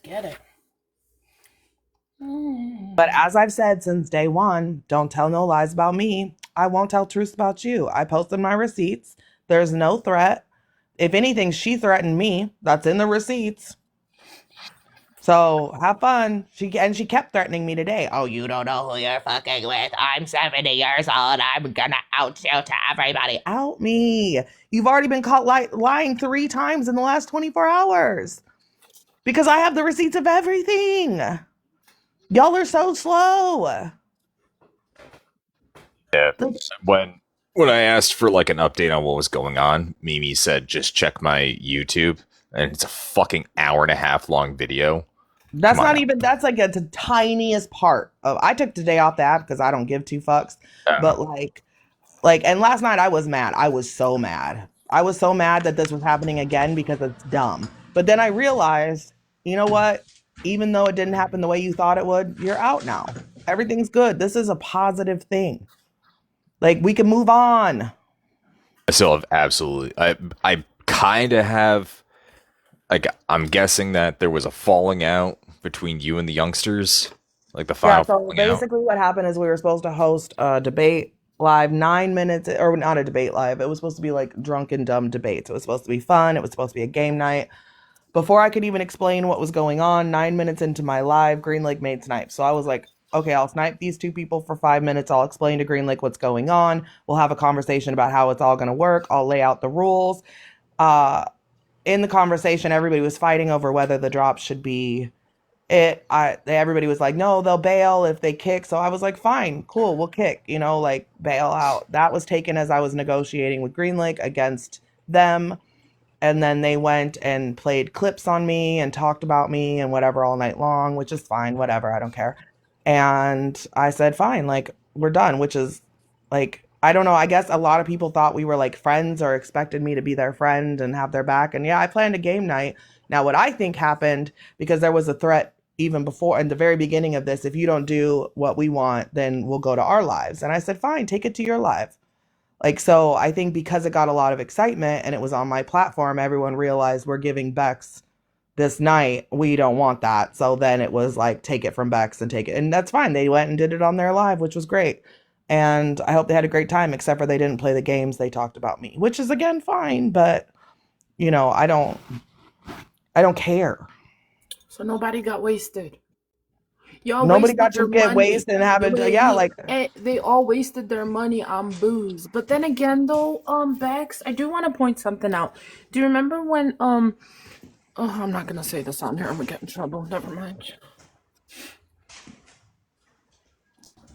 get it. But as I've said since day one, don't tell no lies about me. I won't tell truths about you. I posted my receipts. There's no threat. If anything, she threatened me. That's in the receipts. So have fun. She kept threatening me today. Oh, you don't know who you're fucking with. I'm 70 years old. I'm gonna out you to everybody. Out me. You've already been caught lying 3 times in the last 24 hours because I have the receipts of everything. Y'all are so slow. Yeah. Like, When I asked for like an update on what was going on, Mimi said just check my YouTube, and it's a fucking hour and a half long video. Come that's on not now. even, that's like the tiniest part of, I took today off the app because I don't give 2 fucks. But and last night I was mad. I was so mad. I was so mad that this was happening again because it's dumb. But then I realized, you know what? Even though it didn't happen the way you thought it would, you're out now. Everything's good. This is a positive thing. Like we can move on. I still have absolutely. I kind of have. Like I'm guessing that there was a falling out between you and the youngsters, like the Yeah, final so falling out. basically what happened is we were supposed to host a debate live 9 minutes, or not a debate live. It was supposed to be like drunken dumb debates. It was supposed to be fun. It was supposed to be a game night. Before I could even explain what was going on, 9 minutes into my live, Green Lake made snipes. So I was like, okay, I'll snipe these 2 people for 5 minutes. I'll explain to Green Lake what's going on. We'll have a conversation about how it's all going to work. I'll lay out the rules. Uh, in the conversation, everybody was fighting over whether the drop should be everybody was like, no, they'll bail if they kick. So I was like, fine, cool, we'll kick, like bail out. That was taken as I was negotiating with Green Lake against them. And then they went and played clips on me and talked about me and whatever all night long, which is fine, whatever, I don't care. And I said, fine, like we're done, which is like, I don't know. I guess a lot of people thought we were like friends or expected me to be their friend and have their back. And yeah, I planned a game night. Now, what I think happened, because there was a threat even before in the very beginning of this, if you don't do what we want, then we'll go to our lives. And I said, fine, take it to your live. Like, so I think because it got a lot of excitement and it was on my platform, everyone realized we're giving Bex this night. We don't want that. So then it was like, take it from Bex and take it. And that's fine. They went and did it on their live, which was great. And I hope they had a great time, except for they didn't play the games. They talked about me, which is again fine, but I don't care. So nobody got wasted. Y'all Nobody wasted got to your get money. wasted and have it. Yeah, like They all wasted their money on booze. But then again, though, Bex, I do want to point something out. Do you remember when Oh, I'm not gonna say this on here. I'm gonna get in trouble. Never mind.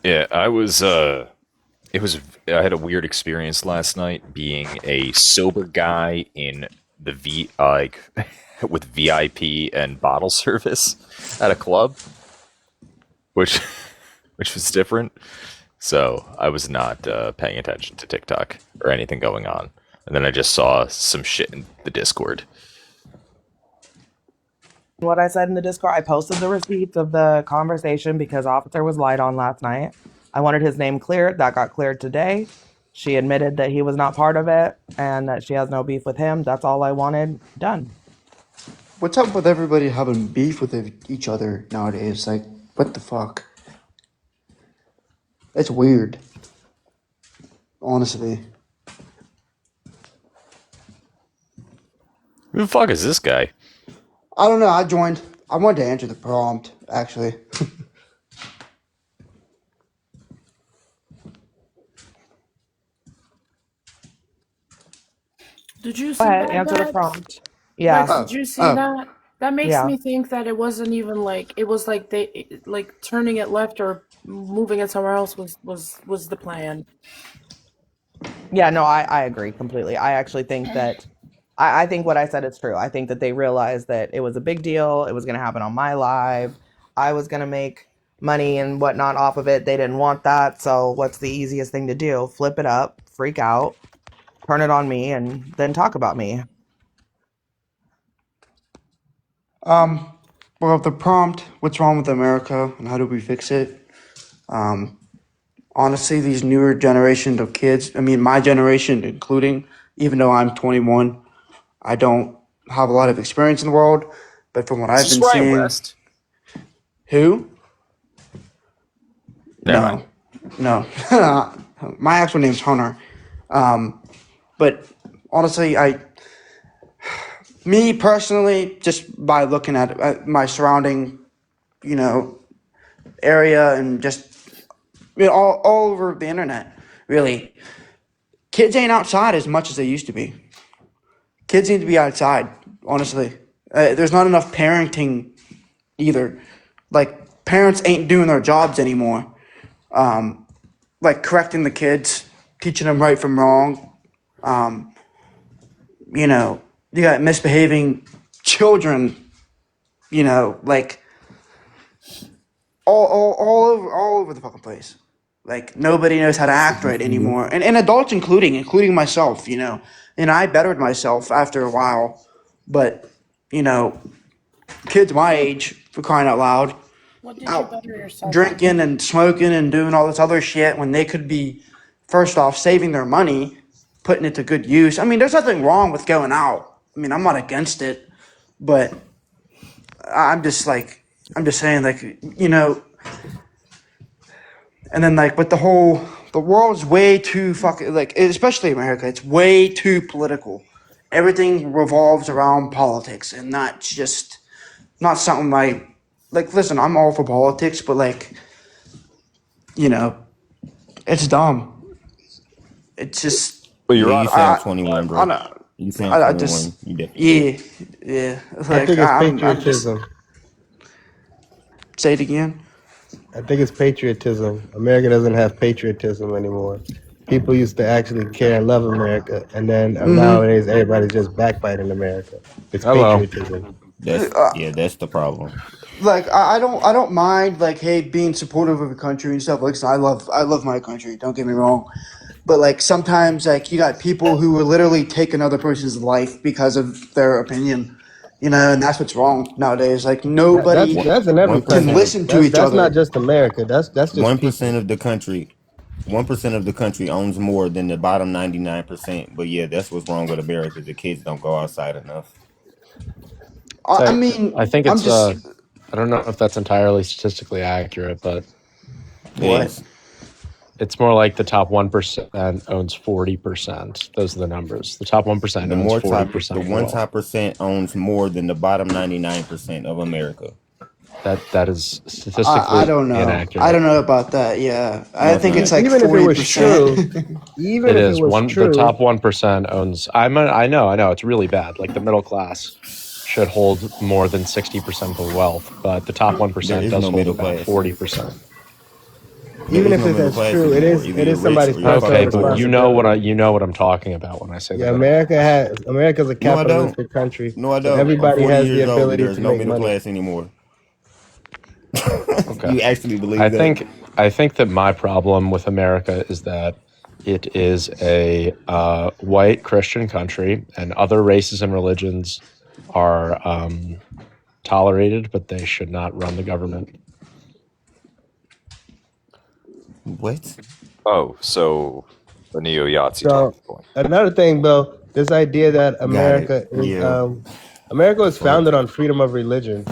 Yeah, I was. It was. I had a weird experience last night being a sober guy in the with VIP and bottle service at a club, which which was different. So I was not paying attention to TikTok or anything going on, and then I just saw some shit in the Discord. what I said in the Discord. I posted the receipts of the conversation because Officer was lied on last night. I wanted his name cleared. That got cleared today. She admitted that he was not part of it and that she has no beef with him. That's all I wanted. Done. What's up with everybody having beef with each other nowadays? Like, what the fuck? It's weird, honestly. Who the fuck is this guy? I don't know. I joined. I wanted to answer the prompt, actually. Did you Go see ahead, that, answer the Bex? prompt. Yeah, Bex, Oh, did you see oh. that? That makes yeah. me think that it wasn't even like it was like they like turning it left or moving it somewhere else was the plan. Yeah, no, I agree completely. I actually think that I think what I said is true. I think that they realized that it was a big deal. It was going to happen on my live. I was going to make money and whatnot off of it. They didn't want that. So what's the easiest thing to do? Flip it up, freak out, turn it on me, and then talk about me. Well, the prompt, what's wrong with America and how do we fix it? Honestly, these newer generation of kids, I mean, my generation including, even though I'm 21, I don't have a lot of experience in the world. But from what Is I've this been Ryan seeing, West? who? Never mind. No. My actual name's Hunter. But honestly, me personally, just by looking at my surrounding, area and just all over the internet, really, kids ain't outside as much as they used to be. Kids need to be outside, honestly. There's not enough parenting either. Like, parents ain't doing their jobs anymore. Like, correcting the kids, teaching them right from wrong. You got misbehaving children, like, all over the fucking place. Like, nobody knows how to act right anymore. And adults including myself, And I bettered myself after a while. But, kids my age, for crying out loud, What did you out better yourself? drinking and smoking and doing all this other shit when they could be, first off, saving their money, putting it to good use. I mean, there's nothing wrong with going out. I mean, I'm not against it. But I'm just saying, like, and then, like, with the world's way too fucking, like, especially America, it's way too political. Everything revolves around politics, and that's just not something like, listen, I'm all for politics, but, like, it's dumb. It's just, But Yeah, you're you on. sound 21, I bro. don't, You sound I 21. just, You definitely. yeah. I Like, think it's I'm just, patriotism. say it again. I think it's patriotism. America doesn't have patriotism anymore. People used to actually care and love America, and then nowadays everybody's just backbiting America. It's Hello. patriotism. That's the problem. Like, I don't mind, like, hey, being supportive of a country and stuff. Listen, I love my country. Don't get me wrong, but, like, sometimes, like, you got people who will literally take another person's life because of their opinion, and that's what's wrong nowadays. Like, That's nobody that's in every One can percent country. of listen to That's each that's not other. just America. That's just 1% people. of the country. 1% of the country owns more than the bottom 99%. But yeah, that's what's wrong with America. The kids don't go outside enough. I So mean, I think I'm it's just I don't know if that's entirely statistically accurate, but It what? is. it's more like the top 1% owns 40%. Those are the numbers. The top 1% The owns more 40% the of the one wealth. top percent owns more than the bottom 99% of America. That is I statistically don't know. I inaccurate. don't know about that. Yeah, No, I it's think it's not. like Even if it was 40%. true, even It if it is was one. The true, top 1% owns. I know. It's really bad. Like the middle class should hold more than 60% of the wealth, but the top There 1% is does no hold middle about class. 40%. There even is if no middle that's class true, it anymore. is Either it you're is rich somebody's or you're personal Okay, fucking but poor. responsibility. you know what I'm talking about when I say the Yeah, middle class. America's a No, I don't. capitalistic country, No, I so don't. I'm everybody 40 has the years old and ability there's to no make middle money. class anymore. Okay. You actually I believe that? think I think that my problem with America is that it is a white Christian country, and other races and religions are tolerated, but they should not run the government. What? Oh, so the neo Yahtzee So talking point. another thing, Bill, this idea that Got it. Yeah. America was Fuck. founded on freedom of religion.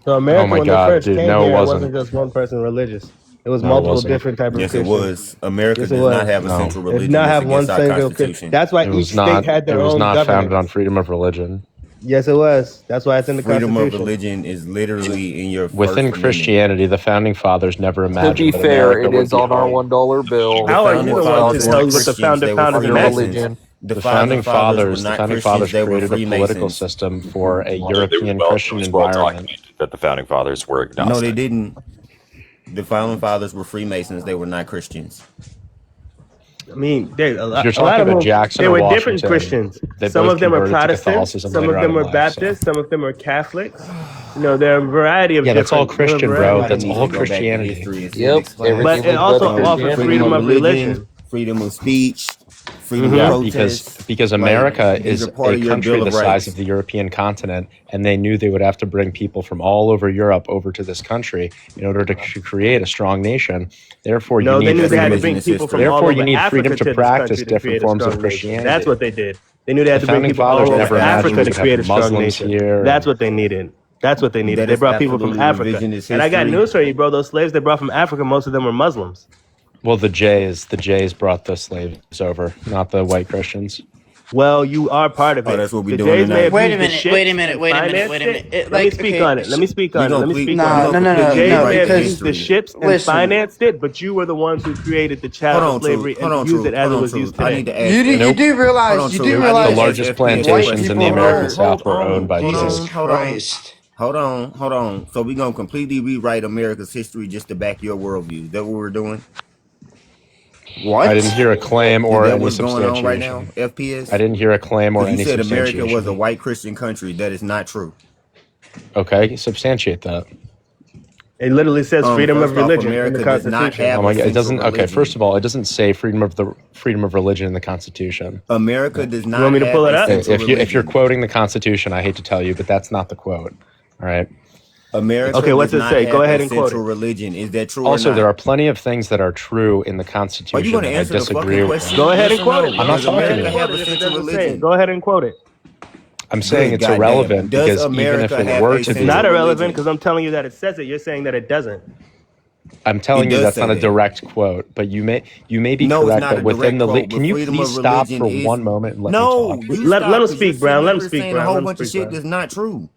So Oh America, my when they God, first dude! came No, it here, it wasn't. wasn't just one person religious. It was No, it multiple wasn't. different type of Yes, it Christians. was. America Yes, it does not was. have a No, central It did religion. not It's have one against our single Christian. Constitution. That's why it each was state not. had It their was own not founded on government. freedom of religion. Yes, it was. That's why it's in the Freedom of Constitution. religion is literally in your Within First Amendment. Christianity, the founding fathers never To be imagined that fair, America it would is be on our home. $1 bill. The How are you founding the Was one to fathers founded tell weren't what the Christians, they were founders on your Freemasons. imagined? religion. The The founding founding fathers were fathers, the not founding Christians, fathers they were created a political Freemasons. system for a It European Christian was well environment. documented that the founding fathers were No, they agnostic. didn't. The founding fathers were Freemasons, they were not Christians. I mean, If you're a lot talking of about them, Jackson they or were different Washington, Christians. they Some both of them are converted to Protestants, Catholicism some later of on them in are life. So Baptists, some of them are Catholics. There are a variety of yeah, that's all different. There are a Christian, variety bro. of Everybody That's different needs all to people. go back to Christianity. history and Yep, civics class. But everything it was better also than offers Freedom freedom of of Christianity. religion. religion, freedom of speech, freedom of Yeah, protest. because Like, America these is are part a of your country Bill the of size of Rights. the European continent, and they knew they would have to bring people from all over Europe over to this country in order to create a strong nation. Therefore, you No, they need knew Best they had to freedom. religion bring is people from history. all Therefore, you over need freedom Africa to to this practice country to different create a forms of strong nation. That's Christianity. what they did. They knew they had The to bring founding people all fathers over never imagined Africa we to would have create a strong Muslims nation. here, That's and what they needed. That's what they needed. That They is brought people from absolutely Africa. revisionist And I got history. news for you, bro. Those slaves they brought from Africa, most of them were Muslims. Well, the Jays brought the slaves over, not the white Christians. Well, you are part of it. Oh, that's what we the doing Jays may have tonight. Wait a used the minute, shit wait a minute, and wait a minute, financed wait a minute. it. Let me speak on it. Let me speak on it. Let me speak on it. No, The Jays may have used the because ships and listen. financed it, but you were the ones who created the Hold chattel on, slavery Truth. Hold on, and used Truth. it as Hold it on, was used Truth. I today. need to ask. you do Nope. you do realize Hold on, you Truth. do I need The to realize ask largest FPS plantations question. in the people American were- South were owned by Jesus Jews. Christ. Hold on. So we're gonna completely rewrite America's history just to back your worldview. Is that what we're doing? What? I didn't hear a claim Is or that any what's going on right now, substantiation. FPS? I didn't hear a claim or Because you any said America was a substantiation. white Christian country. That is not true. Okay, substantiate that. It literally says freedom First of off, religion in the America does not Constitution. have Oh my a God, it doesn't. central Okay, religion. first of all, it doesn't say freedom of religion in the Constitution. America does not want me to have pull it a up? Okay, central if you're religion. quoting the Constitution, I hate to tell you, but that's not the quote. All right. America Okay, what's does it not say? have Go ahead a and quote central it. religion. Is that true Also, or not? there are plenty of things that are true in the Are you Constitution going to that I answer the disagree fucking with. question? Go ahead and Yes or quote no? it. I'm not Does Go ahead talking and America to you. quote have it a if it central doesn't say it. religion? Go ahead and quote it. I'm saying Good it's goddamn. irrelevant Does because even if America it have were a to It's be, central not irrelevant religion? because I'm telling you that it says it. You're saying that it doesn't. I'm telling It you does that's say not a that. direct quote, but you may be No, it's correct not that a within direct the quote, can but you freedom please of stop religion for is. one moment and let me No, talk? you Let stop him because you're speak, sitting Brown. Let him here speak, saying a Brown. whole Let him bunch of speak, shit Brown. that's not true.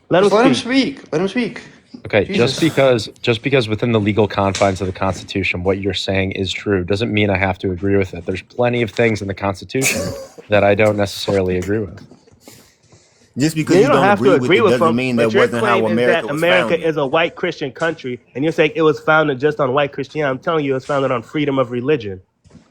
Let him Just let him speak. speak. Let him speak. Okay, Jesus. just because within the legal confines of the Constitution, what you're saying is true, doesn't mean I have to agree with it. There's plenty of things in the Constitution that I don't necessarily agree with. Just Yeah, because you you don't don't have to agree with agree it with doesn't him, mean but that your wasn't how claim is America that was America founded. is a white Christian country, and you're saying it was founded just on white Christianity. I'm telling you, it was founded on freedom of religion.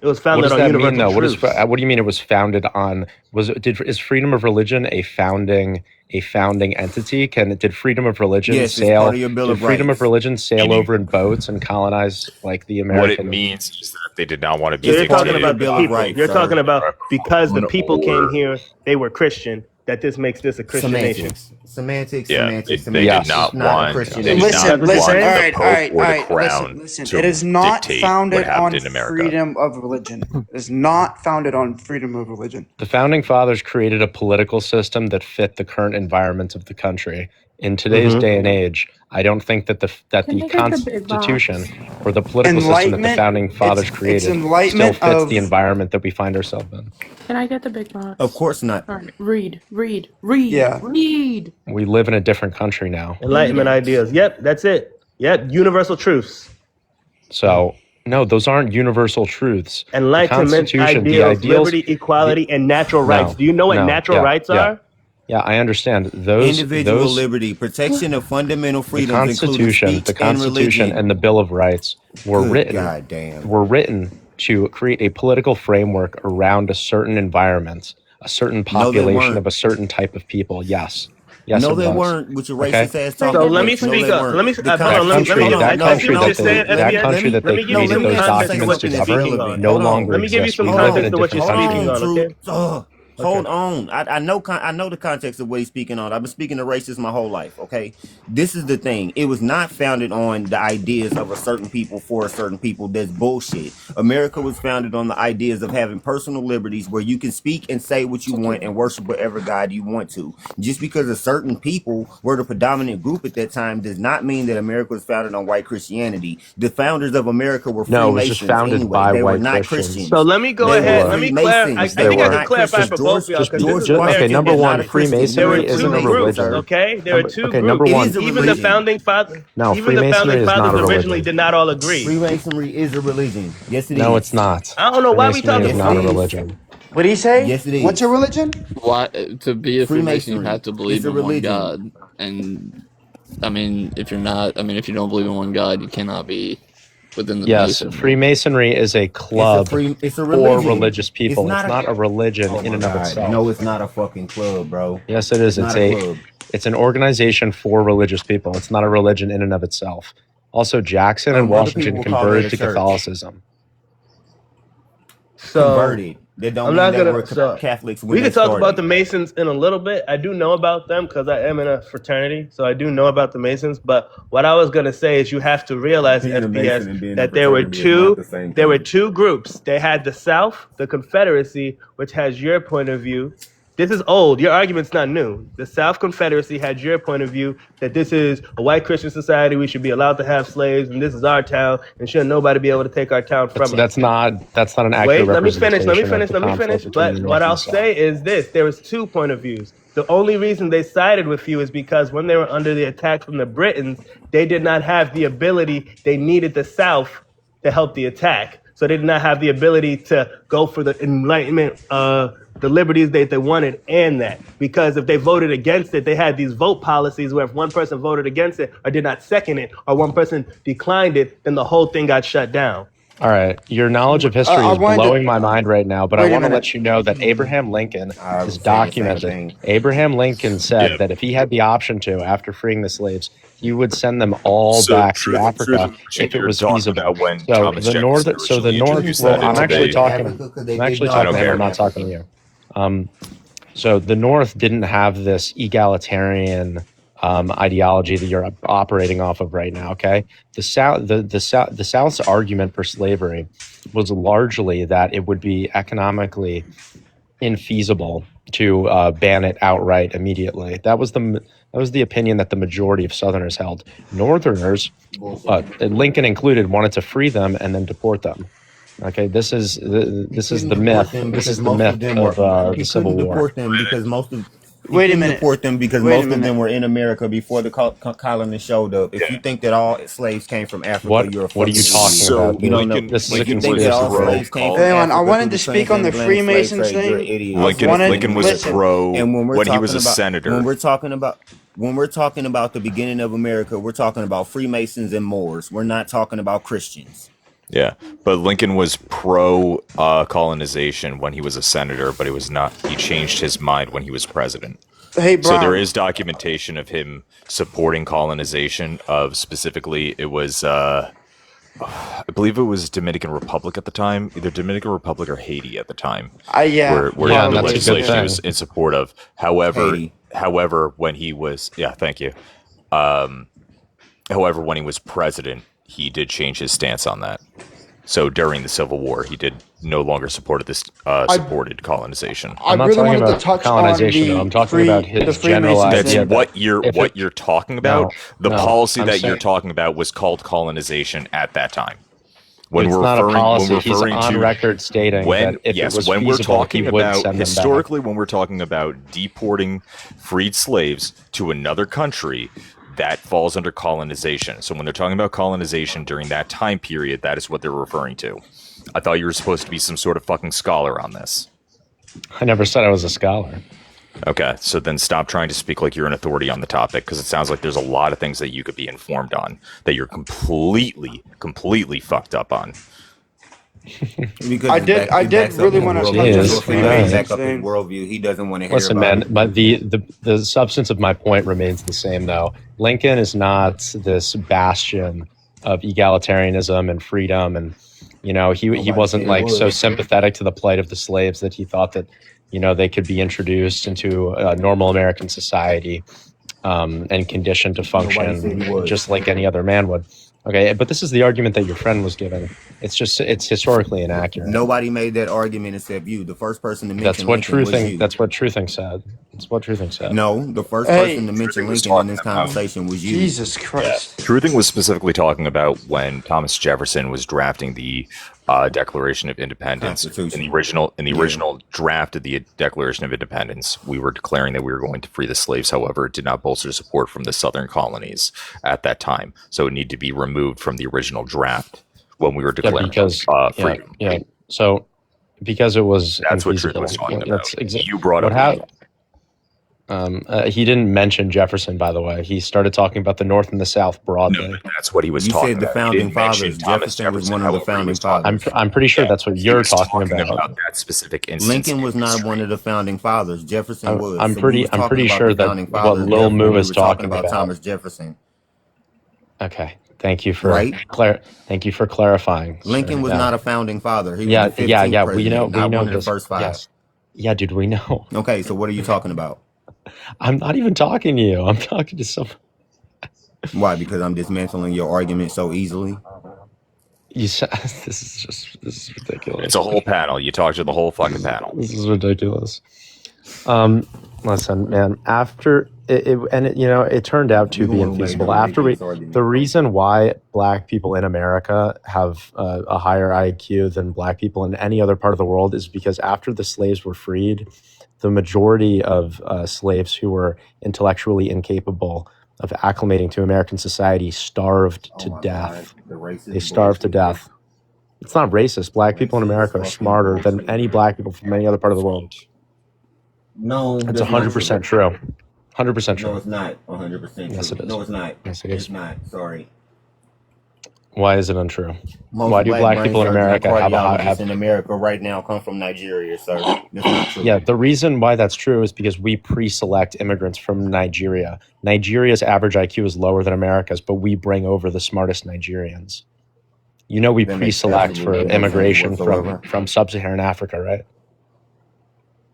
It was What founded does on that mean, universal though? truths. What do you mean it was founded on? Is freedom of religion a founding entity? Did freedom of religion Yes, it's part sail? of your Bill Did of freedom of Rights. religion sail Meaning, over in boats and colonize like the what it American? means is that they did not want to be So It's you're part of talking your about dictated the Bill by of people. Rights, You're talking sir. about because the a people crown came or here, they were Christian, that this makes this a Christian nation. Semantics. yeah, Semantics. they Yes. did It's not not a want Christian they did nation. not That's what you're want saying? the All Pope right, or all the right. crown Listen. to It is not dictate founded what happened on in America. freedom of religion. It is not founded on freedom of religion. The founding fathers created a political system that fit the current environment of the country. In today's day and age, I don't think that the Can I get the big Constitution box? or the political system that the Enlightenment. founding fathers It's created still enlightenment fits the of. environment that we find ourselves in. Can I get the big box? Of course not. All right, read. Yeah. We live in a different country now. Read Enlightenment it. ideas. Yep, that's it. Yep, universal truths. So, no, those aren't universal truths. The Enlightenment Constitution, the ideals, ideals, liberty, equality, and natural rights. no, Do you know what no, natural yeah, rights yeah. are? Yeah, I understand. Those Individual liberty, protection of fundamental the freedoms, including Constitution, speech and religion. and the Bill of Rights were Good written goddamn. to create a political framework around a certain environment, a certain No, they population weren't. of a certain type of people. Yes, No, it they was. weren't. With your Okay. racist ass Can I talking. So get let the me big No, speak they up. weren't. Let me The hold on. Constitution. Let me Hold on. I No, see what no, you're saying, let that me- country that Let they me give you let some me created those answer context to the what documents you're to question. It's govern speaking relevant. on. no Hold on. longer Let me give you exists. some We Hold live in context a to what different you're Hold speaking country. on, on, okay? Truth. Hold on. I know the context of what he's speaking on. I've been speaking to racists my whole life. Okay, this is the thing. It was not founded on the ideas of a certain people for a certain people. That's bullshit. America was founded on the ideas of having personal liberties where you can speak and say what you want and worship whatever God you want to. Just because a certain people were the predominant group at that time does not mean that America was founded on white Christianity. The founders of America were No, it was just Freemasons founded anyway. by They were white not Christians. So Christians. let me go They ahead. were Let me clarify. I Freemasons. They think were I were. can not clarify Christians. for both of y'all because this is Okay, American number is one, not a history. Christian. There were Freemasonry You're a isn't two a Freemason, groups, sir. religion. okay? There were two Okay, number groups. It one, is a Even the religion. Freemasonry founding is not fathers a originally religion. did not all agree. Freemasonry is a religion. Yes, it No, is. it's not. I don't know why we Freemasonry talking. is Yes, it not a is. religion. What did he say? Yes, it What's is. a religion? Why to be a Freemason you Freemasonry. have to believe It's a in one religion. God, and if you're not, if you don't believe in one God, you cannot be within the Yes, Masonry. Freemasonry is a club It's a for religion. religious people. It's not a religion Oh in my and of God. itself. No, it's not a fucking club, bro. Yes, it is. It's not a club. It's an organization for religious people. It's not a religion in and of itself. Also, Jackson and Other people Washington will call that converted a to church. Catholicism. So Converted. That don't I'm mean not that gonna. we're So Catholics when we they can talk started. about the Masons in a little bit. I do know about them because I am in a fraternity, so I do know about the Masons. But what I was gonna say is, you have to realize, Being a Mason and FPS, being a that there were fraternity is not the same there were thing. two groups. They had the South, the Confederacy, which has your point of view. This is old. Your argument's not new. The South Confederacy had your point of view that this is a white Christian society. We should be allowed to have slaves, and this is our town, and shouldn't nobody be able to take our town from us. That's not an accurate Wait, let me representation. finish. of the conflict between But the what North I'll and South. say is this: there was 2 point of views. The only reason they sided with you is because when they were under the attack from the Britons, they did not have the ability. They needed the South to help the attack. So they did not have the ability to go for the Enlightenment, the liberties that they wanted, and that. Because if they voted against it, they had these vote policies where if one person voted against it or did not second it, or one person declined it, then the whole thing got shut down. All right, your knowledge of history I is wanted to- blowing my mind right now, but I Wait a want to minute. let you know that Abraham Lincoln I was is saying the same documented. thing. Abraham Lincoln said that if he had the option to, after freeing the slaves, he would send them all back to Africa if it was feasible. When So Thomas the Jefferson North, so the originally North. introduced Well, that I'm into actually the- talking. Africa, they I'm actually did talking not to him. care. I'm not talking to you. So the North didn't have this egalitarian ideology that you're operating off of right now. Okay, the South's argument for slavery was largely that it would be economically infeasible to ban it outright immediately. That was the opinion that the majority of Southerners held. Northerners, Lincoln included, wanted to free them and then deport them. Okay, this is the myth. This is the myth of the Civil War. Deport them because most of Wait a couldn't minute. deport them because Wait a most of minute. them were in America before the colonists showed up. If you think that all slaves came from Africa, What you're a are you fucking talking idiot. So about? You don't know. Lincoln- This is a Lincoln You think was that all pro slaves came from Hang on, I Africa wanted through to the speak on the transatlantic slave Freemasons trade, you're an thing. idiot. Lincoln was Listen. pro And when he was a about, senator. when we're talking about the beginning of America, we're talking about Freemasons and Moors. We're not talking about Christians. Yeah, but Lincoln was pro colonization when he was a senator, but he was not. He changed his mind when he was president. Hey, So Brian. there is documentation of him supporting colonization. Of specifically, it was I believe it was Dominican Republic at the time, either Dominican Republic or Haiti at the time. Yeah. where Yeah, the that's a good legislation thing. was in support of. However, Haiti. when he was thank you. However, when he was president, he did change his stance on that. So during the Civil War, he did no longer supported colonization. I I'm not really talking wanted to about touch colonization, on the though. I'm talking about his general Freemasons idea That's thing. that what you're talking about. No, The policy I'm that you're saying- talking about was called colonization at that time. When it's we're not a referring, policy. when He's referring on to record stating when that if it was when we're feasible, talking he would about send them historically, when we're talking about deporting freed slaves to another country, that falls under colonization. So when they're talking about colonization during that time period, that is what they're referring to. I thought you were supposed to be some sort of fucking scholar on this. back. I never said I was a scholar. Okay, so then stop trying to speak like you're an authority on the topic, because it sounds like there's a lot of things that you could be informed on that you're completely fucked up on. Because I it did- back- I it did backs up really his wanna worldview. touch on the If he Freemasons back up his thing. worldview, he doesn't want to hear Listen, about man, it. but the substance of my point remains the same, though. Lincoln is not this bastion of egalitarianism and freedom, and he wasn't like so sympathetic to the plight of the slaves that he thought that they could be introduced into a normal American society and conditioned to Nobody said he function was. just like any other man would. Okay, but this is the argument that your friend was giving. It's historically inaccurate. Nobody made that argument except you. The first person to mention That's what Lincoln was truthing. you. That's what truthing said. That's what truthing said. No, the first Hey. person to mention Truthing was Lincoln in this talking about- conversation was you. Jesus Christ. Truthing was specifically talking about when Thomas Jefferson was drafting the Declaration of Independence. Constitution. In the original draft of the Declaration of Independence, we were declaring that we were going to free the slaves. However, it did not bolster support from the southern colonies at that time, so it needed to be removed from the original draft when we were Yeah, declaring because freedom. yeah. So because it was That's what infeasible. Truthing was talking Yeah, about. that's You brought what up happened. He didn't mention Jefferson, by the way. He started talking about the North and the South broadly. No, that's what he was You talking said the about. He founding didn't mention fathers. Thomas Jefferson was one of the however, he founding was talking- fathers. I'm pretty sure that's what He you're was talking about. that specific instance. Lincoln was in not history. one of the founding fathers. Jefferson was. I'm So we pretty was talking about sure the that founding what fathers, Lil therefore Moo we is were talking about. Thomas Jefferson. Okay, thank you for Right? thank you for clarifying. Lincoln sir. was Yeah. not a founding father. He was Yeah, the 15th yeah. We president, know not one of this. the first five. Yes. Yeah, dude, we know. Okay, so what are you talking about? I'm not even talking to you. I'm talking to some. Why? Because I'm dismantling your argument so easily. You said this is ridiculous. It's a whole panel. You talk to the whole fucking panel. This is ridiculous. Listen, man. After it turned out to You the be one who made infeasible. the After ridiculous argument. the reason why Black people in America have a higher IQ than Black people in any other part of the world is because after the slaves were freed, the majority of slaves who were intellectually incapable of acclimating to American society starved to death. The racist They starved to bullshit. death. It's not racist. Black people in Racist America are fucking smarter than bullshit, any man. Black people from any other part of the world. No, It's that's not 100% true. 100% No, true. it's not 100% true. Yes, it is. No, it's not. Yes, it It's is. not. Sorry. Why is it untrue? Most Why do Black brain people in surgeons and America have a high? cardiologists in America right now come from Nigeria, sir. That's not true. Yeah, the reason why that's true is because we pre-select immigrants from Nigeria. Nigeria's average IQ is lower than America's, but we bring over the smartest Nigerians. You know, we That makes pre-select for absolutely no sense immigration whatsoever. from sub-Saharan Africa, right?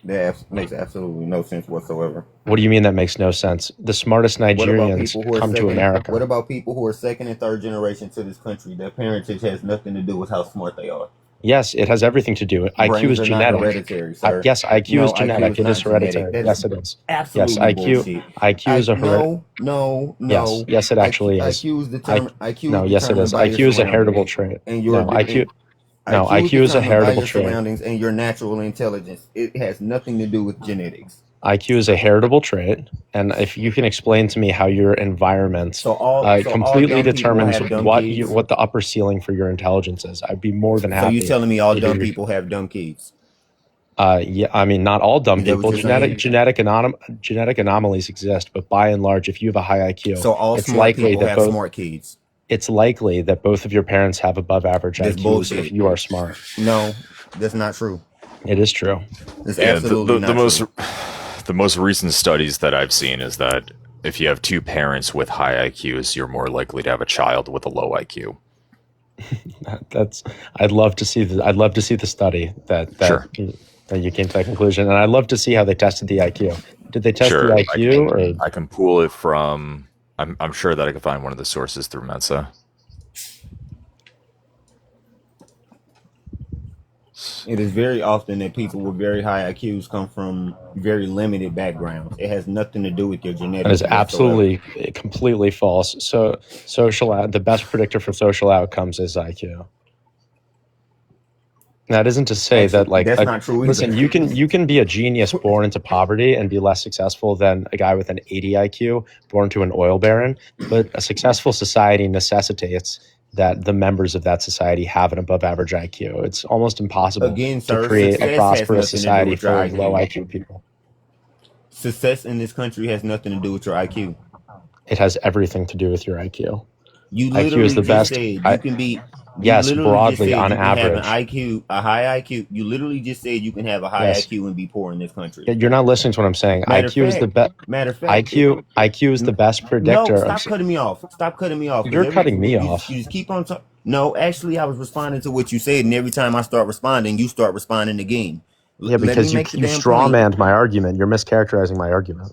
That makes absolutely no sense whatsoever. What do you mean that makes no sense? The smartest What about Nigerians people who are come to second? America. What about people who are second and third generation to this country? Their parentage has nothing to do with how smart they are. Yes, it has everything to do with IQ Brains is are not genetic. hereditary, sir. Yes, IQ No, is genetic. IQ is It not is hereditary. genetic. Yes, That's it is. absolutely Yes, bullshit. IQ is a hereditary. No. Yes, it actually is. IQ is determined. IQ No, is yes, it determined is. by your IQ is a heritable surroundings trait. and your No, IQ. No, IQ IQ is a determined by heritable your trait. surroundings and your natural intelligence. It has nothing to do with genetics. IQ is a heritable trait, and if you can explain to me how your environment So all completely dumb people determines have dumb what kids. what the upper ceiling for your intelligence is, I'd be more than So happy. you telling me all to dumb hear- people have dumb kids? Yeah, I mean, not all dumb Is that what people. you're saying? Genetic anomalies exist, but by and large, if you have a high IQ, So all it's smart likely people that have both smart kids. it's likely that both of your parents have above average That's IQs bullshit. if you are smart. No, that's not true. It is true. It's Yeah, absolutely not true. the most recent studies that I've seen is that if you have two parents with high IQs, you're more likely to have a child with a low IQ. I'd love to see the study that Sure. that you came to that conclusion, and I'd love to see how they tested the IQ. Did they test Sure, the IQ or? I can pull it from. I'm sure that I can find one of the sources through Mensa. It is very often that people with very high IQs come from very limited backgrounds. It has nothing to do with your genetics. That is whatsoever. absolutely completely false. So the best predictor for social outcomes is IQ. That isn't to say that That's not true either. Listen, you can be a genius born into poverty and be less successful than a guy with an 80 IQ born to an oil baron. But a successful society necessitates that the members of that society have an above average IQ. It's almost impossible Again, sir, to create success a has prosperous nothing to do society with your for IQ. low IQ people. Success in this country has nothing to do with your IQ. It has everything to do with your IQ. You IQ literally is the just best. said you can be. Yes, literally just broadly said on you can have an average. IQ, a high IQ. You literally just said you can have a high Yes. IQ and be poor in this country. You're not listening to what I'm saying. Matter IQ is the of best. Matter of fact, IQ is the best predictor. No, stop cutting me off. Stop cutting me off. 'Cause You're cutting me you off. You just keep on talking. No, actually, I was responding to what you said, and every time I start responding, you start responding again. Yeah, because you strawmanned my argument. You're mischaracterizing my argument.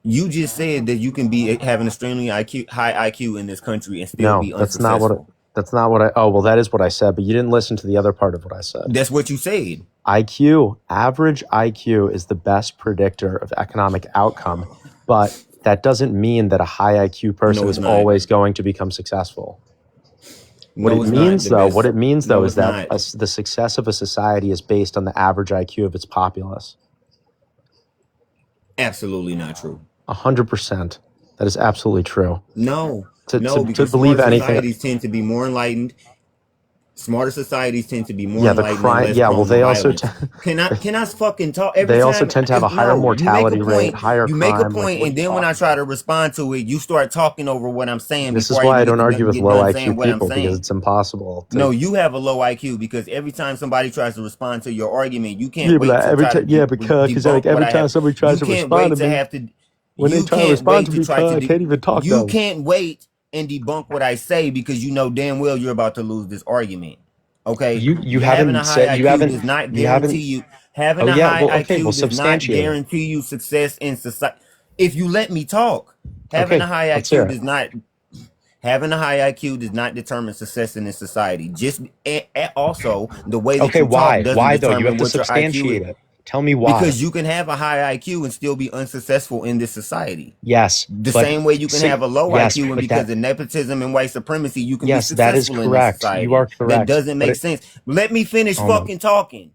You just said that you can be have an extremely high IQ in this country and still No, be that's unsuccessful. not what I. Oh, well, that is what I said, but you didn't listen to the other part of what I said. That's what you said. Average IQ is the best predictor of economic outcome, but that doesn't mean that a high IQ person No, it's is not. always going to become successful. What No, it it's not means, the though, best. what it means, No, though, it's is that not. the success of a society is based on the average IQ of its populace. Absolutely not true. 100%. That is absolutely true. No, To because believe smarter anything. societies tend to be more enlightened. Smarter societies tend to be more Yeah, the enlightened. crime. And less Yeah, well, prone they to also. violence. Can I fucking talk? Every They time, also tend to have a higher no, you mortality make a rate, point, higher You make a crime, like, point, what and are you then when I talking try to respond to it, you start talking over what I'm saying. This is before why I even don't get argue with get low done saying IQ what I'm people because saying. it's impossible. No, you have a low IQ because every time somebody tries to respond to your argument, you can't wait like to every try time, to yeah, de- because debunk like every what I time have. somebody tries You to can't respond wait to to me, have to. when they You try to can't respond wait to to me, try cuz to. I can't even talk You though. can't wait and debunk what I say because you know damn well you're about to lose this argument. Okay, You having a haven't high said you IQ haven't does not you haven't. guarantee you. Having Oh a yeah, high well okay, IQ well does not substantiate it. guarantee you success in society. If you let me talk, having Okay, a high let's hear IQ it. does not. Having a high IQ does not determine success in this society. Also, the way that Okay, you talk why? doesn't Why though? You determine have to what your IQ substantiate is. it. Tell me why. Because you can have a high IQ and still be unsuccessful in this society. Yes. The but same way you can have a low yes, IQ, and but because that, of nepotism and white supremacy, you can yes, be that is successful in this correct. society. You are That correct. doesn't But make sense. Let me finish Oh my- fucking talking.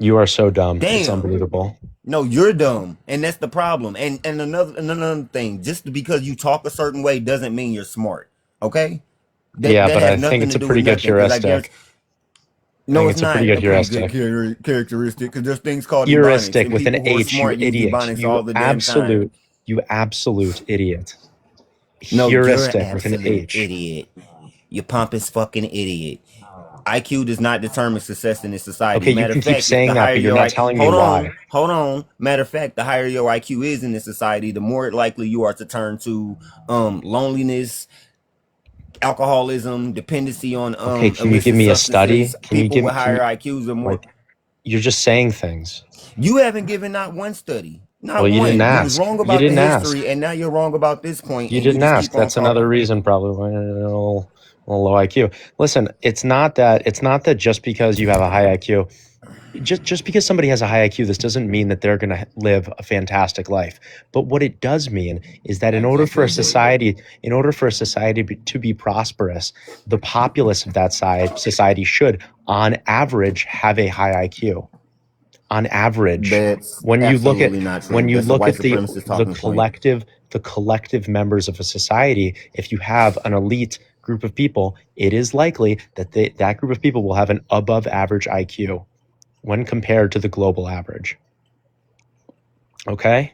You are so dumb. It's Damn. unbelievable. No, you're dumb, and that's the problem. And another thing, just because you talk a certain way doesn't mean you're smart. Okay? Yeah, that but has I think nothing it's to a do pretty with good nothing, 'cause I heuristic. guarantee- No, think it's it's a not pretty good characteristic because there's things called Heuristic ebonics, with and an people who are H, you smart use idiot. ebonics You all the damn time. absolute idiot. No, you're an Heuristic with an absolute H. idiot. You pompous fucking idiot. IQ does not determine success in this society. Okay, you Matter can of keep fact, if saying the that, higher but you're your not IQ, telling me why. hold on. Matter of fact, the higher your IQ is in this society, the more likely you are to turn to loneliness, alcoholism, dependency on Okay, can you illicit give me a substances. study? Can you People give with me higher IQs are more. like you're just saying things? You haven't given not one study. Not Well, you one. didn't You ask. was wrong You about the didn't ask. history, and now you're wrong about this point, You and you didn't just ask. keep on That's another talking. reason probably why you're a little low IQ. Listen, it's not that just because you have a high IQ, just because somebody has a high IQ, this doesn't mean that they're going to live a fantastic life. But what it does mean is that in order for a society to be prosperous, the populace of that society should, on average, have a high IQ. On average, That's when you look at absolutely not true. when you That's a look white at the supremacist talking point. collective members of a society, if you have an elite group of people, it is likely that that group of people will have an above average IQ when compared to the global average. Okay?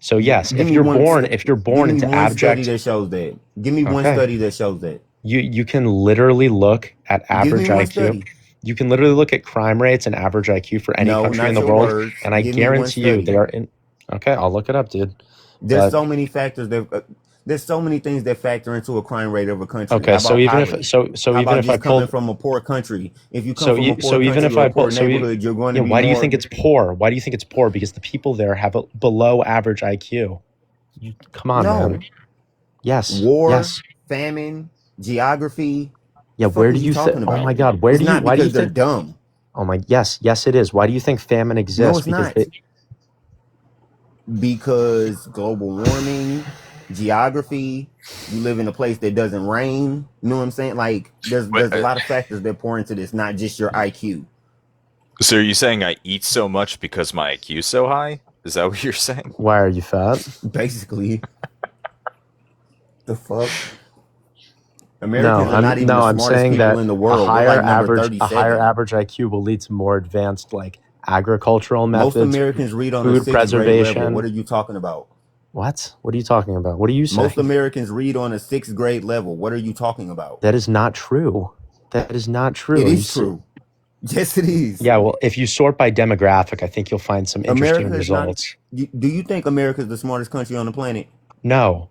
So yes, if you're born into study abject, that shows that. Give me one Okay. study that shows that. you can literally look at average Give me one IQ. study. You can literally look at crime rates and average IQ for any No, country not in the your world, words. and I Give me one guarantee you study. they are in. Okay, I'll look it up, dude. There's But- so many factors that there's so many things that factor into a crime rate of a country. Okay, How so about even poverty? if so How even about if I just coming pulled from a poor country? If you come so from a e- poor so even country if or I a poor pull so e- neighborhood, you're going to yeah, be why do you more. think it's poor? Why do you think it's poor? Because the people there have a below average IQ. Come on, No. man. Yes. War, Yes. famine, geography? Yeah. The fuck Where are do you you think? talking Oh about? my God. Where It's do you? not Why do you because they're think? dumb. Oh my. Yes. Yes, it is. Why do you think famine exists? it's not. Because Because global warming, geography, you live in a place that doesn't rain. You know what I'm saying? Like there's a lot of factors that pour into this, not just your IQ. So are you saying I eat so much because my IQ is so high? Is that what you're saying? why are you fat? Basically. The fuck? Americans No, are not even the I'm smartest saying people that in the a world. We're higher like number average 37. IQ will lead to more advanced like agricultural Most methods. Americans read on a food 6th grade level. preservation. What are you talking about? What? What are you talking about? What are you saying? Most Americans read on a 6th grade level. What are you talking about? That is not true. That is not true. It is true. Yes, it is. Yeah, well, if you sort by demographic, I think you'll find some interesting America is not. results. Do you think America is the smartest country on the planet? No,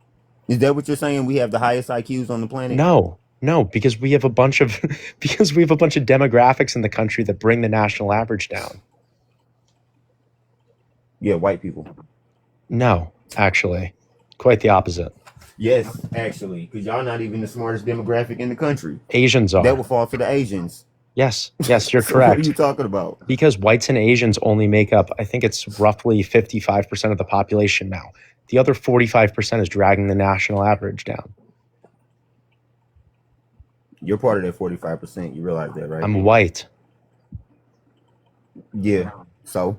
Is that what you're saying? We have the highest IQs on the planet? no, because we have a bunch of demographics in the country that bring the national average down. Yeah, white people. No, actually, quite the opposite. Yes, actually, because y'all not even the smartest demographic in the country. Asians are. That will fall to the Asians. Yes, you're So what correct. are you talking about? Because whites and Asians only make up, I think it's roughly 55% of the population now. The other 45% is dragging the national average down. You're part of that 45%. You realize that, right? I'm white. Yeah. So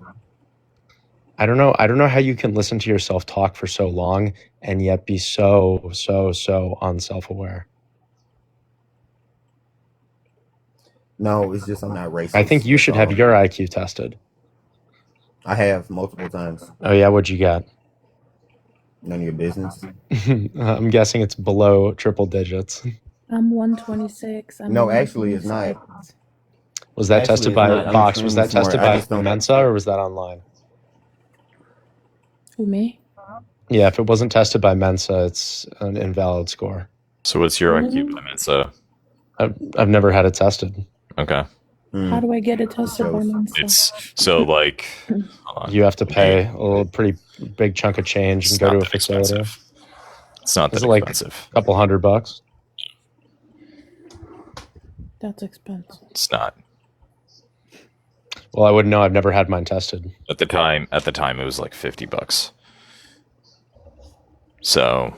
I don't know how you can listen to yourself talk for so long and yet be so unself-aware. no, it's just I'm not racist. I think you That's should all. have your IQ tested. I have multiple times. Oh yeah, what'd you get? None of your business. I'm guessing it's below triple digits. I'm 126. No, actually, it's not. Was that Actually, tested it's by not. I'm Fox? Was extremely that tested smart. I by just don't- Mensa or was that online? Who, me? Yeah, if it wasn't tested by Mensa, it's an invalid score. So what's your IQ by Mensa? I've never had it tested. Okay. How do I get it tested by Mensa? It's so like hold on. You have to pay a little pretty big chunk of change It's and go not to a that facility. expensive. It's not Is that it like expensive. a couple $100? That's expensive. It's not. Well, I wouldn't know. I've never had mine tested. At the time, it was like $50. So,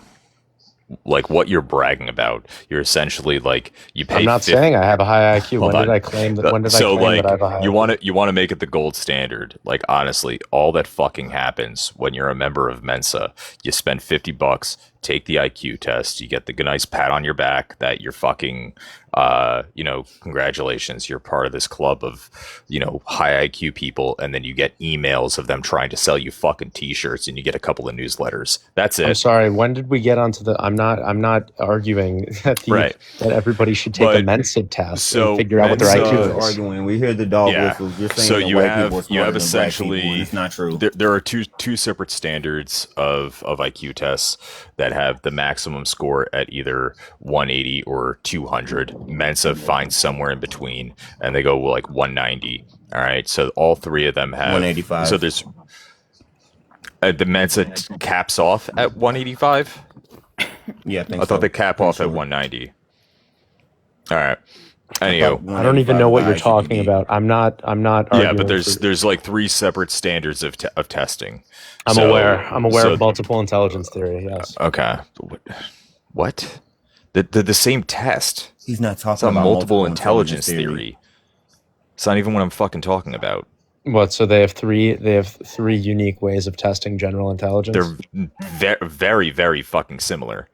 like, what you're bragging about, you're essentially like you pay. I'm not 50 saying I have a high IQ. Hold When on. did I claim that? When did So I claim like that I have a high you IQ? want to make it the gold standard. Like honestly, all that fucking happens when you're a member of Mensa. You spend $50, take the IQ test, you get the nice pat on your back that you're fucking congratulations, you're part of this club of, high IQ people, and then you get emails of them trying to sell you fucking t-shirts and you get a couple of newsletters. That's it. I'm sorry. When did we get onto the? I'm not arguing that Right. that everybody should take a But- Mensa test so and figure out what their Mensa- IQ is. Arguing, we hear the dog Yeah. whistles. You're saying So that you white have people are you have smarter than black people, essentially and it's not true. There are two separate standards of IQ tests that have the maximum score at either 180 or 200. Mensa finds somewhere in between, and they go like 190. All right, so all three of them have 185. So there's the Mensa caps off at 185. Yeah, I think I thought so. they cap off at sure. 190. All right. Anyhow, I don't even know what you're 185 talking about. I'm not arguing. yeah, but for- there's like three separate standards of testing. I'm So- aware. I'm aware so- of multiple intelligence theory. Yes. Okay. What? The same test. He's not talking It's a about multiple intelligence theory. It's not even what I'm fucking talking about. What? So they have three unique ways of testing general intelligence. They're very, very fucking similar.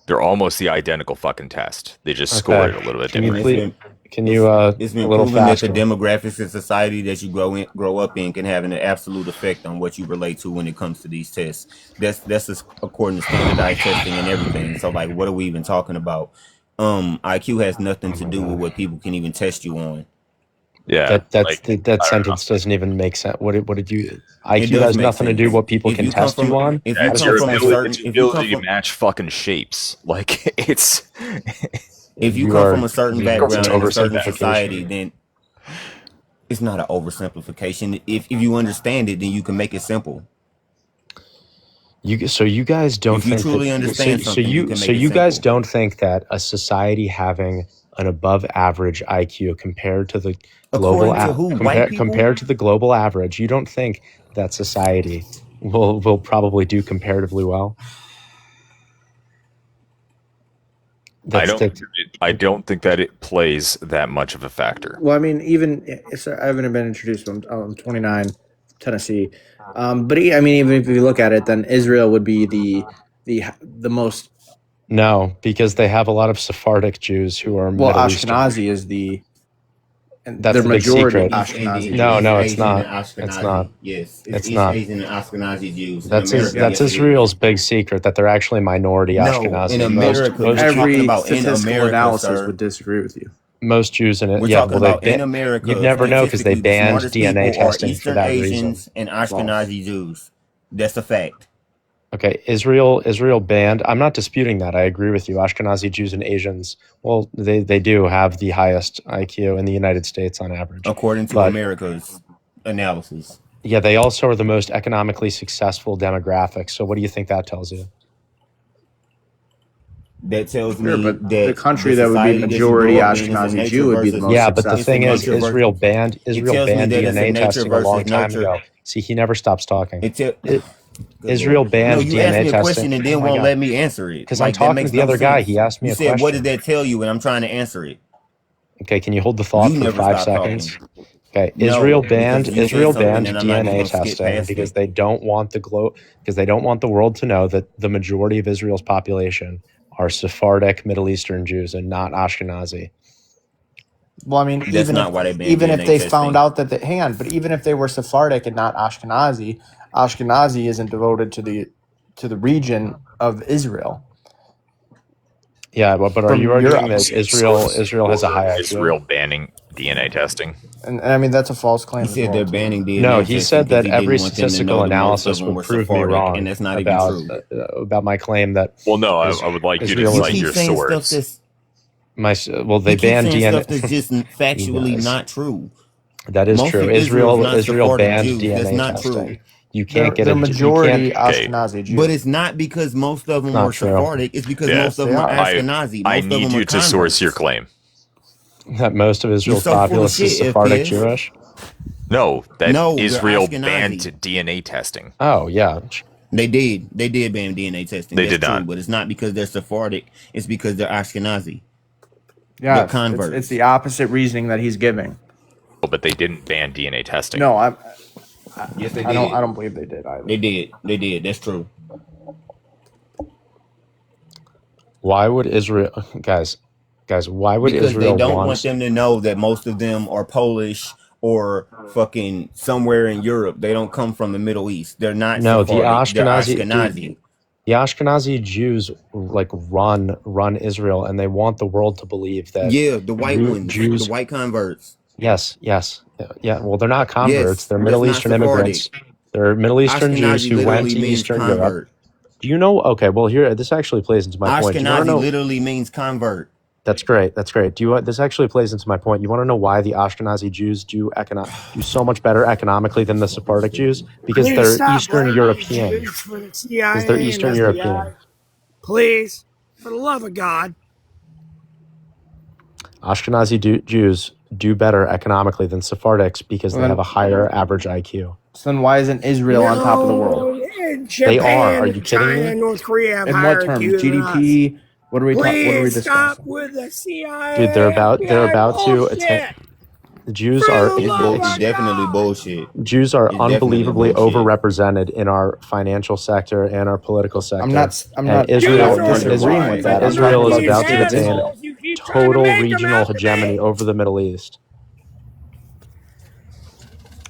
They're almost the identical fucking test. They just score it a little bit Can you different. please? Can you It's a been little proven that faster? the demographics of society that you grow up in can have an absolute effect on what you relate to when it comes to these tests. That's just according to standardized testing and everything. So like, what are we even talking about? IQ has nothing to do with what people can even test you on. Yeah. That sentence doesn't even make sense. What did you? IQ does has make nothing to sense. do with what people If can you come test from- you on. If you It's come your from a ability, certain, it's if you ability come to from, match fucking shapes. Like it's. if you You come are from a certain being background in a certain oversimplification. society, then it's not an oversimplification. If you understand it, then you can make it simple. So you guys don't If you think truly that, understand so something, you can make it you guys simple. don't think that a society having an above average IQ compared to the global According to who? White people? compared to the global average, you don't think that society will probably do comparatively well? I don't think that it plays that much of a factor. Well, I mean, I haven't been introduced. I'm 29, Tennessee. But I mean, even if you look at it, then Israel would be the most. No, because they have a lot of Sephardic Jews who are Well, Middle Eastern. Ashkenazi is the. And That's the the big majority secret. Ashkenazi. No, it's Asian not. and Ashkenazi. It's not. Yes, It's East not. Asian and Ashkenazi Jews. In That's America, that's yes, it is. Israel's big secret that they're actually minority No, Ashkenazi. in Most- America, most, We're Every talking about in statistical America, analysis sir. would disagree with you. most Jews in it. We're Yeah, talking well, about in America. you'd never know because they statistically, the banned smartest DNA people are testing for Eastern that Asians reason. and Ashkenazi Jews. That's a fact. Okay, Israel banned. I'm not disputing that. I agree with you. Ashkenazi Jews and Asians, well, they do have the highest IQ in the United States on average. According to But- America's analysis. Yeah, they also are the most economically successful demographic. So what do you think that tells you? That tells Sure, me but that the country the that would be society that you majority grew up in is a Ashkenazi nature Jew would be the versus most Yeah, but the successful. thing is, nature versus- Israel banned tells me that it's a DNA nature testing a long versus time nurture. ago. See, he never stops talking. It tell- Israel no, banned you asked DNA me a testing. question and then Oh my won't God. let me answer it. Because Like, I'm that talking makes to the no other guy. sense. He asked me You a said, question. "What did that tell you?" And I'm trying to answer it. Okay, can you hold the thought You for never 5 stop seconds? talking. Okay, No, Israel because banned you said Israel something banned and I'm not DNA gonna skip testing past because it. they don't want they don't want the world to know that the majority of Israel's population are Sephardic Middle Eastern Jews and not Ashkenazi. Well, I mean, That's not why they banned even if DNA they testing. found out that hang on, but even if they were Sephardic and not Ashkenazi, Ashkenazi isn't devoted to the region of Israel. Yeah, but are From you arguing Europe. that Israel has a high IQ? Israel banning DNA testing. And I mean, that's a false claim. He as said well, they're too. banning DNA. No, he testing said because that he every didn't want them to statistical know that most analysis of them would were prove me Sephardic, wrong and that's not about even true. about my claim that Well, no, Is- I would like you to Israel cite is- your saying stuff source. that's they he keeps banned saying DNA. stuff that's just factually does. not true. That is Most true. of Israel Israel's not Israel Sephardic banned Jews. DNA That's not testing. true. You can't get They're a majority you can't- Ashkenazi Jews. But it's not because most of them Not were true. Sephardic. It's because Yeah. most of them They are are. Ashkenazi. I Most of need them you are to source your converts. claim. that most of Israel's so full of populace is shit, Sephardic FPS. Jewish. No, that No, they're Israel Ashkenazi. banned DNA testing. Oh yeah. They did ban DNA testing. They That's did true, not. but it's not because they're Sephardic. It's because they're Ashkenazi. Yeah, They're converts. it's the opposite reasoning that he's giving. But they didn't ban DNA testing. No, Yes, they did. I don't believe they did either. They did. That's true. Why would Israel, guys? Why would Because Israel they don't want want them to know that most of them are Polish or fucking somewhere in Europe. They don't come from the Middle East. They're not. No, the Sephardic. They're Ashkenazi. Ashkenazi. The Ashkenazi Jews like run Israel, and they want the world to believe that. Yeah, the white ones, Jews, the white converts. Yes. Yeah. Well, they're not converts. Yes, they're Middle that's not Eastern Sephardic. immigrants. They're Middle Eastern Jews Ashkenazi who went literally to means Eastern convert. Europe. Do you know? Okay, well here this actually plays into my point. Do you want to Ashkenazi know? literally means convert. That's great. This actually plays into my point. You want to know why the Ashkenazi Jews do so much better economically than the Sephardic Jews? Because they're Eastern European. Because they're Eastern European. Please, for the love of God. Ashkenazi Jews do better economically than Sephardics because they have a higher average IQ. So then why isn't Israel on top of the world? They are. Are you kidding me? China, North Korea have In higher what terms? IQ than us. GDP? What are we Please discussing? stop with the CIA. Dude, they're about to bullshit. attack. The Jews For are the love It's of definitely God. bullshit. Jews are It's definitely unbelievably bullshit. overrepresented in our financial sector and our political sector. I'm not And Israel disagreeing with that. I'm Israel talking is about about to this attain Israel. You keep trying to total make them regional out to hegemony be. over the Middle East.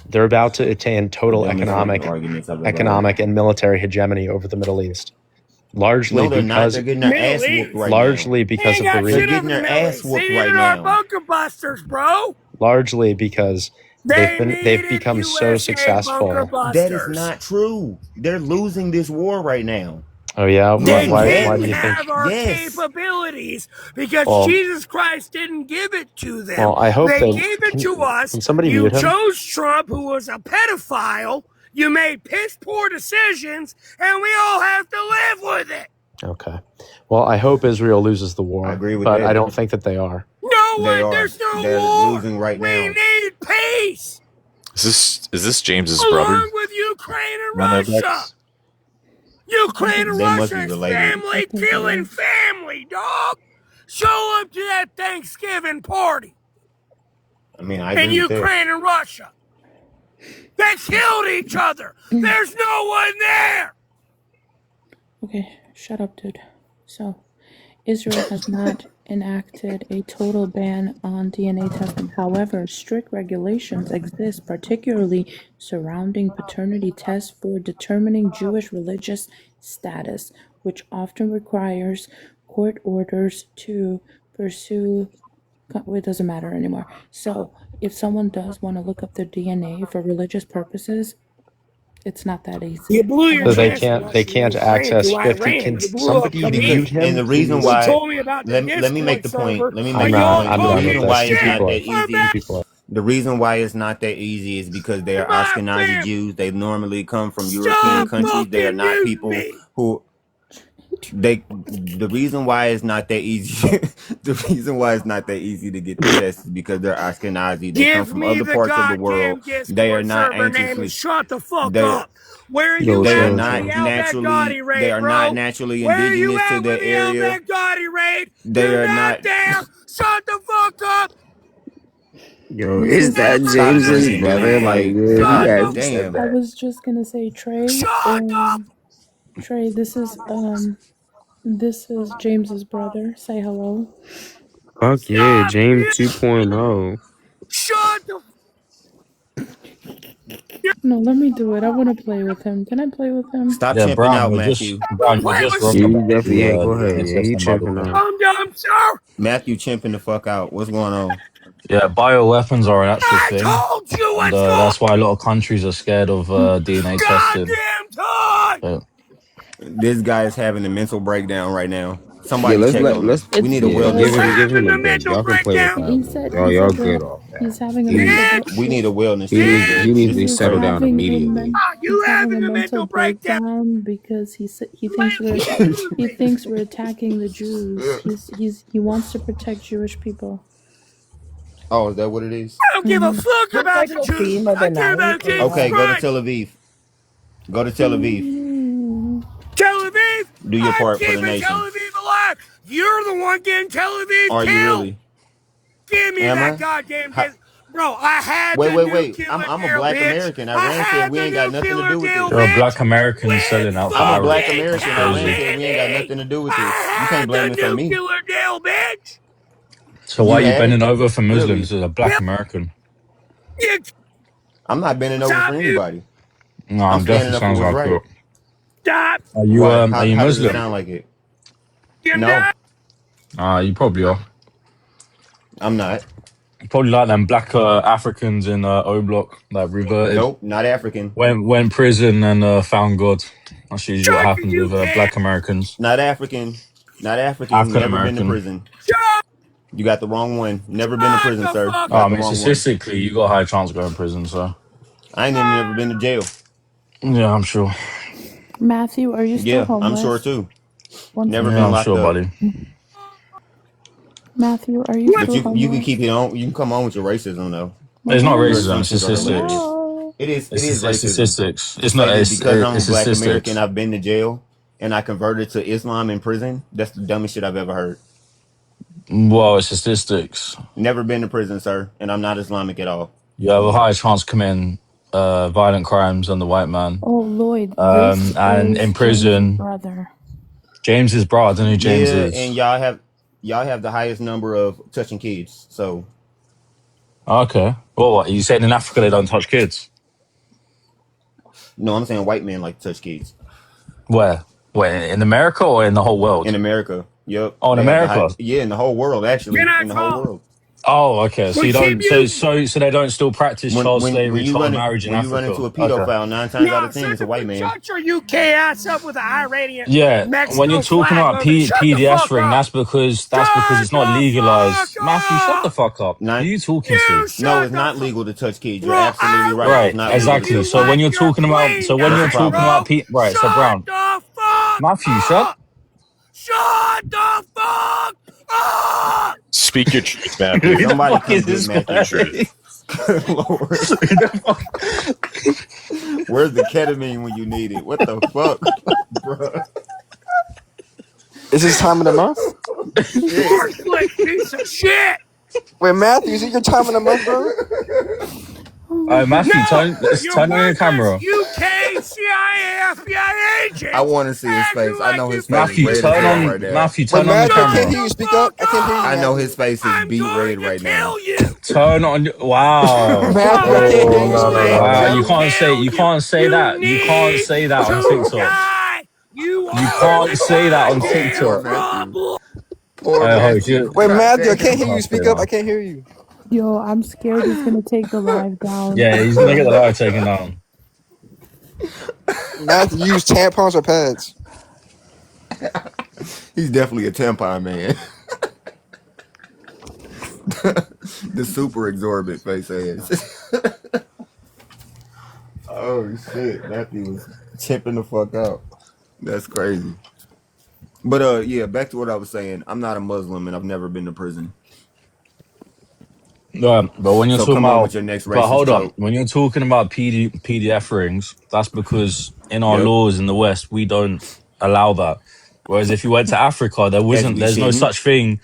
They're about to attain total economic and military hegemony over the Middle East. Largely No, they're not. because They're getting their ass whooped right largely now. because of the They're reason. getting their ass whooped right our now. bunker busters, bro. Largely because they've needed become so USA successful. bunker busters. That is not true. They're losing this war right now. Oh yeah, They why didn't do you think? have our Yes. capabilities because Well- Jesus Christ didn't give it to them. Well, I hope they they gave it to us. Can somebody You mute him? chose Trump, who was a pedophile. You made piss poor decisions, and we all have to live with it. Okay. Well, I hope Israel loses the war. I agree with but that. I don't think that they are. No They one, are. there's no They're war. losing right We now. need peace, Is this James's along brother? with Ukraine and Run that Russia. back. Ukraine and They must Russia be is related. family killing family, dog. Show up to that Thanksgiving party I mean, I in agree with that. Ukraine and Russia. They killed each other. There's no one there. Okay, shut up, dude. So, Israel has not enacted a total ban on DNA testing. However, strict regulations exist, particularly surrounding paternity tests for determining Jewish religious status, which often requires court orders to pursue. It doesn't matter anymore. So, if someone does want to look up their DNA for religious purposes, it's not that easy. You blew your So they chance, can't Russia. You access ran to 50. Iran. Can You blew somebody up mute Khabib. him? And the reason please? You why, told me about the let me make the Discord point. server, Let me but make I'm the not. point. I'm The done reason with why this. it's You not people that are. easy. The reason why it's not that easy is because they are My Ashkenazi fam. Jews. They normally come from Stop European countries. They are fucking not muting people me. who the reason why it's not that easy the reason why it's not that easy to get the test is because they're Ashkenazi. They come Give from me other the parts of the goddamn world. Discord They are not server name ancient. and shut the fuck They up. Where are Yo, you they are at not with the Outback naturally Gotti raid, they are bro? not naturally Where are you indigenous to at the with the area. Outback Gotti raid? They You're are not not there. Shut the fuck up. Yo, This is is that Stop James's bringing brother? dude. Like, Like, yeah, he God actually said damn. I that. was just gonna say, Trey. Shut up. Trey, this is James's brother. Say hello. Fuck yeah, Stop. James 2.0. Shut the No, let me do it. I want to play with him. Can I play with him? Stop Yeah, chimping Brown, out, you're Matthew. play Yeah, with you definitely, yeah, go ahead. Yeah, he tripping out. dumb sir. Matthew chimping the fuck out. What's going on? Yeah, bioweapons are an actual I thing, told you and what's going that's why a lot of countries are scared of DNA testing. goddamn time. Yeah. This guy is having a mental breakdown right now. Yeah, Somebody check on him. We It's need a yeah, wellness because check. give him a Having a break. mental Y'all can play with breakdown. that, he bro. said Y'all that good off that. he's having a He mental We need a wellness he check. needs he needs to be he's settled down having immediately. You he's having a having a mental mental breakdown. breakdown because he thinks we're attacking the Jews. He wants to protect Jewish people. Oh, is that what it is? I don't give a fuck Just about like the the Jews. theme of I the care night. about Jesus Okay, go to Christ. Tel Aviv. Go to Tel Aviv. Tel Aviv. Do your I'm part for the keeping Tel nation. Aviv alive. You're the one getting Tel Aviv Are you killed. really? Give me Am that I? goddamn How, bro. I had wait, the wait, wait. nuclear I'm a deal, black bitch. American. I Iran said had we the ain't got nothing to nuclear do with deal, this. There are bitch. black Americans When selling out for I'm a black Arabs. fucking That's American. tell Iran crazy. said we ain't got me nothing to do with this. You I can't had blame the this on me. nuclear deal, bitch. So why You are you had bending it? over for Muslims Really? as a black American? You I'm not bending over for stop you. anybody. No, I'm it definitely standing up for sounds what's like right. it. Stop. Why? Are How, you how does it Muslim? sound like it? You're No, not. You probably are. I'm not. You probably like them black Africans in O Block that reverted, Nope, not African. went prison and found God. That's usually what Shut you, happens you with can't. black Americans. Not African. Not African. African Never been to American. prison. Shut. You got the wrong one. Never been to Shut prison, the sir. fuck Got I the mean, wrong one. statistically, you got a high chance of going to prison. So I ain't even never been to jail. yeah, I'm sure. Matthew, are you still Yeah, I'm sure homeless? too. One Never second. Yeah, been I'm locked sure, up. buddy. Matthew, are you What? But still you can homeless? keep it on. You can come on with your racism though. It's not Your Hello? racism. It's assumptions are hilarious. statistics. Hello? It is It's racism statistics. to It's not. say that because I'm a It's black American, statistics. I've been to jail and I converted to Islam in prison. That's the dumbest shit I've ever heard. Well, it's statistics. Never been to prison, sir, and I'm not Islamic at all. You have a higher chance of committing violent crimes than the white man. Oh, Lloyd, this And is in James's prison, brother. James's bro. I don't know who James Yeah, is. and y'all have the highest number of touching kids. So Okay. Well, what you said in Africa they don't touch kids? no, I'm saying white men like to touch kids Where? Where in America or in the whole in world? America. Yep, Oh, in they have the high. America. Yeah, in the whole world Can actually, I in the whole talk? world. Oh, okay. So We you keep don't. So you. so so they don't still practice child When slavery, you child run it marriage in when you run into Africa. a Okay. pedophile, 9 times out No, of 10 it's a white man. shut your UK ass up with the Iranian Yeah, when you're Mexico talking flag about over. Shut the PDS fuck ring, up. that's because Shut it's not the fuck legalized. Matthew, shut the up. fuck up. Who are Nine. you talking to? You No, shut it's the not fuck. legal to touch kids. You're Bro, absolutely I right. It's will Right, not legal kill to exactly. touch you So when like kids. you're your talking about, queen so when What's the you're died, talking problem? about bro. right, so Shut Brown, the fuck Matthew, shut. up. Shut the fuck up. Speak your truth, Who Matthew. the Somebody fuck come is get this Speak your guy? Matthew. truth. Lord, Who the fuck? where's the ketamine when you need it? What the fuck, bro? Is this time of the month? Shit. Horse slick piece of shit. Wait, Matthew, is it your time of the month, bro? Matthew, No, let's you're turn on your worthless camera. UK CIA FBI I agents want to see his acting face. I like know you his face is Matthew, fucking red as turn hell can. right on. now. Matthew, Wait, turn on your Matthew, I can't Shut camera. hear you the speak up. fuck I can't hear you, I up. know his Matthew. face is I'm beat going red to right now. kill you. Turn on. Wow. Matthew, I I'm can't hear you no, speak no, up, no, Wow, going no. to you Matthew. can't say kill you you. can't say You that. You can't need say that on to TikTok. die. You You are can't the say that on Poor goddamn TikTok. Matthew. problem. Poor Hey, Matthew. Wait, God Matthew, I can't damn. hear you speak up. I can't hear you. Yo, I'm scared he's gonna take the live down. yeah, he's gonna get the live taken down. Matthew, you use tampons or pads? He's definitely a tampon man. The super exorbitant face ass. Oh shit, Matthew was chipping the fuck out. That's crazy. But yeah, back to what I was saying. I'm not a Muslim and I've never been to prison. But when you're So talking come on with about, your next but racist hold on, joke. when you're talking about PDF rings, that's because in our Yep. laws in the West we don't allow that. Whereas if you went to Africa, As we there's no shouldn't. such thing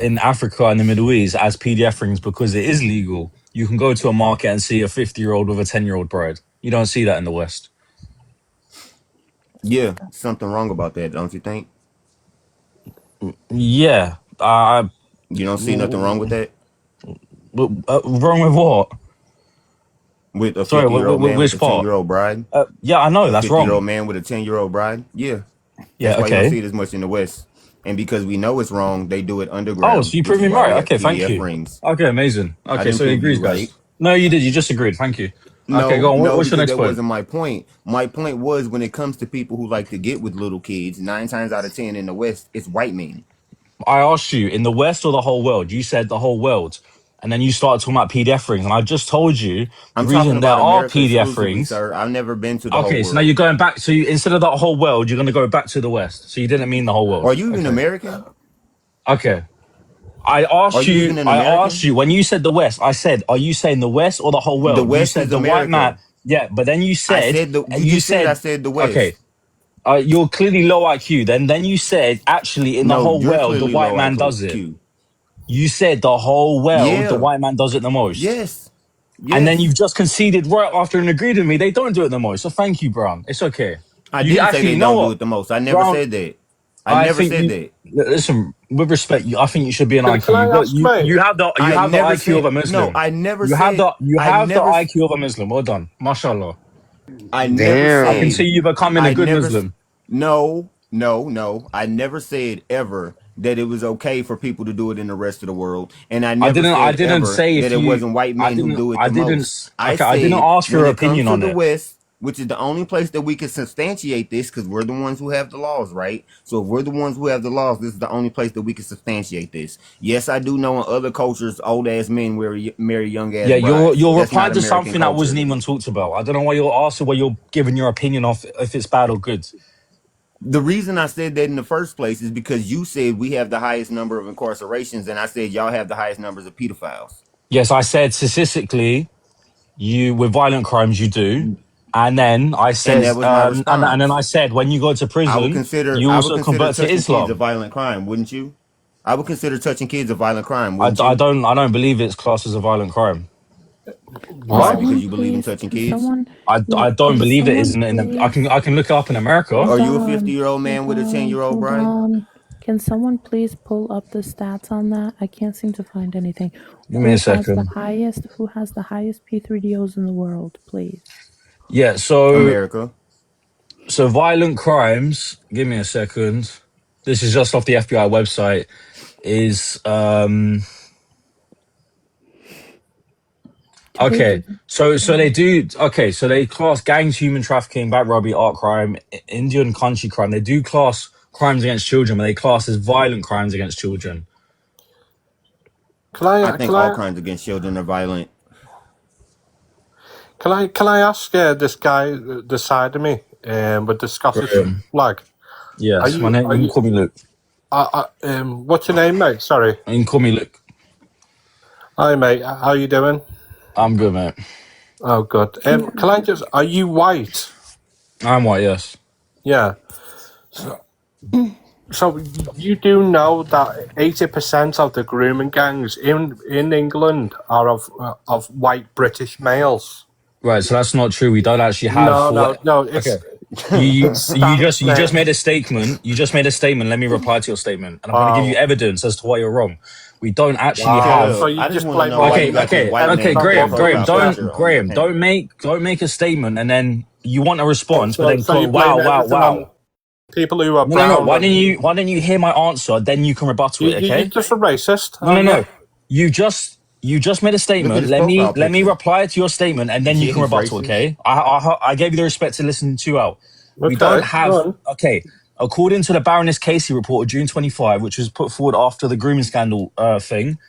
in Africa and the Middle East as PDF rings because it is legal. You can go to a market and see a 50-year-old with a 10-year-old bride. You don't see that in the West. Yeah, something wrong about that, don't you think? Yeah, You don't see nothing wrong with that? wrong with what? With a Sorry, 50-year-old man with which a part? 10-year-old bride? Yeah, I know A that's 50-year-old wrong. man with a 10-year-old bride? Yeah. Yeah, That's why you don't okay. see it as much in the West. And because we know it's wrong, they do it Oh, underground, so you which proved is me why we right. have Okay, thank PDF you. rings. Okay, amazing. I Okay, didn't so he prove you agrees, right. guys. No, you did. You just agreed. Thank you. Okay, go No, on. no, What's your because next that point? wasn't my point. My point was when it comes to people who like to get with little kids, 9 times out of 10 in the West, it's white men. I asked you in the West or the whole world. You said the whole world, and then you started talking about PDF rings, and I just told you the I'm talking reason there about are America PDF exclusively, rings. sir. I've never been to the whole Okay, so now you're world. going back. So instead of the whole world, you're going to go back to the West. So you didn't mean the whole Are world. you even Okay. American? Okay. I Are asked you you. even an I asked American? you when you said the West. I said, "Are you saying the West or the whole The world?" You West said is the white man. America. Yeah, but then you I said said you you just said I said said the okay. West. You're clearly low IQ. Then you said actually in the No, whole you're world the clearly white low man does it. IQ. You said the whole world the Yeah. white man does it the most. Yes. And then Yes. you've just conceded right after and agreed with me. They don't do it the most. So thank you, Brown. It's okay. I You didn't say actually, they you know don't do what, it the most. I never Brown? said that. I I never think said you that. listen with respect. I think you should be an Can IQ. I You got ask, mate? you have the I never IQ of said a no. Muslim. I never You have said. I the never. IQ of a Muslim. Well done, mashallah. I never I can Damn. said. see you becoming a I good never. Muslim. No, no, no. I never said ever that it was okay for people to do it in the rest of the world, and I never I said didn't ever say that if it you. wasn't white men who do it I the didn't. most. I Okay, I didn't said ask when your it comes opinion to on the it. West, which is the only place that we can substantiate this, because we're the ones who have the laws, right? So if we're the ones who have the laws, this is the only place that we can substantiate this. Yes, I do know in other cultures, old ass men marry young ass Yeah, brides. you're That's not replying to American something that wasn't culture. even talked about. I don't know why you're asking. Why you're giving your opinion of if it's bad or good. The reason I said that in the first place is because you said we have the highest number of incarcerations, and I said y'all have the highest numbers of pedophiles. Yes, I said statistically, you with violent crimes you do, and then I And said, that was my and then I response. said when you go to prison, you I would also consider convert to touching kids a Islam. violent crime, wouldn't you? I would consider touching kids a violent crime, wouldn't you? I don't believe it's classed as a violent crime. Can Why? What? Because someone you believe in please? touching Can kids? someone? I Wait. don't Can believe it is someone please? I can look it up in America. Are Hold you a on. 50-year-old Hold man with a on. 10-year-old Hold bride? on. Can someone please pull up the stats on that? I can't seem to find anything. Give me a second. Who has the highest P3DOs in the world, please? Yeah, America. so violent crimes. Give me a second. This is just off the FBI website. Is Do they Okay, really? so they do. Okay, so they class gangs, human trafficking, bank robbery, art crime, Indian country crime. They do class crimes against children, but they class as violent crimes against children. Can I I think can all I crimes against children are violent. can I ask this guy the side of me with the Scottish Graham. flag? Are Yes, my you name. are You can you call me Luke. what's your name, mate? Sorry. You can call me Luke. Hi, mate. How you doing? I'm good, mate. Oh, good. Yeah. Can I just? Are you white? I'm white. Yes. Yeah. So, so you do know that 80% of the grooming gangs in England are of white British males. Right. So that's not true. We don't actually have No, for no, what. no. Okay. It's stats, You just mate. made a statement. You just made a statement. Let me reply to your statement, and I'm going to give you Wow, evidence as to why you're wrong. We don't actually Shut wow. have. So up. you I just just want to blame know all why that? you got this white Okay, man Don't bother Graham, with profile that. picture on your page. don't make a statement and then you want a response, but So, then so you quote, blame everything wow. on people who are No. brown and Why don't you hear my answer? Then you can rebuttal it. you're Okay? just a racist, No, no, aren't you? no. You just made a Look at statement. his profile Let me picture. reply to your statement, and then you Yeah, can he's rebuttal. racist. Okay? I gave you the respect to listen to you out. We don't Okay, go have. on. Okay. According to the Baroness Casey report of June 25, which was put forward after the grooming scandal thing,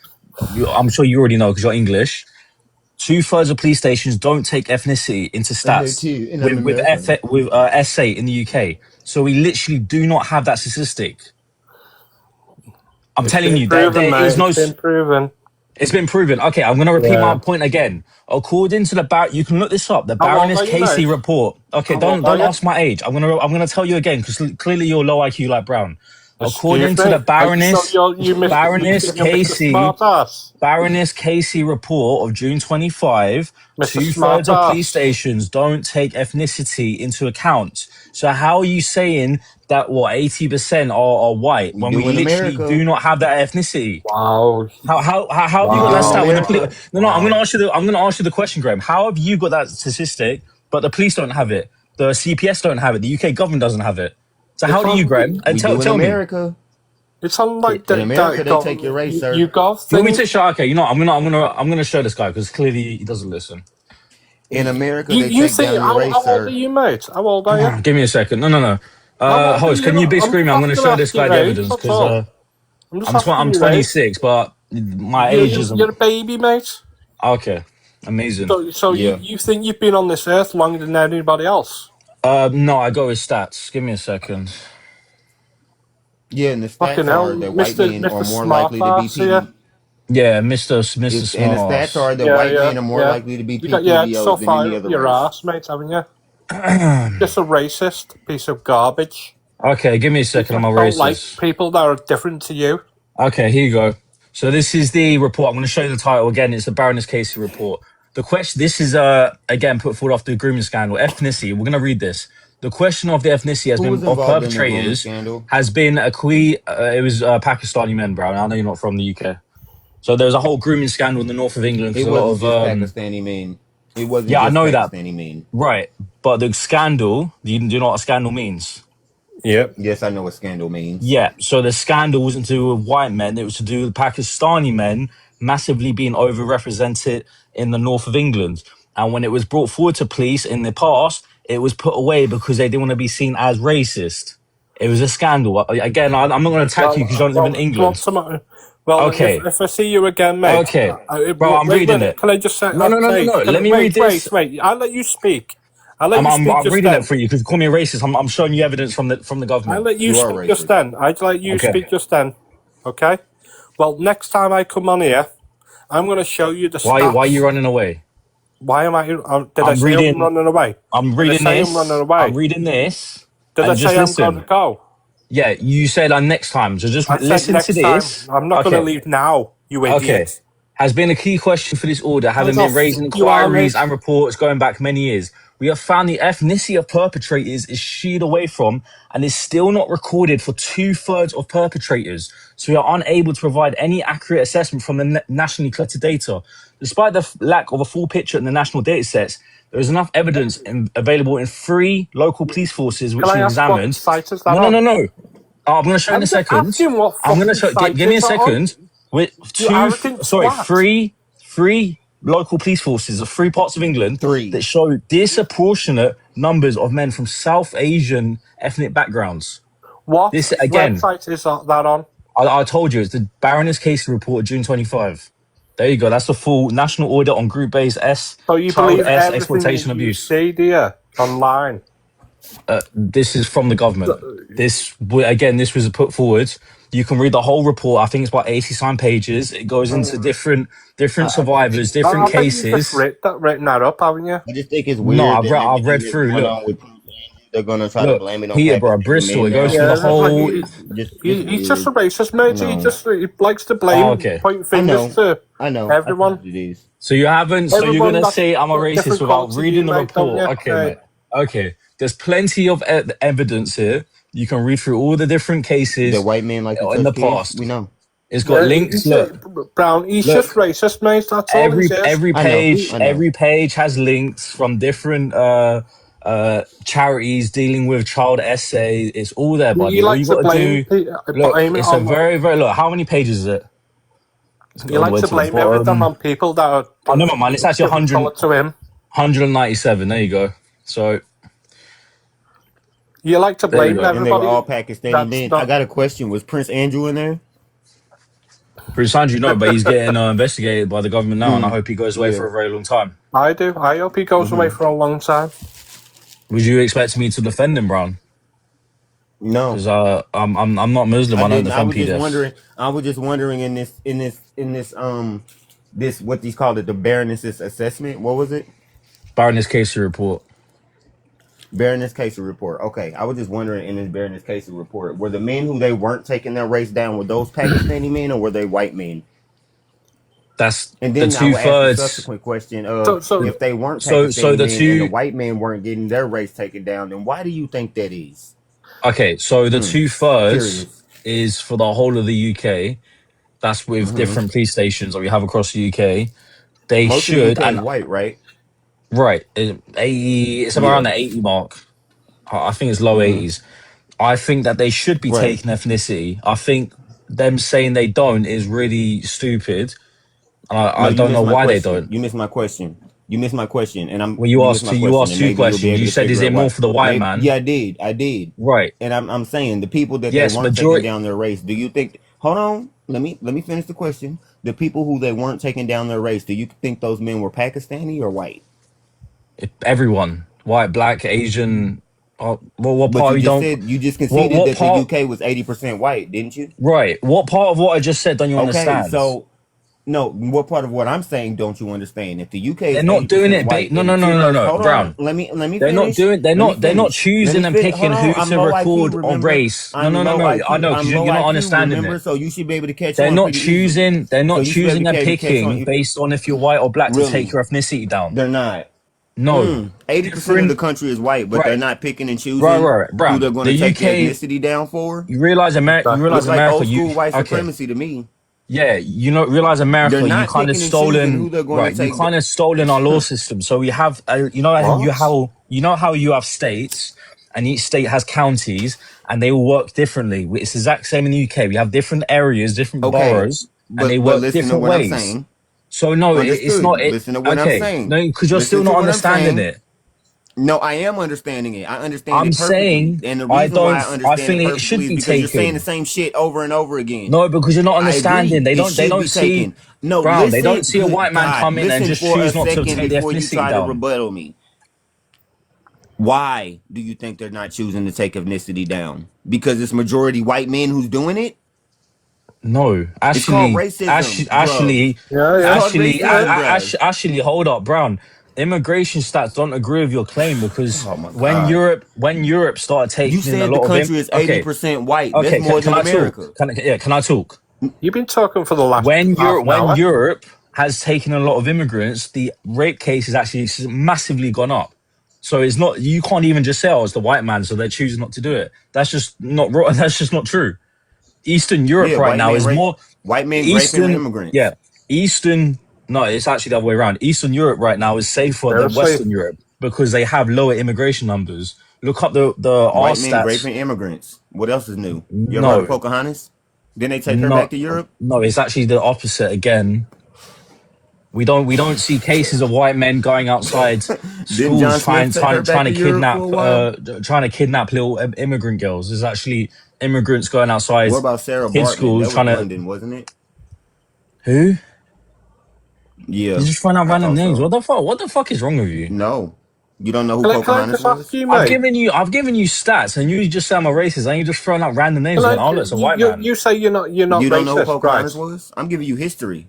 I'm sure you already know because you're English. 2/3 of police stations don't take ethnicity into I know stats too, and I'm American. with SA in the UK. So we literally do not have that statistic. I'm It's telling been you that proven, there is mate. no. It's been proven. It's been proven. Okay, I'm going to repeat my Yeah. point again. According to you can look this up. The How old Baroness are you, Casey mate? report. Okay, How old are don't you? ask my age. I'm gonna tell you again because clearly you're low IQ like Brown. According Excuse to the me. You Baroness think you're Mr. Casey Smartass? Baroness Casey report of June 25, Mr. 2/3 of police Smartass. stations don't take ethnicity into account. So how are you saying that 80% are white We when we do in literally America. do not have that ethnicity? Wow. How have We you got do that in stat Wow. when America. no, Wow. I'm gonna ask you the question, Graham. How have you got that statistic, but the police don't have it, the CPS don't have it, the UK government doesn't have it? So how It's do you, on. Graham? And We do in tell me. America. It's on like In America, they take your race, sir. you got You want me thing. to show? Okay, you know, I'm gonna show this guy because clearly he doesn't listen. In America, they You take think down your race, how old are sir. you, mate? How old are you? Give me a second. No. How old are Host, can you? you be I'm screaming? just I'm gonna asking show this guy your the age. evidence That's because all. I'm just asking I'm your age. 26, but my age You're isn't a baby, mate. okay. Amazing. So Yeah. you think you've been on this earth longer than anybody else? No, I got his stats. Give me a second. Yeah, and the Fucking stats hell, are that white men are Mr. more Smart likely to be Ass here. PD. Yeah, Mr. And the stats Smartass. are that Yeah, white yeah, men are more yeah. likely to be You got your head so POVOs than any far up other your race. ass, mate, haven't you? Just a racist piece of garbage. Okay, give me a You second. I'm just a don't like racist. people that are different to you. Okay, here you go. So this is the report. I'm going to show you the title again. It's the Baroness Casey report. The question. This is again put forward after the grooming scandal. Ethnicity. We're going to read this. The question of the ethnicity has Who been was of involved in the grooming perpetrators scandal? has been a queer. It was Pakistani men, bro. I know you're not from the UK. So there's a whole grooming scandal in the north of England It because a lot wasn't of just Pakistani men. It wasn't yeah, I just know that, Pakistani men. right? But the scandal. Do you know what a scandal means? Yep. Yes, I know what scandal means. Yeah, so the scandal wasn't to do with white men, it was to do with Pakistani men massively being overrepresented in the north of England. And when it was brought forward to police in the past, it was put away because they didn't want to be seen as racist. It was a scandal. Again, I'm not going to attack you because you don't live in Do you want England. some? Well, Okay, if I see you again, mate. okay. Bro, I'm Wait, reading it. can I just say? No, no, no, no, no. Let me read this. Wait. I'll let you speak. I'll let you speak I'm just reading it then. for you because you call me a racist. I'm showing you evidence from the I'll government. let you You are speak just racist. then. I'd let you Okay. speak just then. Okay? Well, next time I come on here, I'm going to show you the Why are you stats. running away? Why am I? Did I I'm say I'm reading. running away? I'm Did I reading say I'm running this. away? I'm reading this. Did I And just say I'm going to listen. go? Yeah, you said next time. So just I said listen to next time. this. I'm not going to Okay. leave now, you Okay. idiot. Has been a key question for this order, having How been raised in you are, inquiries mate. and reports going back many years. We have found the ethnicity of perpetrators is sheared away from and is still not recorded for 2/3 of perpetrators. So we are unable to provide any accurate assessment from the nationally collected data. Despite the lack of a full picture in the national data sets, there is enough evidence available in 3 local police forces Can which I we ask what examined. site is that No, no, on? no, no. I'm going to show you in I'm a just second. asking what I'm going to fucking show. site Give me a is that on? second. With You arrogant twat. three local police forces of 3 parts of England 3. that show disproportionate numbers of men from South Asian ethnic backgrounds. What This again, website is that on? I told you, it's the Baroness Casey report, June 25. There you go. That's the full national audit on group-based So you child believe everything that exploitation you abuse. see, do you? Online. This is from the government. This was put forward. You can read the whole report. I think it's about 80 some pages. It goes into different survivors, different I bet you've just cases. written that up, haven't you? I just think it's No, weird that I've everything read that's through. going Look, on with they're gonna try to look, blame it on Peterborough, Pakistani Bristol. men It goes now. through the Yeah, whole. It's he's just a weird. racist, mate. No. He likes to Oh, blame, okay. point I fingers know. to I know. That's everyone. what it is. So you haven't. So you're Everyone gonna that's say I'm a got racist different without colour to you, reading the mate, don't you? report? Okay, Hey. mate. Okay. There's plenty of evidence here. You can read through all the different cases That white men like to in the touch kids. past. We know. It's got links. Brown, he's just Look. racist, mate. That's all he says. I know. I know. Every page has links from different charities dealing with child essay. It's all there, buddy. You All like you to got to do, look, blame it it's a on very look. How many pages is it? Let's go you all the like way to to the blame everything bottom. on people that are Oh, never mind. It's actually different colour to him. 197. There you go. So You like to there you blame go. And they were all everybody. Pakistani That's men. not. I got a question. Was Prince Andrew in there? Prince Andrew, no, but he's getting investigated by the government now, and I hope he goes away Yeah. for a very long time. I do. I hope he goes away for a long time. Would you expect me to defend him, Brown? No. Because I'm not Muslim. I don't didn't. I defend was just PDFs. wondering. I was just wondering in this what these called it, the Baroness's assessment. What was it? Baroness Casey report. Baroness Casey report. Okay, I was just wondering in this Baroness Casey report, were the men who they weren't taking their race down, were those Pakistani men or were they white men? That's And the then I will ask the 2/3. subsequent question of So if they weren't So Pakistani the men and the two. white men weren't getting their race taken down, then why do you think that is? Okay, so the 2/3 Curious. is for the whole of the UK. That's with different police stations that we have across the UK. They Most of the should, UK and is white, right? right, 80. It's around Yeah. the 80 mark. I think it's low 80s. I think that they should be Right. taking ethnicity. I think them saying they don't is really stupid. No, I you don't know missed my why they question. don't. You missed my question. You missed my question, and Well, you missed my you question, asked and 2 maybe you'll be questions. able You to said, is figure it out more why. for the white Maybe, man? yeah, I did, Right. and I'm saying the people that they Yes, weren't taking majority. down their race. Do you think? Hold on, let me finish the question. The people who they weren't taking down their race. Do you think those men were Pakistani or white? Everyone, white, black, Asian, Well, what But part you you just don't? said you just What conceded what that the part? UK was 80% white, didn't you? Right. What part of what I just said don't you Okay, understand? so no, what part of what I'm saying don't you understand? If the UK They're is not doing 80% it. white No, no, and no, no, two-thirds, no, hold on, Brown. let me They're not finish. doing. They're Let me not. They're not finish. Let choosing me and fit. Hold picking who on, I'm to low IQ. record on Remember, race. No, I'm no, no, low no. I IQ. know because I'm low you're not IQ. understanding Remember, it. so you should be able to catch They're on not pretty easily. choosing. They're So not you should be able choosing and to catch on. picking based on if you're white or black to take Really, your ethnicity down. they're not. No, 80% of the different. country is white, but they're Right, not picking and right, choosing right, right. who they're Brown. going The to take their UK. ethnicity down for. You realize America. You realize Looks like America. old You school white okay? supremacy to me. Yeah, you know, realize They're America, you not kind of picking and choosing who stolen, they're going to right? You take. kind of stolen our law system. So we have, What? you know how you have states, and each state has counties, and they all work differently. It's the exact same in the UK. We have different areas, different Okay, boroughs, and they but work listen to different what I'm ways. saying. So no, it's not Understood. it. Listen to what I'm Okay, saying. no, because you're still Listen not to what I'm understanding saying. it. No, I am understanding it. I understand I'm it perfectly. saying And the I reason why don't. I I understand think it it perfectly should is be because you're saying the taken. same shit over and over again. No, because you're not I understanding. agree. They It don't. They should don't be see. taken. No, Brown. They don't listen. see a Good white man God. come in and Listen just for a choose not to second take the before you ethnicity try to down. rebuttal me. Why do you think they're not choosing to take ethnicity down? Because it's majority white men who's doing it? No, It's called actually, racism, bruv. It's called racism, bruv. actually, hold up, Brown. Immigration stats don't agree with your claim because Oh my God. When Europe started You taking in a said the lot of country is okay, 80% white. That's okay, more can than I talk? America. Can I talk? You've been talking for the last half an When hour. Europe has taken a lot of immigrants, the rape case has actually massively gone up. So it's not you can't even just say, "Oh, it's the white man," so they're choosing not to do it. That's just not that's just not true. Eastern Europe Yeah, right now is more white men raping Eastern, immigrants. yeah, Eastern. No, it's actually the other way around. Eastern Europe right now is safer than Seriously? Western Europe because they have lower immigration numbers. Look up the R White men stats. raping immigrants. What else is new? You ever heard of No, Pocahontas? Then they take her back not to Europe? no. It's actually the opposite again. We don't see cases of white men going outside Didn't schools John Smith take her back trying to to Europe for a while? trying to kidnap little immigrant girls. There's actually immigrants going outside What about Sarah kids Bartman? schools That was trying to London, wasn't it? who? You Yeah, just find out I random thought names. so. What the fuck? What the fuck is wrong with you? No. You don't know who Can I Pocahontas just ask was? you, mate? I've given you stats, and you just say I'm a racist, and you just throwing out random names. Can I? Going, oh, look, it's a white You man. you say you're not You don't know who racist, right? Pocahontas was? I'm giving you history.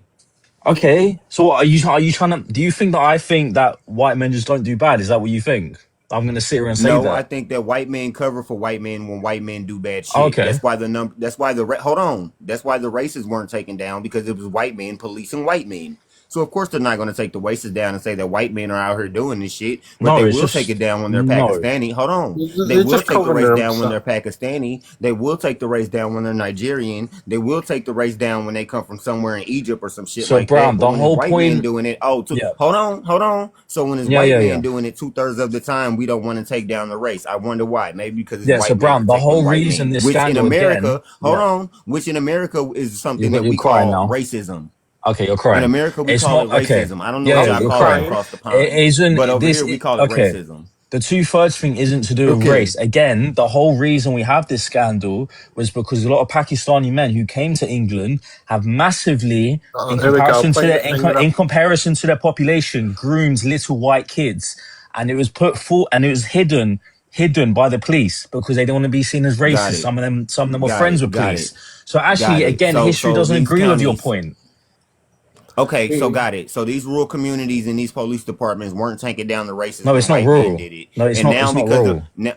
Okay, so what, are you trying to? Do you think that I think that white men just don't do bad? Is that what you think? I'm gonna sit here and say No, I that. think that white men cover for white men when white men do bad shit. Okay, That's why the number. That's why hold on. That's why the races weren't taken down because it was white men policing white men. So of course they're not going to take the races down and say that white men are out here doing this shit. But no, they it's will take it just down when they're no. Pakistani. Hold on. They They're will just take the covering race their down when they're stuff. Pakistani. They will take the race down when they're Nigerian. They will take the race down when they come from somewhere in Egypt or some shit So like that. Brown, But the when it's whole white men point. doing it, Yeah, hold on. So when it's yeah, white yeah, men yeah, doing it 2/3 of the time, we don't want to take down the race. I wonder why. Maybe because it's yeah. So white men Brown, the protecting whole white reason men, this which in scandal again. America, Yeah, which in America is something you're that we crying call now. racism. Okay, you're In crying. America, we It's call it not okay. racism. I don't know Yeah, what I'm yeah, y'all not you're call it crying. crying. across the It pond, isn't but over this. here we call it Okay, racism. the two-thirds thing isn't to do with Okay, race. Again, the whole reason we have this scandal was because a lot of Pakistani men who came to England have massively, Oh, here we go. Pointing the finger in up. comparison to their population, groomed little white kids, and it was put full and it was hidden by the police because they don't want to be seen as got racist. it, Some of them were friends with got police. it, So actually, got it. again, So, history so doesn't these agree with your counties. point. Okay, so got it. So these rural communities and these police departments weren't taking down the races No, when it's not white men rural. did it, No, it's and not. now It's not because the rural. now,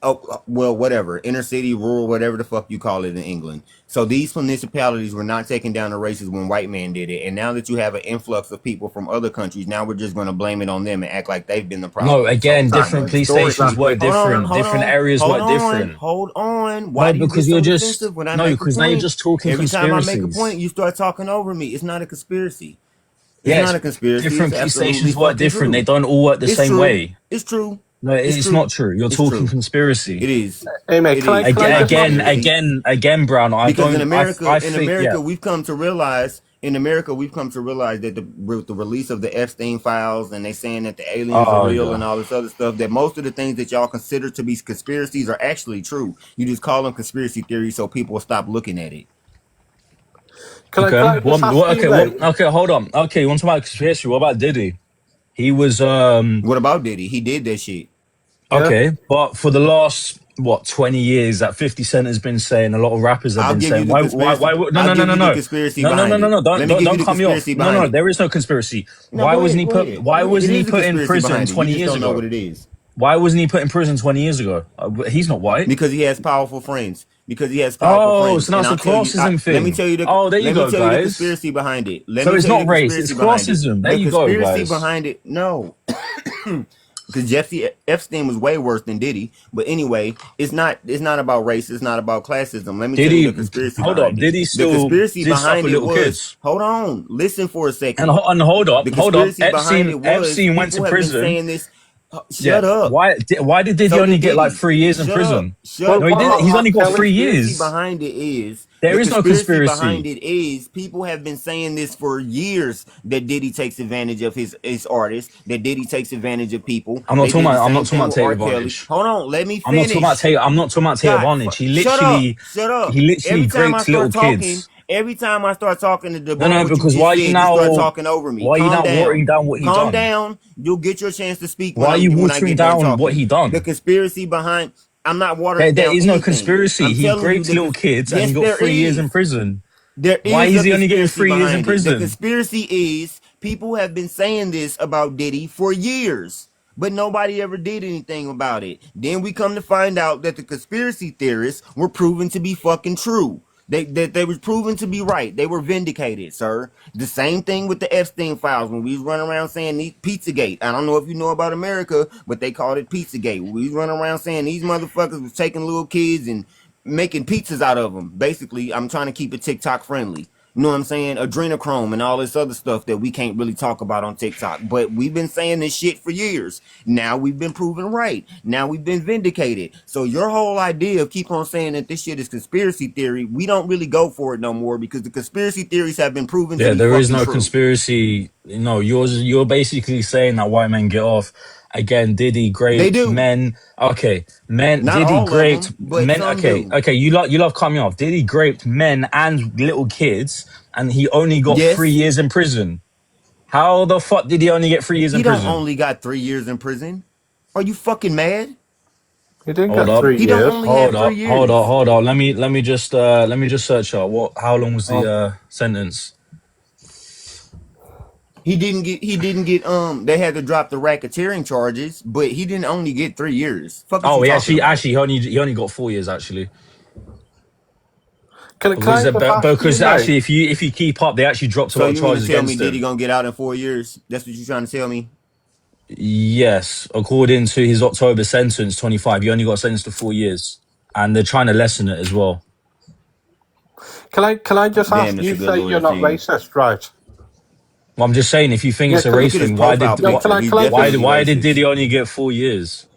oh well, whatever, inner city, rural, whatever the fuck you call it in England. So these municipalities were not taking down the races when white men did it, and now that you have an influx of people from other countries, now we're just going to blame it on them and act like they've been the No, problem this whole again, time. different When the police story, stations Exactly. work different. Different areas work different. hold on. Why No, do you get because you're so just defensive when I no, make a because now you're point? just talking Every time I make a conspiracies. point, you start talking over me. It's not a conspiracy. It's not Yes, a conspiracy. It's different police absolutely stations work fucking different. They true. don't all work the It's same true. way. It's true. No, It's it's not true. true. You're It's talking true. conspiracy. It is. Hey mate, It can I is. can It's I not a just ask? Again, Brown. because I In think, yeah. America, we've come to realize. In America, we've come to realize that with the release of the Epstein files and they saying that the aliens are Oh, real yeah. and all this other stuff, that most of the things that y'all consider to be conspiracies are actually true. You just call them conspiracy theories so people will stop looking at it. Can Okay. I just ask you, mate? Okay, hold on. Okay, you want to talk about conspiracy? What about Diddy? He was What about Diddy? He did that shit. Okay, but for the last 20 years that 50 Cent has been saying, a lot of rappers have I'll been give you saying, the conspiracy. no, I'll no, no, give no, you the no, conspiracy no, no, no, behind no, it. no, Let me give you don't the cut me off. conspiracy No, behind no, it. there is no conspiracy. No, Why go ahead. wasn't he Go ahead. why It wasn't he is a put in conspiracy prison behind it. You 20 just years don't know ago? what it is. Why wasn't he put in prison 20 years ago? He's not white. Because he has powerful friends. Because he has powerful Oh, friends. so now And it's a I'll tell you. classism Let me thing. tell you Oh, there you Let me go, tell you the guys. conspiracy behind it. Let So me it's tell you not the race, it's conspiracy behind it. classism. There The you go, conspiracy guys. behind it. No. Because Jeffrey Epstein was way worse than Diddy. But anyway, it's not about race. It's not about classism. Let me Did tell you he, the conspiracy hold up, behind it. did he The still, conspiracy did stuff behind with it little was, kids? hold on, listen for a And, second. and The hold up. conspiracy behind it was Epstein went to people have been prison. saying this. Yeah. Shut up. Why did he So only did get like Diddy. 3 years in Shut up. prison? Shut No, he didn't. up. He's only got The 3 conspiracy years. behind it is There the is no conspiracy conspiracy. behind it is people have been saying this for years that Diddy takes advantage of his artists, that Diddy takes advantage of people. I'm not They talking did the about. I'm not same talking thing about with take R. Kelly. advantage. Hold on, let me I'm not talking about finish. take. I'm not talking about take God, advantage. shut up. Shut He up. literally Every time I graped start little talking, kids. to No, debunk no, what you because just said, you start talking over me. why are you Calm now down. watering down what he Calm done? down. You'll get your chance to speak Why are you when I watering get done down what talking. he The done? conspiracy behind I'm not There, watering there down is no anything. conspiracy. I'm He telling you graped little kids and he yes, got there 3 years in is. prison. There Why is is a he only getting conspiracy 3 years in behind it. The prison? conspiracy is people have been saying this about Diddy for years, but nobody ever did anything about it. Then we come to find out that the conspiracy theorists were proven to be fucking true. They were proven to be right. They were vindicated, sir. The same thing with the Epstein files when we was running around saying Pizzagate. I don't know if you know about America, but they called it Pizzagate. We was running around saying these motherfuckers was taking little kids and making pizzas out of them. Basically, I'm trying to keep it TikTok friendly. You know what I'm saying? Adrenochrome and all this other stuff that we can't really talk about on TikTok. But we've been saying this shit for years. Now we've been proven right. Now we've been vindicated. So your whole idea of keep on saying that this shit is conspiracy theory, we don't really go for it no more because the conspiracy theories have been proven to Yeah, be there is fucking no true. conspiracy. You're basically saying that white men get off. Again, Diddy They graped do. men. Okay, men. Not Diddy all of graped them, but men. some Okay, do. okay. You love cutting me off. Diddy graped men and little kids, and he only got three Yes, years in prison. How the fuck did he only get 3 years in he don't prison? only got 3 years in prison. Are you fucking mad? He didn't Hold get up, 3 He don't years. only have 3 years. hold up. Let me just search out what. How long was the Oh, sentence? He didn't get they had to drop the racketeering charges, but he didn't only get 3 years. Fuck is Oh, you talking about? he only got 4 years actually. can I just ask you, Because mate? actually, if you keep up, they actually dropped a So lot of you mean to charges tell me against Diddy him. gonna get out in 4 years? That's what you're trying to tell me? Yes, according to his October sentence, 25, he only got sentenced to 4 years, and they're trying to lessen it as well. Can I just Damn, ask? that's You a good say you're lawyer not team. racist, right? Well, I'm just saying, if you think Yeah. it's a Can Look race at his thing, why profile did no? picture. He's definitely why did racist. Diddy only get 4 years?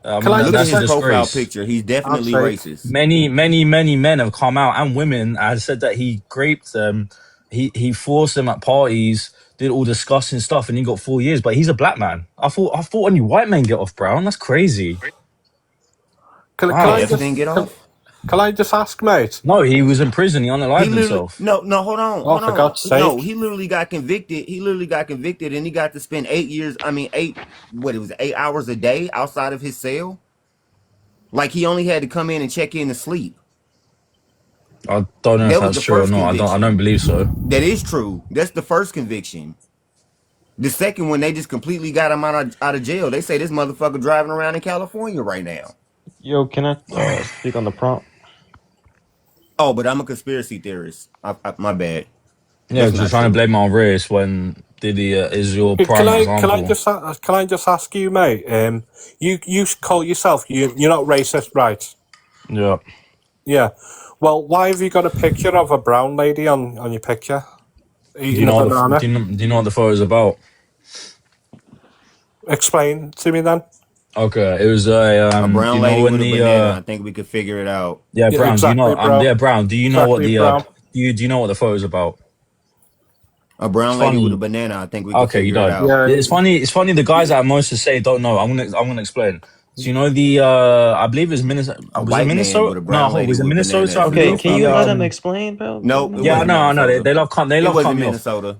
I Can mean, I Look at just that's a his say? profile disgrace. picture. He's I'd definitely say. racist. Many men have come out, and women have said that he raped them, he forced them at parties, did all disgusting stuff, and he got 4 years. But he's a black man. I thought only white men get off, Brown. That's crazy. Can Did I Wow. just? Epstein get off? Can I just ask, mate? No, he was in prison. He He unalived literally himself. no, Oh, hold for on. God's No, sake! he literally got convicted. He literally got convicted and he got to spend 8 years, I mean 8 hours a day outside of his cell. Like he only had to come in and check in to sleep. I don't know if That was that's the true or first not. I don't conviction. believe so. That is true. That's the first conviction. The second one, they just completely got him out of jail. They say this motherfucker driving around in California right now. Yo, can I speak on the prompt? Oh, but I'm a conspiracy theorist. My bad. Yeah, That's because you're not trying to true. blame it on race when Diddy is your Can prime I example. just ask you, mate? You call yourself you're not racist, right? Yeah. Yeah. Well, why have you got a picture of a brown lady on your picture Do you eating a know banana? do you know what the photo is about? Explain to me then. Okay, it was a A do brown you know lady when with a banana. the I think we could figure it out. yeah, Yeah, Brown, do you know exactly, bro. yeah, Brown, do you know what Exactly, the brown. do you know what the photo is about? A It's brown lady with a funny. banana. I think we could Okay, you figure it don't. out. Yeah. It's funny the guys that most to say don't know. I'm gonna explain. So you know the I believe it's Minnesota, A was it white man Minnesota? with a No, brown lady was it with a banana Minnesota? is I a Okay, real believe can the you let photo. him explain, bro? Nope, it yeah, wasn't I know, Minnesota. they It love wasn't cutting me off. Minnesota.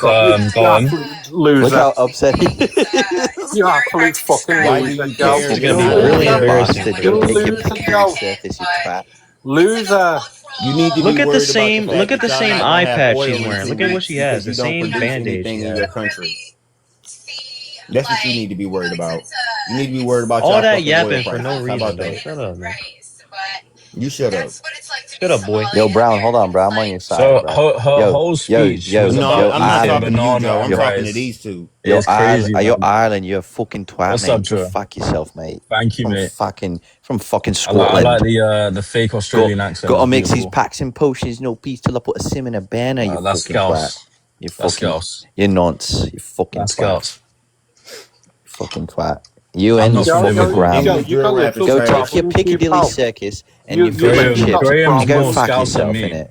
Like, fuck off. go You on. absolute Look loser. how upset he is. You absolute fucking Why do loser, you Joe. care? It's You gonna be You really loser. embarrassing bastard. for You You'll you. make your loser, peck Joe. resurface, you twat. Loser. You need to Look be at the worried about the same. fact Look at that the y'all same not eye gonna have patch she's oil in wearing. 2 Look at what weeks she has. because you The don't same produce bandage she anything in has. your country. That's what you need to be worried about. You need to be worried about All y'all that fucking oil yapping for no prices. How reason, about bro. that? Shut up, man. You shut up. Shut up, boy. Yo, Brown, hold on, bro. I'm on your side, So bro. her Yo, whole yo, speech yo, was No, about yo, I'm not eating Ireland. talking to you, banana Joe. I'm and Yo, talking to rice. these two. yo, It's Ireland. crazy, Yo, man. Ireland. You're a fucking twat, What's up, mate. Go Joe? fuck yourself, mate. Thank you, mate. From fucking I like Scotland. the fake Got Australian accent. got to That's mix these beautiful. packs and potions, no peace till I put a sim in a banner. You That's fucking twat. scouse. You That's fucking, scouse. you nonce. You fucking That's twat. scouse. Fucking twat. You I'm and not your Joe, familiar fucking with Joe, that. Him Joe, and Graham. his you got drill a rap is little Go trash. take your problem, you Piccadilly pal. Circus and your You fish and literally got chips a Graham's and problem. go more fuck scouse than yourself, me. innit?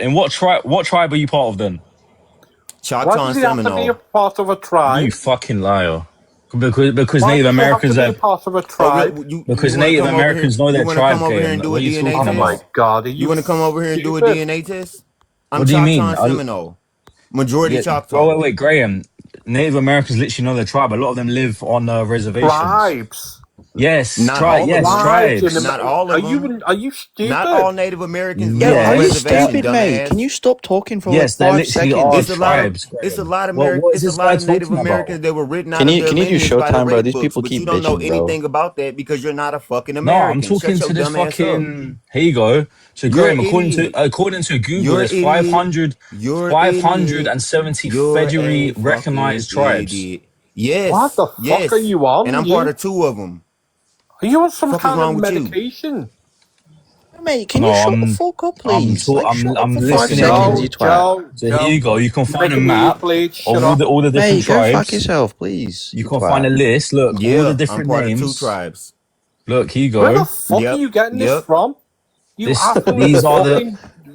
what tribe? What tribe are you part of then? Why Choctaw does and he have to be a Seminole. part of a tribe? You fucking liar. Because Why Native does he have to Americans be a have part of a Oh, tribe? you because want to Native come over here? Americans know You their want to come tribe, over here and KM. do What a are you DNA Oh talking my test? about? god, are You you want to come over here and do a stupid? DNA test? I'm What do you Choctaw mean? and Seminole. Majority Yeah, bro, Choctaw. wait, Graham. Native Americans literally know their tribe. A lot of them live on reservations. Tribes. Yes, Not all of yes, them. Tribes in tribes. Not America. all of them. Are you Not all stupid? Native Americans Yo, live on are a you Yes, reservation, stupid, mate? Can dumbass. you stop talking for like yes, there 5 literally are seconds? tribes, It's a Graham. lot of What is it's a this lot guy of Native talking Americans about? that were written out of Can their you do lineage by the Showtime, bro? rape These books, people but you keep don't know bitching, bro. anything about that because you're not a fucking No, I'm American. Shut talking your to this dumb ass up. fucking. Here you go. So You're an Graham, idiot. according to Google, You're an there's idiot. You're an idiot. 570 You're a federally fucking recognized tribes. idiot. What Yes, the fuck are yes. you And on, I'm part you? of two of them. Are you on some Fuck is kind of wrong with you? medication? Mate, can you No, shut the fuck up, please? Like, shut up I'm for 5 listening. seconds, you Joe, twat. Joe, So here Joe. you go. You can You're find a making me eat, map please. of Shut up. all the different Mate, go fuck tribes. yourself, please, You you can find a twat. list. Look, all the Yeah, I'm different part of two names. tribes. Look, here you Where the go. fuck are Yep, you getting this yep. from? You absolute These are the fucking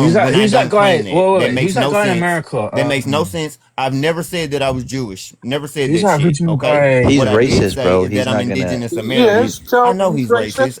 when I Who's that don't guy? claim Wait, that. wait, That wait. makes Who's that no guy in sense. America? That makes no sense. I've never said that I was Jewish. Never said Who's that that shit. original Okay. guy? He's What I did racist, say bro. is He's that I'm not gonna. indigenous American. Yes, tell I me know he's he's racist. racist.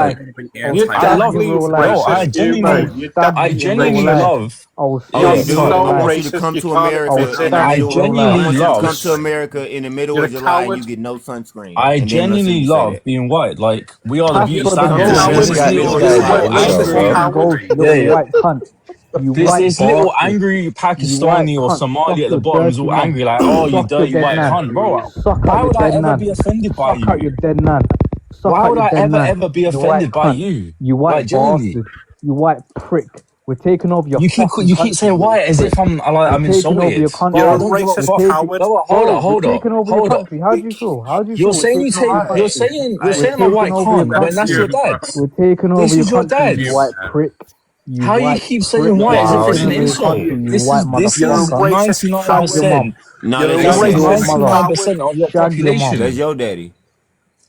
life. I will You're stab you in definitely real life. Bro, racist, you, I will mate. You're stab I you in definitely real genuinely life. racist. love. I will All You're you stab Okay, you in do, so real I life. want you to racist, come you to can't I will America in exist. the stab I you in middle. real I life. genuinely want you to love. come to America in the middle You're of a July and coward. you get no sunscreen. I And then let's see genuinely you say love that. being white. Like we are the beauty Casper the Come to standards. You're a And ghost. there's America this in the coward. little middle of guy. You're You're a a July Bro, and I get Casper racist the swear. sunscreen. fucking coward. ghost, you Yeah, little yeah. white cunt. You white This little bastard. angry You Pakistani white or cunt. Somali Suck at the your bottom is dirty all mum. angry, like, oh, you Suck your dirty dead white nan. cunt. Bro, Suck out why your would I dead ever nan. be offended by Suck out your you? dead nan. Suck Why out would your I dead ever, nan. ever be You white offended by cunt. you? You Like, white genuinely. bastard. You white prick. We're taking over your fucking You keep country, saying you little white as prick. if We're I'm taking over your insulted. country. Bro, You're I a don't give a We're racist fuck. taking, coward. No, hold bro. up, We're hold up, taking over your hold up. country. How do you feel? How do you feel? We're taking over your country. You're We're saying I'm a taking white over your cunt when That's that's country. your you. dad. We're taking over This your is your country, dad. you white prick. You How you white keep saying prick. white as We're if Wow, it's taking an over this your is country, insult? crazy. you white You're a This is motherfucker. racist Shag your coward. 99%. mum. No, You're that's a your This Shag is daddy. your racist mother. 99% coward. of your Shag your mum. That's population. your daddy.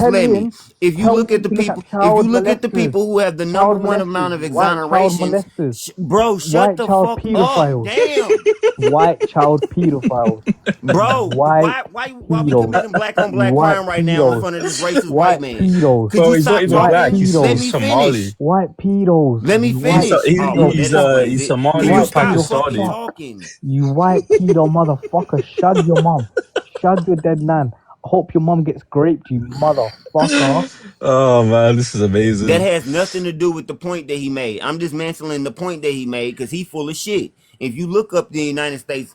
just let me. telling If you telling look at him the to look at people, if you child look at the molesters, people who have the number child one amount molesters, of white child exonerations, molesters, bro, shut white the child fuck up, pedophiles, damn, white child pedophiles, bro. white Why we pedos, committing black on you black white crime right now in pedos, front of this racist white white man? pedos, Could Bro, you he's not stop even white black. talking? Let pedos, He's me Somali. finish. white pedos, Let me you white finish. Oh well, pedos, that He's explains it. Somali. Can He's you not white stop pedo fucking Pakistani. fuck, talking? you white pedo motherfucker, shag your mom, shag your dead nan. I hope your mom gets raped, you motherfucker. Oh man, this is That amazing. has nothing to do with the point that he made. I'm dismantling the point that he made because he full of shit. If you look up the United States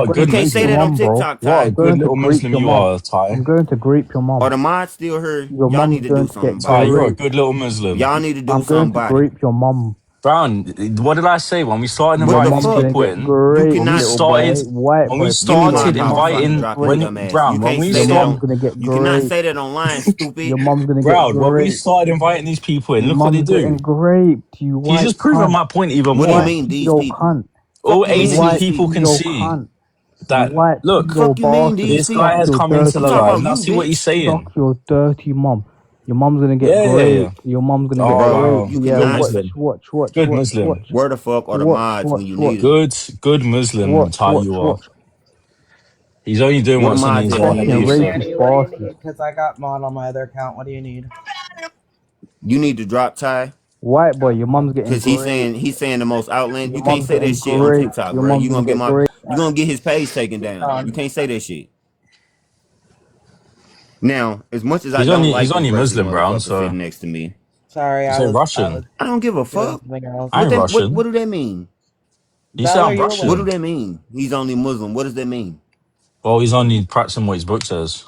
What a going You good to can't greet say your that on Muslim. mum, bro. TikTok, What a Ty. I'm good going to little greet Muslim your you mum. are, Ty. I'm going to greet your Are mum. the mods still here? Your Y'all mum's need to do going to something get about Ty, it. you're a great. good little Muslim. Y'all need to do I'm something going to about it. greet your mum. Brown, what did I say when we started What Your the inviting these mum's fuck? gonna people get in? You great, When we cannot. little started, boy. White when we boy, Give me follow mod started me. house Mum's so I gonna can inviting, get drop your great. when dumb ass. You Brown, when can't we Your say that start, mum's on. gonna get You cannot great. say that online, Your stupid. mum's gonna get Brown, when we great. started inviting these people in, Your look what they mum's do. getting graped. You He's white just proving cunt. my point even You What do you more. white mean these pedo people? cunt. All Fuck you You mean 18 these white people people? can pedo see cunt. You that, white look, pedo Fuck you mean these bastard. this Suck guy has people? your come into I'm the dirty talking live. about mum. Now you, see what he's bitch. Suck saying. your dirty mum. Your mum's gonna get Yeah, yeah, great. yeah. Your mum's gonna get Oh, Bro, great. wow. you Yeah, Good cannot. watch, Muslim. watch, watch, Good watch, Muslim. watch, Where the fuck are the watch, mods when watch, you need watch, them? Good Muslim, watch, Ty, watch, you are. watch. He's only doing What the what's in mods his at in own the Fucking belief, building? so. racist Danny, what do you bastard. need? Because I got mod on my other account. What do you need? You need to drop Ty. White boy, your mom's getting Cause great. he's saying the most outland. Your You can't mom's say that getting shit on great. TikTok, Your bro. mom's gonna get great. You gonna get his page taken down. You can't say that shit. Now, as much as I don't He's like this only racist Muslim, Brown, motherfucker so. sitting next to me, Sorry, You I say was Russian. I don't give a doing fuck. something else. I ain't What Russian. do that mean? You say I'm Bella, you're What welcome. do Russian. that mean? He's only Muslim. What does that mean? Well, he's only practicing what his book says.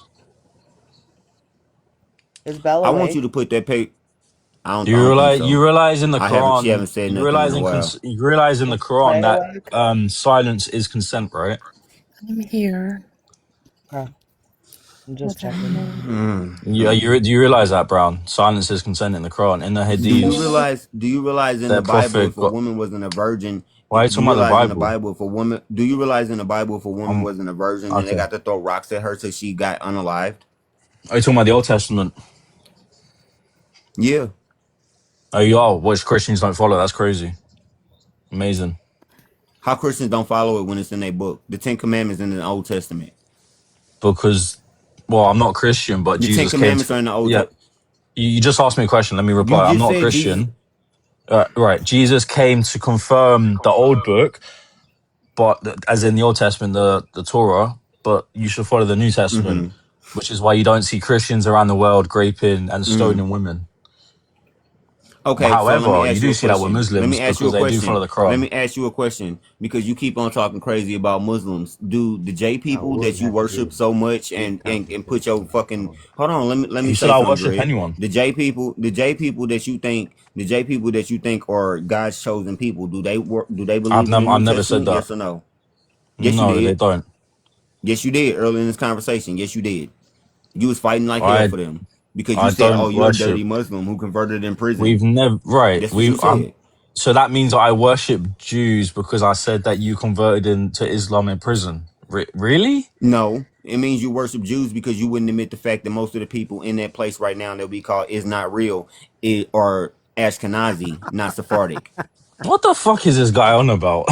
Is I Bella want you awake? to put that page. I Do don't think you so. realize in the I haven't. She Quran, haven't said nothing in a while. you realize in the Quran Play that like. silence is consent, right? I'm here. Okay. I'm just What's checking. happening? Do you realize that, Brown? Silence is consent in the Quran. In the Do you Hadiths, realize? Do you realize in the that Bible, Prophet if a got. woman wasn't a virgin, Why are you do talking you about the realize in the Bible? Bible, if a woman, do you realize in the Bible, if a woman wasn't a virgin, then they Okay. got to throw rocks at her till she got unalived? Are you talking about the Old Testament? Yeah. Oh, you are. Which Christians don't follow? That's crazy. Amazing. How Christians don't follow it when it's in their book? The Ten Commandments in the Old Testament. Because, well, I'm not Christian, but The Ten Jesus came Commandments to. are in the Old Yeah. Testament. You just asked me a question. Let me You reply. I'm just not a said Jesus. Christian. Right. Jesus came to confirm the old book, but as in the Old Testament, the Torah, but you should follow the New Testament, which is why you don't see Christians around the world raping and stoning women. Okay, so let me However, you ask you do a see that with question. Let me Muslims ask you because a they do follow question. the Let Quran. me ask you a question because you keep on talking crazy about Muslims. Do the J I people would that you have to do worship so much big and put your consultation. fucking hold on, let me Who said say I something, worship Dre. anyone? The J people that you think are God's chosen people, do they believe in the I've New never said Testament? that. Yes or no? Yes, you No, they did. don't. Yes, you did early in this conversation. Yes, you did. You was fighting like hell I for them because you I said, "Oh, don't you're a worship. dirty Muslim who converted in prison." We've never right. That's what you said. So that means I worship Jews because I said that you converted into Islam in prison. Really? No, it means you worship Jews because you wouldn't admit the fact that most of the people in that place right now that we call is not real, are Ashkenazi, not Sephardic. What the fuck is this guy on about?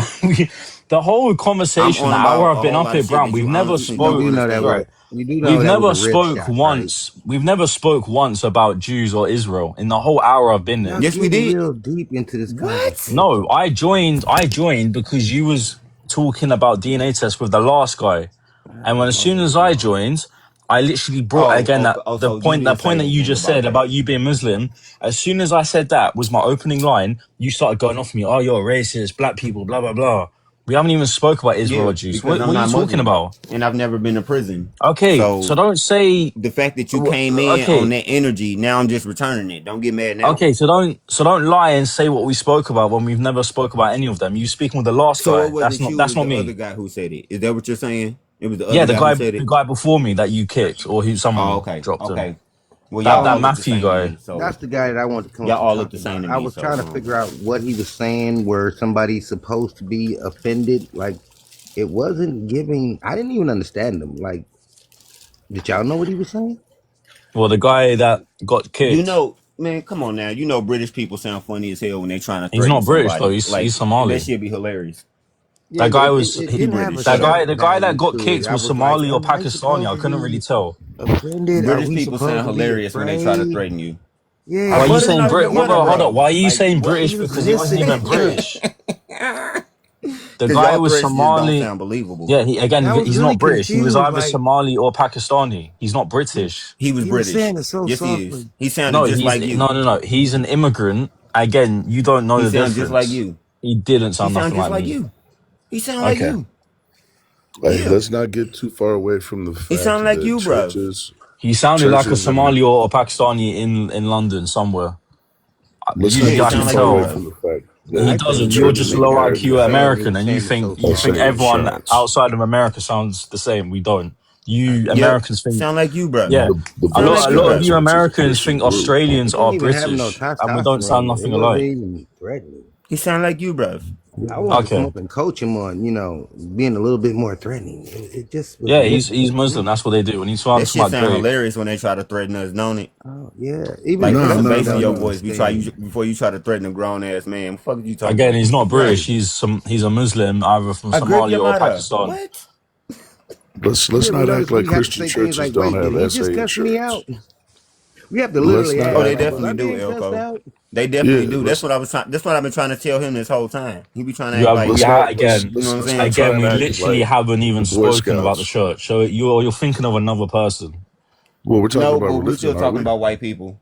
The whole I'm conversation, on the hour about I've a been whole up lot here, of shit Brown, that we've you never honestly You don't do spoke. know that was understand. Right. you do know that was a rib shot, right? We've never spoke once about Jews or Israel in the whole hour I've been Y'all here. Yes, we getting did. real deep into this What? No, conversation. I joined because you was talking about DNA tests with the last guy. And when as soon Oh as I Lord. joined, I literally brought Oh, again okay. that Oh, so you that didn't say point that you anything just about said that. about you being Muslim. As soon as I said that was my opening line, you started going off me. Oh, you're a racist, black people, blah blah blah. We haven't even spoke about Israel or Yeah, Jews. because I'm What are you not talking Muslim about? and I've never been to prison. Okay, so So don't say. the fact that you came in on Okay, that energy, now I'm just returning it. Don't get mad now. okay, so don't lie and say what we spoke about when we've never spoke about any of them. You speaking with the last So it guy. wasn't you, it That's was not the other me. guy who said it. Is that what you're saying? It was the Yeah, other guy who said the it? guy before me that you kicked or who Oh, someone okay. dropped him. Okay. Well, y'all That all Um, look the Matthew same to guy. me. So that's the guy that I wanted to come y'all up and all look talk the same about. to I me. was So trying to figure out what he was saying where somebody's supposed to be offended. Like it wasn't giving I didn't even understand him. Like, did y'all know what he was saying? Well, the guy that got you kicked, know, man, come on now. You know British people sound funny as hell when they trying to he's threaten not British though. somebody. He's Like that Somali. should be hilarious. Yeah, That guy was it He didn't have a British. Shut up. shock the guy that value got to it. kicked I was was like, Somali or am I Pakistani. supposed I to couldn't really be tell. offended? Are British we people supposed sound to be hilarious when they try to afraid? threaten you. Yeah, Why are Like you what is saying not Brit? what Hold is on, hold on. bro? Why are you Like saying what British? he was Because he wasn't missing even it. British. The Cause guy y'all was threats just don't Somali. sound believable. Yeah, I was he's really not British. He was confused. either Like Somali or Pakistani. He's not British. He was he was British. saying it so Yes, he is. softly. He sounded No, just like no, you. no, no. He's an immigrant. Again, you don't know He the sounds just like difference. you. He didn't He sound sounds nothing just like like me. you. He sound like Okay. you. Hey, Yeah. let's not get too far away from the He sound fact like that you, bruv. He sounded like a churches and Somali or a Pakistani in London somewhere. let's Yeah, not he get I too sound can like far you, away tell. from bruv. the fact He I that think doesn't. he You're was churches just in making low up what he IQ was America saying. He American, was and saying it so you are think softly. saying everyone shots. outside of America sounds the same. We don't. You Yep. Americans think, Sound like you, bruv. yeah. The Sound like British A you, lot of bruv. guys you went to the Americans Christian think group. Australians It are didn't even have no British, and we don't sound testosterone. It nothing wasn't alike. even threatening. He sound like you, bruv. I wanted to come Okay. up and coach him on, being a little bit more threatening. It just was Yeah, missing he's for Muslim. me. That's what they do. When he's That talking shit about sound Drake, hilarious when they try to threaten us, don't it? Oh yeah, even Like No, put Islam some no, bass in don't no, your no. voice understand. before you try to threaten a grown ass man. What the fuck are you talking again, about? he's not British. Right. He's a Muslim, either from I grip Somalia your or mother. Pakistan. What? Let's You ever not act notice like we have to Christian say things churches like, don't wait, did he have just SA cuss me insurance. out? We have to Let's literally not Oh, ask, they act like, was like I definitely do, being cussed Elko. out? They definitely yeah. do. That's what I was trying. That's what I've been trying to tell him this whole time. He be trying to You act have like, we again, you know what I'm let's not saying? try and we act literally like haven't the even Boy spoken about the Scouts. church. So you're thinking of another person. Well, we're talking No, about but we religion, still aren't talking we? about white people.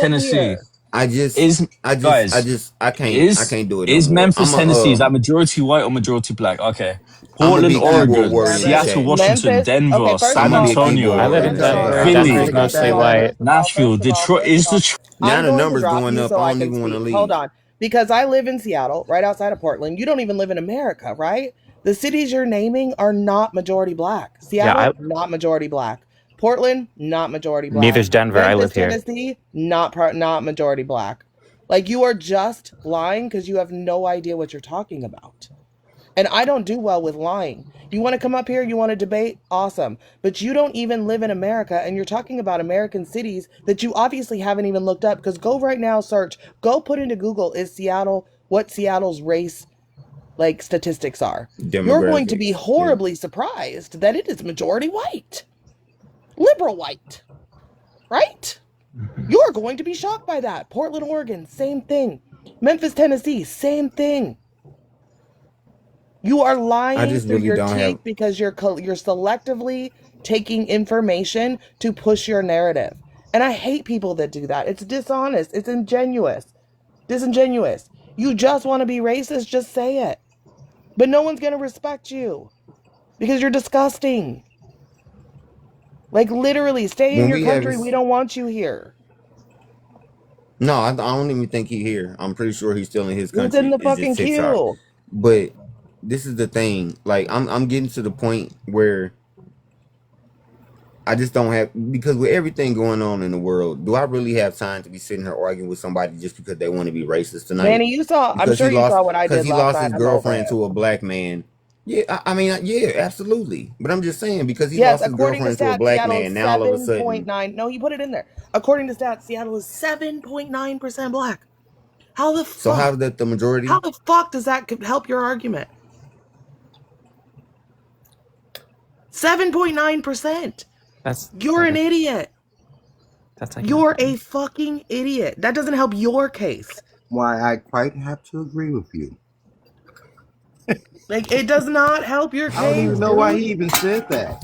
Tennessee? here. I just, Is guys, I can't do it no is more. Memphis, Tennessee, is that majority white or majority black? Okay. I'm a Portland, big keyboard Oregon, warrior in the Seattle, chat. Washington, Memphis. Okay, Denver, first San of I'm a all, big keyboard Antonio, I live warrior in in the chat. Denver. I'm Philly, gonna Denver's get mostly to all that. white. First of all, Nashville, Detroit. Is Detroit? Now I'm the going to numbers drop going you up. so I I don't can even want to speak. leave. Hold on. Because I live in Seattle, right outside of Portland. You don't even live in America, right? The cities you're naming are not majority black. Yeah, Seattle, not majority black. Portland, not majority black. neither's Denver. I Memphis, live here. Tennessee, not majority black. Like, you are just lying because you have no idea what you're talking about. And I don't do well with lying. You want to come up here, you want to debate? Awesome. But you don't even live in America, and you're talking about American cities that you obviously haven't even looked up. Because go right now, search, go put into Google, is Seattle, what Seattle's race like statistics are. You're going to be Demographics. Yeah. horribly surprised that it is majority white, liberal white, right? You're going to be shocked by that. Portland, Oregon, same thing. Memphis, Tennessee, same thing. You are I lying just through really your don't teeth have. because you're selectively taking information to push your narrative. And I hate people that do that. It's dishonest. It's disingenuous. You just want to be racist, just say it. But no one's going to respect you because you're disgusting. Like, literally, stay in When your we have country. We his, don't want you here. no, I don't even think he here. I'm pretty sure he's still in his He's in country. the It's just fucking TikTok. queue. But this is the thing. Like I'm getting to the point where I just don't have, because with everything going on in the world, do I really have time to be sitting here arguing with somebody just because they want to be racist tonight? Manny, you saw, I'm Because sure you saw what I did he last lost night. his I'm over girlfriend it. to a black man. Yeah, I mean, yeah, absolutely. But I'm just saying, because he Yes, lost his according to girlfriend to a stats, black Seattle man, is now all of a sudden, 7.9. No, he put it in there. According to stats, Seattle is 7.9% black. How the so fuck? how's that the majority? How the fuck does that help your argument? 7.9%. You're an idiot. You're a fucking idiot. That doesn't help your case. Why, I quite have to agree with you. Like, it does not help your I don't case, even know why dude. he even said that.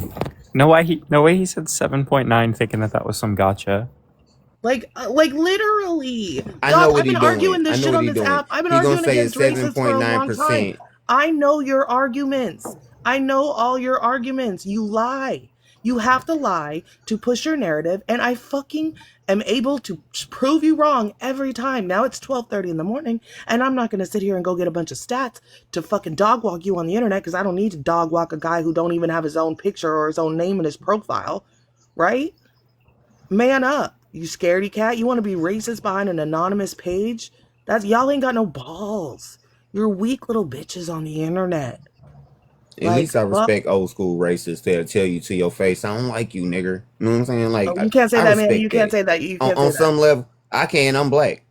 No way he said 7.9 thinking that was some gotcha. Like literally. I Dog, know what I've he been doing. arguing I this know shit what on he this doing. app. I've been He gonna arguing say against it's racists for a long time. 7.9%. I know your arguments. I know all your arguments. You lie. You have to lie to push your narrative, and I fucking am able to prove you wrong every time. Now it's 12:30 in the morning, and I'm not going to sit here and go get a bunch of stats to fucking dog walk you on the internet, because I don't need to dog walk a guy who don't even have his own picture or his own name in his profile, right? Man up, you scaredy cat. You want to be racist behind an anonymous page? That's y'all ain't got no balls. You're weak little bitches on the internet. At Like, least I fuck. respect old school racists that'll tell you to your face, I don't like you, nigger. You know what I'm saying? Like, Oh, you can't say I that, man. You respect can't that. say that. You can't say On that. some level, I can. I'm black.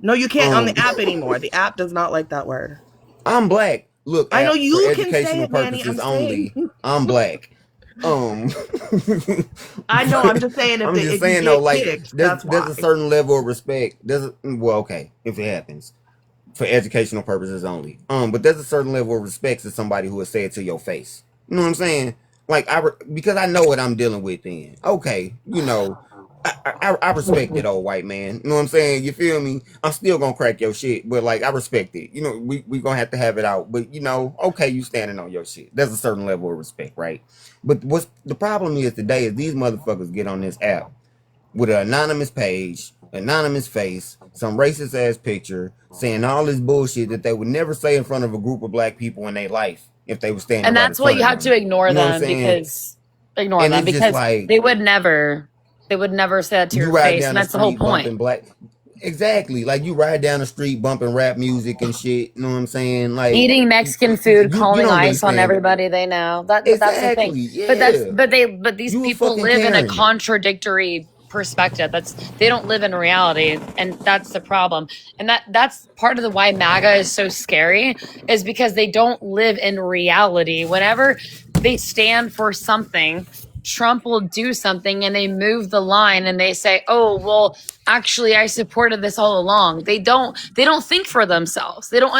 No, you can't on the app anymore. The app does not like that word. I'm black. Look, I know app, for you can say educational it, Manny. purposes I'm saying. only, I'm black. Um, I know. I'm just saying I'm just if you saying though, get like kicked, there's that's why. a certain level of respect. Well, okay, if it happens for educational purposes only. But there's a certain level of respect to somebody who will say it to your face. You know what I'm saying? Like because I know what I'm dealing with. Then okay, you know. I respect it, old white man. You know what I'm saying? You feel me? I'm still gonna crack your shit, but like I respect it. You know, we gonna have to have it out. But you know, okay, you standing on your shit. There's a certain level of respect, right? But what's the problem is today is these motherfuckers get on this app with an anonymous page, anonymous face, some racist ass picture, saying all this bullshit that they would never say in front of a group of black people in their life if they were standing And right in that's why front you of have them. to ignore You know what I'm them saying? because And it's just like they would never say that to you your ride face, down and the that's the whole street point. bumping black. Exactly, like you ride down the street bumping rap music and shit. You know what I'm saying? Like Eating Mexican food, you calling don't really ice on stand. everybody they know. But that's the thing. Exactly, yeah. But these You a people fucking live in a Karen. contradictory perspective. They don't live in reality, and that's the problem. And that's part of the why MAGA is so scary, is because they don't live in reality. Whenever they stand for something, Trump will do something and they move the line and they say, "Oh, well, actually I supported this all along." They don't think for themselves. They don't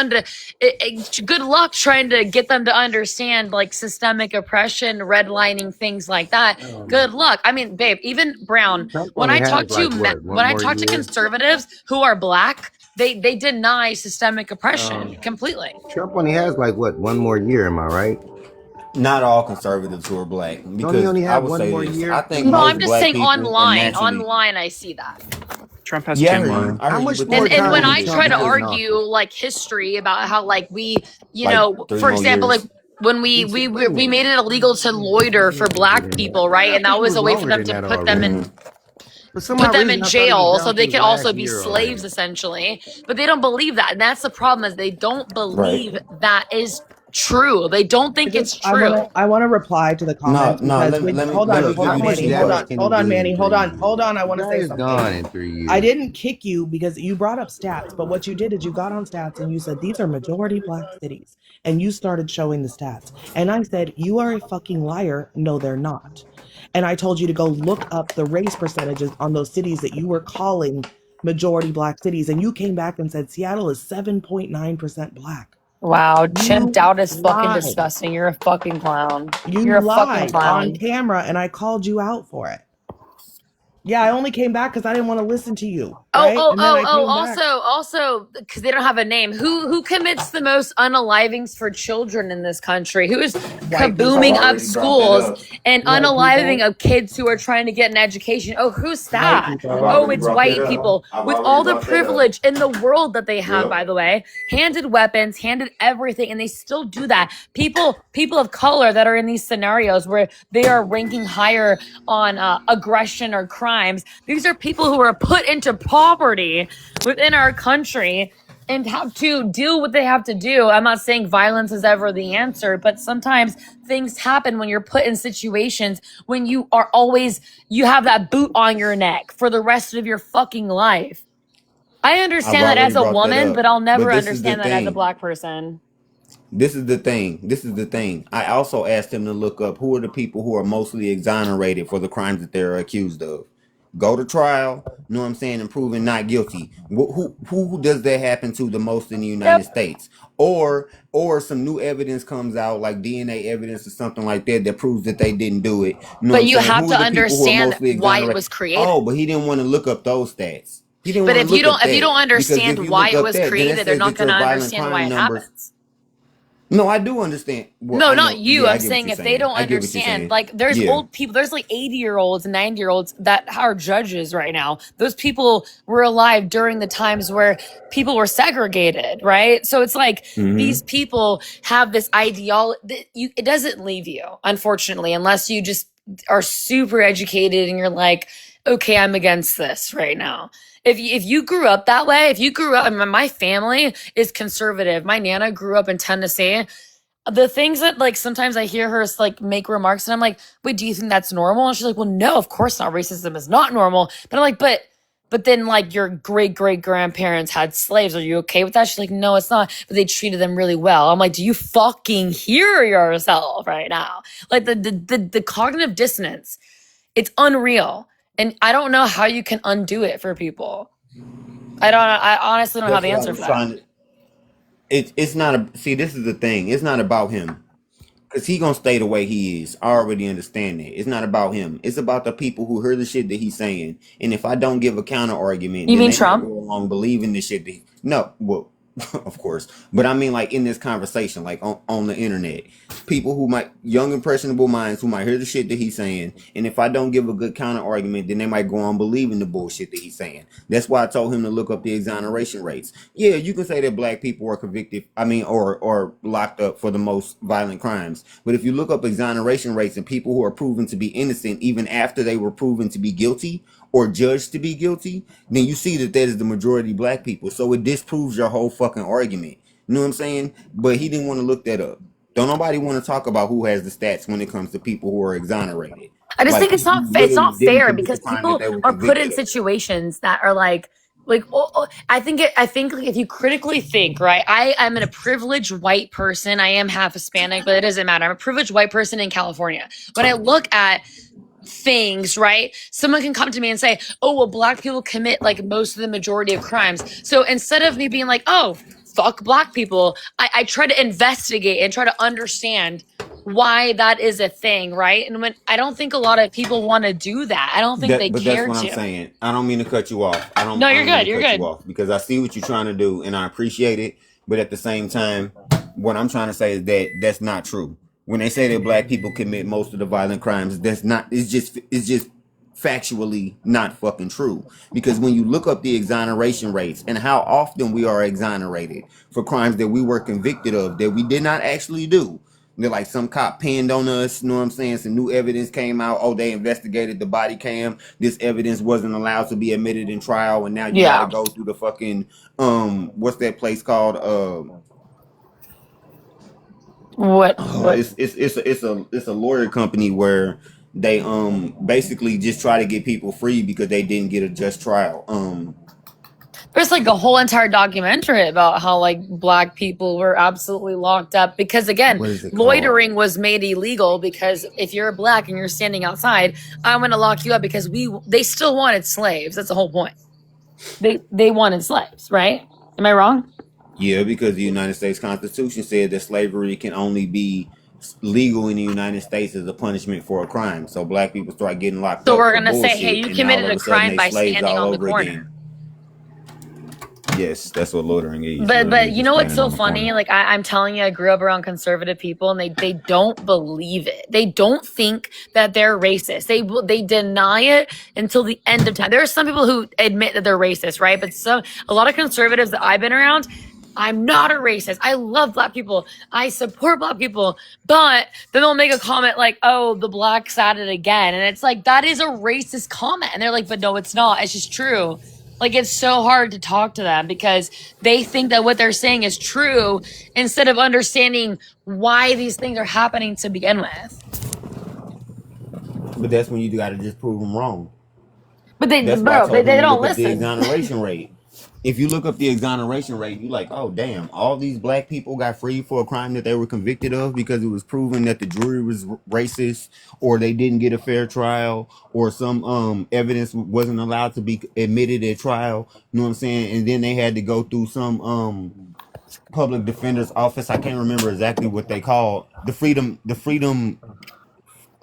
good luck trying to get them to understand like systemic oppression, redlining, things like that. Good luck. I mean, babe, even Brown, Trump when only I has talk to like what, when one I more talk to year? conservatives who are black, they deny systemic oppression completely. Trump only has like what, one more year, am I right? Not all conservatives who are black, Don't he because only I have would one say more this. I year? think No, I'm most just black saying people are online. naturally. Online, I see that. Trump has Yeah, I two hear more. you. I How hear you. much But more the And time when does I problem Trump try is, to have in argue office? like history about how like we, like three for more example, like years. when Wait a we minute. made it illegal to loiter for black people, right? I And that think it was was a way for longer them than to that put them already. in Mhm. For some odd reason, I thought he was jail so down to they his could also last be year already. slaves essentially. But they don't believe that. And that's the problem, is they don't Right. believe that is true. They don't think it's I true. wanna reply to the No, comments no. because Let hold me on, Look, give how you this much Manny, input. damage can he hold on, do Manny, in 3 years? hold on. I The want to guy say is something. gone in 3 years. I didn't kick you because you brought up stats, but what you did is you got on stats and you said these are majority black cities, and you started showing the stats. And I said, you are a fucking liar. No, they're not. And I told you to go look up the race percentages on those cities that you were calling majority black cities, and you came back and said Seattle is 7.9% black. Wow, chimped You out is fucking lied. disgusting. You're a fucking clown. You You're a fucking lied on clown. camera, and I called you out for it. Yeah, I only came back because I didn't want to listen to you. right? Oh, And then I came back. also, because they don't have a name. Who commits the most unalivings for children in this country? Who is White kabooming people. up schools and White unaliving people. of kids who are trying to get an education? Oh, who's White that? people. Oh, it's white people with all the privilege in the world that they have. By the way, handed weapons, handed everything, and they still do that. People of color that are in these scenarios where they are ranking higher on aggression or crimes. These are people who are put into poverty within our country and have to do what they have to do. I'm not saying violence is ever the answer, but sometimes things happen when you're put in situations when you have that boot on your neck for the rest of your fucking life. I understand that as a woman, but I'll never understand that as a black person. This is the thing. I also asked him to look up who are the people who are mostly exonerated for the crimes that they're accused of. Go to trial, you know what I'm saying, and proven not guilty. Who does that happen to the most in the United States? Or some new evidence comes out, like DNA evidence or something like that proves that they didn't do it. You know But what I'm you saying? have Who to are the people who are understand mostly why it exonerated? was created. Oh, but he didn't want to look up those stats. He didn't But want to look up that. if you don't Because if understand you why look it up was that, then it created, they're says not that your going to violent understand crime why it numbers. happens. No, I do understand. Well, No, I not know. you. Yeah, I I'm get what saying you're if they saying. don't I get what you're understand, saying. like there's Yeah. old people, there's like 80-year-olds and 90-year-olds that are judges right now. Those people were alive during the times where people were segregated, right? So it's like these people have this ideology. It doesn't leave you, unfortunately, unless you just are super educated and you're like, okay, I'm against this right now. If you grew up that way, if you grew up, I mean, my family is conservative. My Nana grew up in Tennessee. The things that like sometimes I hear her like make remarks and I'm like, wait, do you think that's normal? And she's like, well, no, of course not. Racism is not normal. But I'm like, but then like your great grandparents had slaves. Are you okay with that? She's like, no, it's not. But they treated them really well. I'm like, do you fucking hear yourself right now? Like the cognitive dissonance, it's unreal. And I don't know how you can undo it for people. I honestly don't have That's the what I answer was for that. trying to. It's not a. See, this is the thing. It's not about him. Because he gonna stay the way he is. I already understand that. It's not about him. It's about the people who hear the shit that he's saying. And if I don't give a counter argument, You then mean they might Trump? go along believing the shit that no, well, of course. But I mean like in this conversation, like on the internet. People who might young impressionable minds who might hear the shit that he's saying. And if I don't give a good counter argument, then they might go on believing the bullshit that he's saying. That's why I told him to look up the exoneration rates. Yeah, you can say that black people are convicted, or locked up for the most violent crimes. But if you look up exoneration rates and people who are proven to be innocent even after they were proven to be guilty or judged to be guilty, then you see that is the majority black people. So it disproves your whole fucking argument. You know what I'm saying? But he didn't want to look that up. Don't nobody want to talk about who has the stats when it comes to people who are exonerated. I just Like think it's people not who it's literally not didn't fair commit the because crime that people they were are put convicted in of. situations that are like I think like, if you critically think, right? I'm a privileged white person. I am half Hispanic, but it doesn't matter. I'm a privileged white person in California. When I look at things, right? Someone can come to me and say, "Oh, well, black people commit like most of the majority of crimes." So instead of me being like, "Oh, fuck black people," I try to investigate and try to understand why that is a thing, right? And when I don't think a lot of people want to do that. I don't think they But that's care what I'm to. saying. I don't mean to cut you off. No, I you're don't mean good. to You're cut you good. off because I see what you're trying to do and I appreciate it. But at the same time, what I'm trying to say is that that's not true. When they say that black people commit most of the violent crimes, that's not. It's just factually not fucking true. Because when you look up the exoneration rates and how often we are exonerated for crimes that we were convicted of that we did not actually do. They're like some cop pinned on us, you know what I'm saying? Some new evidence came out. Oh, they investigated the body cam. This evidence wasn't allowed to be admitted in trial, and now you gotta Yeah. go through the fucking what's that place called? What? It's a lawyer company where they basically just try to get people free because they didn't get a just trial. There's like a whole entire documentary about how like black people were absolutely locked up because again, What is it called? loitering was made illegal because if you're black and you're standing outside, I'm going to lock you up because they still wanted slaves. That's the whole point. They wanted slaves, right? Am I wrong? Yeah, because the United States Constitution said that slavery can only be legal in the United States as a punishment for a crime. So black people start getting locked So up we're for going to say, hey, bullshit, you and now all committed of a a sudden crime they by slaves standing all on the over corner. again. Yes, that's what loitering is. But you Just know what's standing so on the funny? corner. Like I'm telling you, I grew up around conservative people, and they don't believe it. They don't think that they're racist. They deny it until the end of time. There are some people who admit that they're racist, right? But a lot of conservatives that I've been around, I'm not a racist. I love black people. I support black people. But then they'll make a comment like, "Oh, the blacks at it again," and it's like that is a racist comment, and they're like, "But no, it's not. It's just true." Like it's so hard to talk to them because they think that what they're saying is true instead of understanding why these things are happening to begin with. But that's when you got to just prove them wrong. But they, That's why I bro, told they him to don't look up the listen. exoneration rate. If you look up the exoneration rate, you like, oh damn, all these black people got freed for a crime that they were convicted of because it was proven that the jury was racist, or they didn't get a fair trial, or some evidence wasn't allowed to be admitted at trial. You know what I'm saying? And then they had to go through some public defender's office. I can't remember exactly what they called the freedom.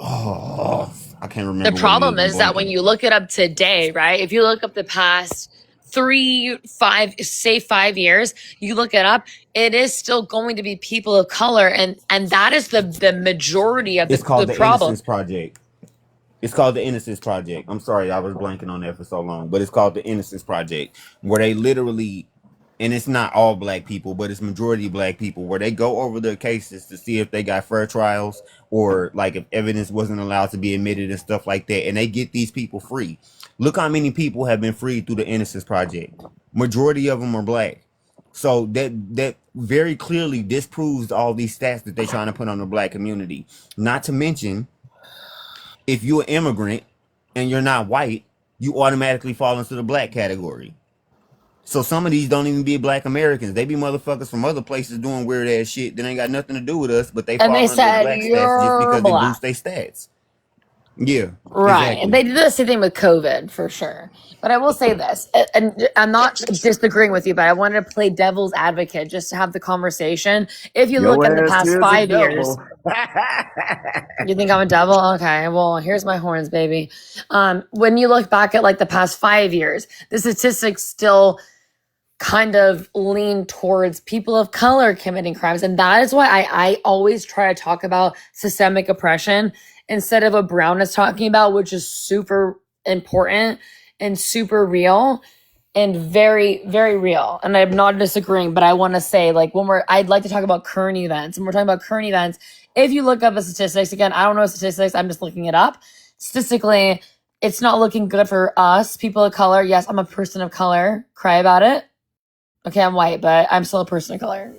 Oh, I can't The remember what it is. problem I'm is that when blanking. you look it up today, right? If you look up the past 5 years, you look it up, it is still going to be people of color, and that is the majority of It's the called the problem. Innocence Project. It's called the Innocence Project. I'm sorry, I was blanking on that for so long, but it's called the Innocence Project, where they literally, and it's not all black people, but it's majority black people, where they go over their cases to see if they got fair trials or like if evidence wasn't allowed to be admitted and stuff like that, and they get these people free. Look how many people have been freed through the Innocence Project. Majority of them are black. So that very clearly disproves all these stats that they're trying to put on the black community. Not to mention, if you're an immigrant and you're not white, you automatically fall into the black category. So some of these don't even be black Americans. They be motherfuckers from other places doing weird ass shit that ain't got nothing to do with us, but they And they fall under the said black stats just you're because it black. boosts their stats. Yeah, Right. And exactly. they did the same thing with COVID for sure. But I will say this, and I'm not disagreeing with you, but I wanted to play devil's advocate just to have the conversation. If you look Your in the ass past is a 5 years, devil. you think I'm a devil? Okay. Well, here's my horns, baby. When you look back at like the past 5 years, the statistics still kind of lean towards people of color committing crimes. And that is why I always try to talk about systemic oppression instead of what Brown is talking about, which is super important and super real and very, very real. And I'm not disagreeing, but I want to say, like, I'd like to talk about current events. And we're talking about current events. If you look up the statistics, again, I don't know statistics, I'm just looking it up. Statistically, it's not looking good for us, people of color. Yes, I'm a person of color. Cry about it. Okay, I'm white, but I'm still a person of color.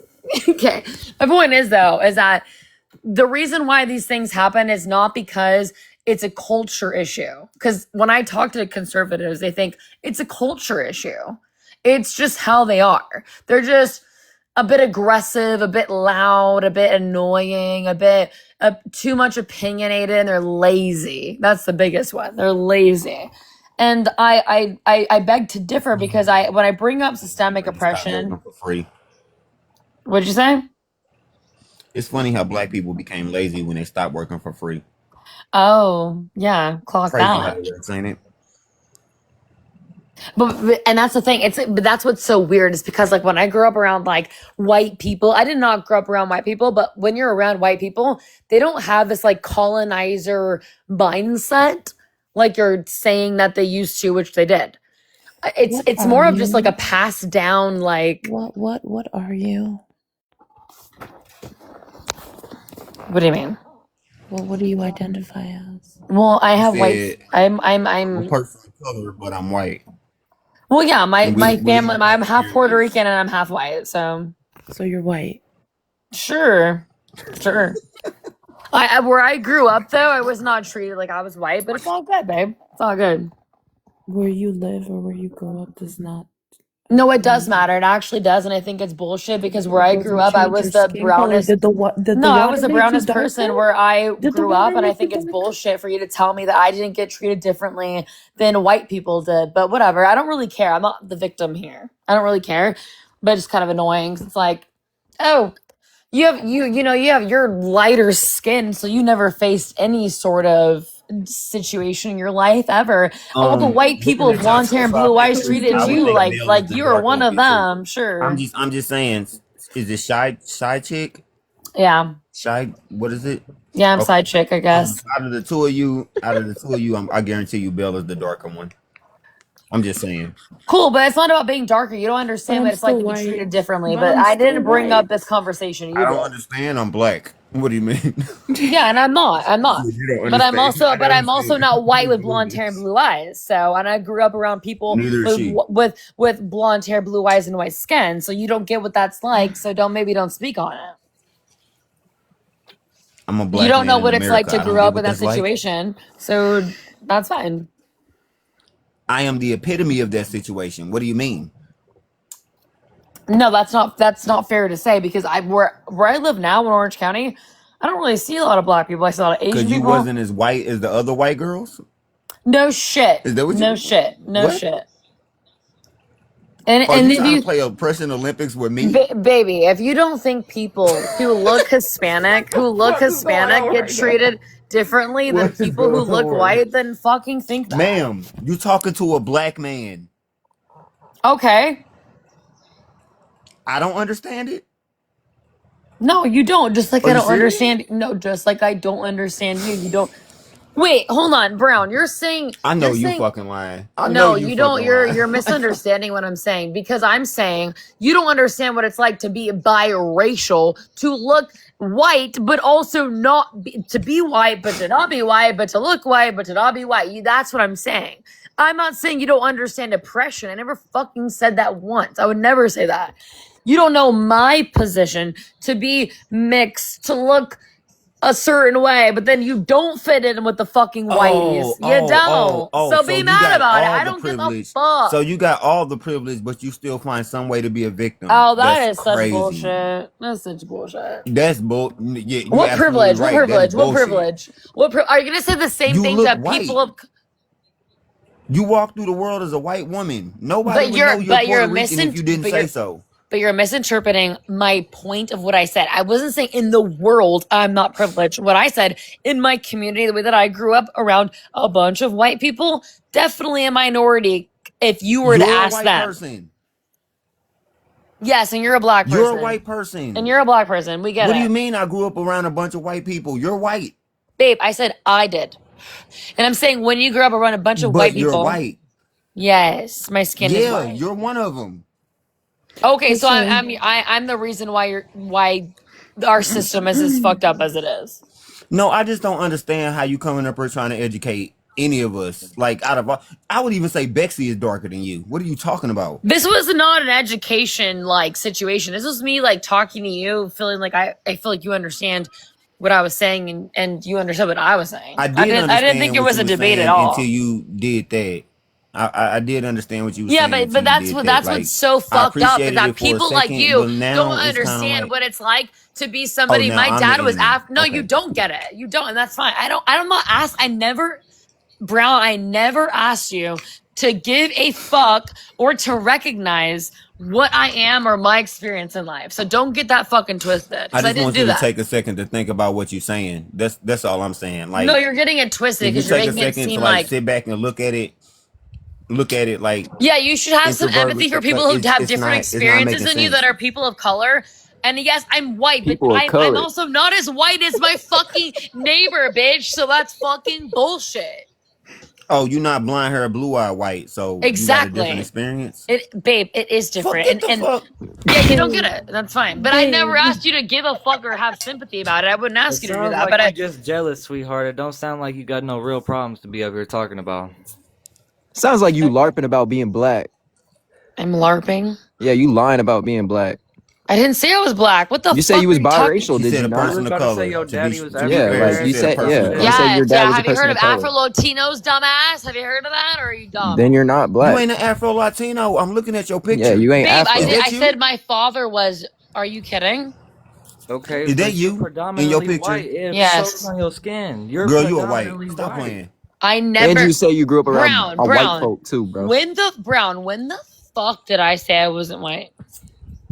Okay. My point is, though, is that the reason why these things happen is not because it's a culture issue. Because when I talk to conservatives, they think it's a culture issue. It's just how they are. They're just a bit aggressive, a bit loud, a bit annoying, a bit too much opinionated, and they're lazy. That's the biggest one. They're lazy. And I beg to differ because when I bring up systemic oppression, For free. what'd you say? It's funny how black people became lazy when they stopped working for free. Oh, yeah, clock Crazy how that. it works, ain't it? But and that's the thing. But that's what's so weird is because like when I grew up around like white people, I did not grow up around white people, but when you're around white people, they don't have this like colonizer mindset like you're saying that they used to, which they did. It's more of just like a passed down like What are you? what do you mean? Well, what do you identify as? Well, I I have white said I'm I'm a person of color, but I'm white. well yeah, And my we family all I'm got half Puerto experience. Rican and I'm half white, so So you're white. sure. Sure. Where I grew up though, I was not treated like I was white, but it's all good, babe. It's all good. Where you live or where you grow up does not. No, it does matter. It actually does, and I think it's bullshit because where It I grew doesn't up, I change was your the skin color. brownest. Did the No, I was water the make you brownest darker? person where I Did the grew up, water and I make you think it's darker? bullshit for you to tell me that I didn't get treated differently than white people did. But whatever, I don't really care. I'm not the victim here. I don't really care, but it's kind of annoying. 'Cause it's like, oh, you have you know you have your lighter skin, so you never faced any sort of situation in your life ever. All the white people with blonde hair and blue eyes treated you like you were one of them. Sure. I'm just saying. Is it shy chick? Yeah. Shy. What is it? Yeah, I'm Okay. side chick, I guess. Out of the two of you, I guarantee you, Bill is the darker one. I'm just saying. Cool, but it's not about being darker. You don't understand I'm what it's like still to be white. treated differently. But But I'm I still didn't bring white. up this conversation. You I don't did. understand. I'm black. What do you mean? Yeah, and I'm not. You don't But I'm understand. also not white with blonde hair and blue eyes. So, and I grew up around people Neither is she. with blonde hair, blue eyes, and white skin. So you don't get what that's like. So don't speak on it. I'm a black. You don't know man what in it's like America. to I don't grow get up what in that that's like. situation. So that's fine. I am the epitome of that situation. What do you mean? No, that's not fair to say because where I live now in Orange County, I don't really see a lot of black people. I see a lot of Asian Because you people. wasn't as white as the other white girls? No shit. Is that what No you shit. No what? shit. And Are and you if trying you to play oppression Olympics with me? baby, if you don't think people who look Hispanic get treated differently than people who look white, then fucking think that. Ma'am, you talking to a black man. Okay. I don't understand it. No, you don't. Just like Are I you don't serious? understand. No, just like I don't understand you. You don't. Wait, hold on, Brown. You're saying I know you're you saying fucking lying. I know no, you you don't. fucking You're lying. misunderstanding what I'm saying because I'm saying you don't understand what it's like to be biracial, to look white, but also to be white, but to not be white, but to look white, but to not be white. That's what I'm saying. I'm not saying you don't understand oppression. I never fucking said that once. I would never say that. You don't know my position to be mixed, to look a certain way, but then you don't fit in with the fucking whiteys. You don't. So be you mad got about it. all I the don't give a privilege. fuck. So you got all the privilege, but you still find some way to be a victim. Oh, that That's is such crazy. bullshit. That's such bullshit. That's bull. Yeah, you What privilege? right. What privilege? That's What bullshit. privilege? Are you gonna say the same You thing look to white. people of? You walk through the world as a white woman. Nobody would know you're Puerto Rican if you didn't say so. But you're misinterpreting my point of what I said. I wasn't saying in the world I'm not privileged. What I said in my community, the way that I grew up around a bunch of white people, definitely a minority. If you were to ask a white them, person. Yes, and you're a black person. You're a white person. And you're a black person. We get it. What do you mean I grew up around a bunch of white people? You're white. Babe, I said I did. And I'm saying when you grew up around a bunch of white people. You're white. Yes, my skin is white. Yeah, you're one of them. Okay, so I'm the reason why our system is as fucked up as it is. No, I just don't understand how you coming up here trying to educate any of us. Like I would even say Bexy is darker than you. What are you talking about? This was not an education situation. This was me talking to you, feeling like I feel like you understand what I was saying and you understood what I was saying. I didn't think it was a debate at all until you did that. I did understand what you were saying. Yeah, but that's what's so fucked up is that people like you don't understand what it's like to be somebody. My dad was after. No, you don't get it. You don't, and that's fine. I'm not asked. I never asked you to give a fuck or to recognize what I am or my experience in life. So don't get that fucking twisted. I just want you to take a second to think about what you're saying. That's all I'm saying. No, you're getting it twisted because you're making it seem like sit back and look at it like yeah, you should have some empathy for people who have different experiences than you that are people of color. And yes, I'm white, but I'm also not as white as my fucking neighbor, bitch. So that's fucking bullshit. Oh, you're not blonde hair, blue eye white, so exactly. You got a different experience. Babe, it is different. Fuck. Yeah, you don't get it. That's fine. But I never asked you to give a fuck or have sympathy about it. I wouldn't ask you to do that. Like but I'm just jealous, sweetheart. It don't sound like you got no real problems to be up here talking about. Sounds like you LARPing about being black. I'm LARPing? Yeah, you lying about being black. I didn't say I was black. What the fuck? You say you was biracial, did you not? Say your daddy was you said you said your dad was a person of color. Have you heard of Afro-Latinos, dumbass? Have you heard of that, or are you dumb? Then you're not black. You ain't an Afro-Latino. I'm looking at your picture. Yeah, you ain't Afro. I said my father was. Are you kidding? Okay. Is that you in your picture? White. It yes. shows on your skin. You're girl, you are white. Stop playing. I never. And you say you grew up around white folk too, bro. When the fuck did I say I wasn't white?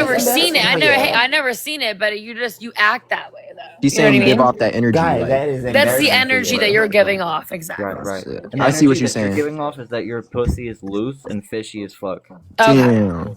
never And that's seen it. yeah. I never seen it, but you act that way though. She's You know saying what I you give mean? off that energy. Guys, like, that is That's the embarrassing for energy you. that you're giving off. Exactly. right. And I see what energy you're that you're saying. giving off is that your pussy is loose and fishy as fuck. Okay. Damn.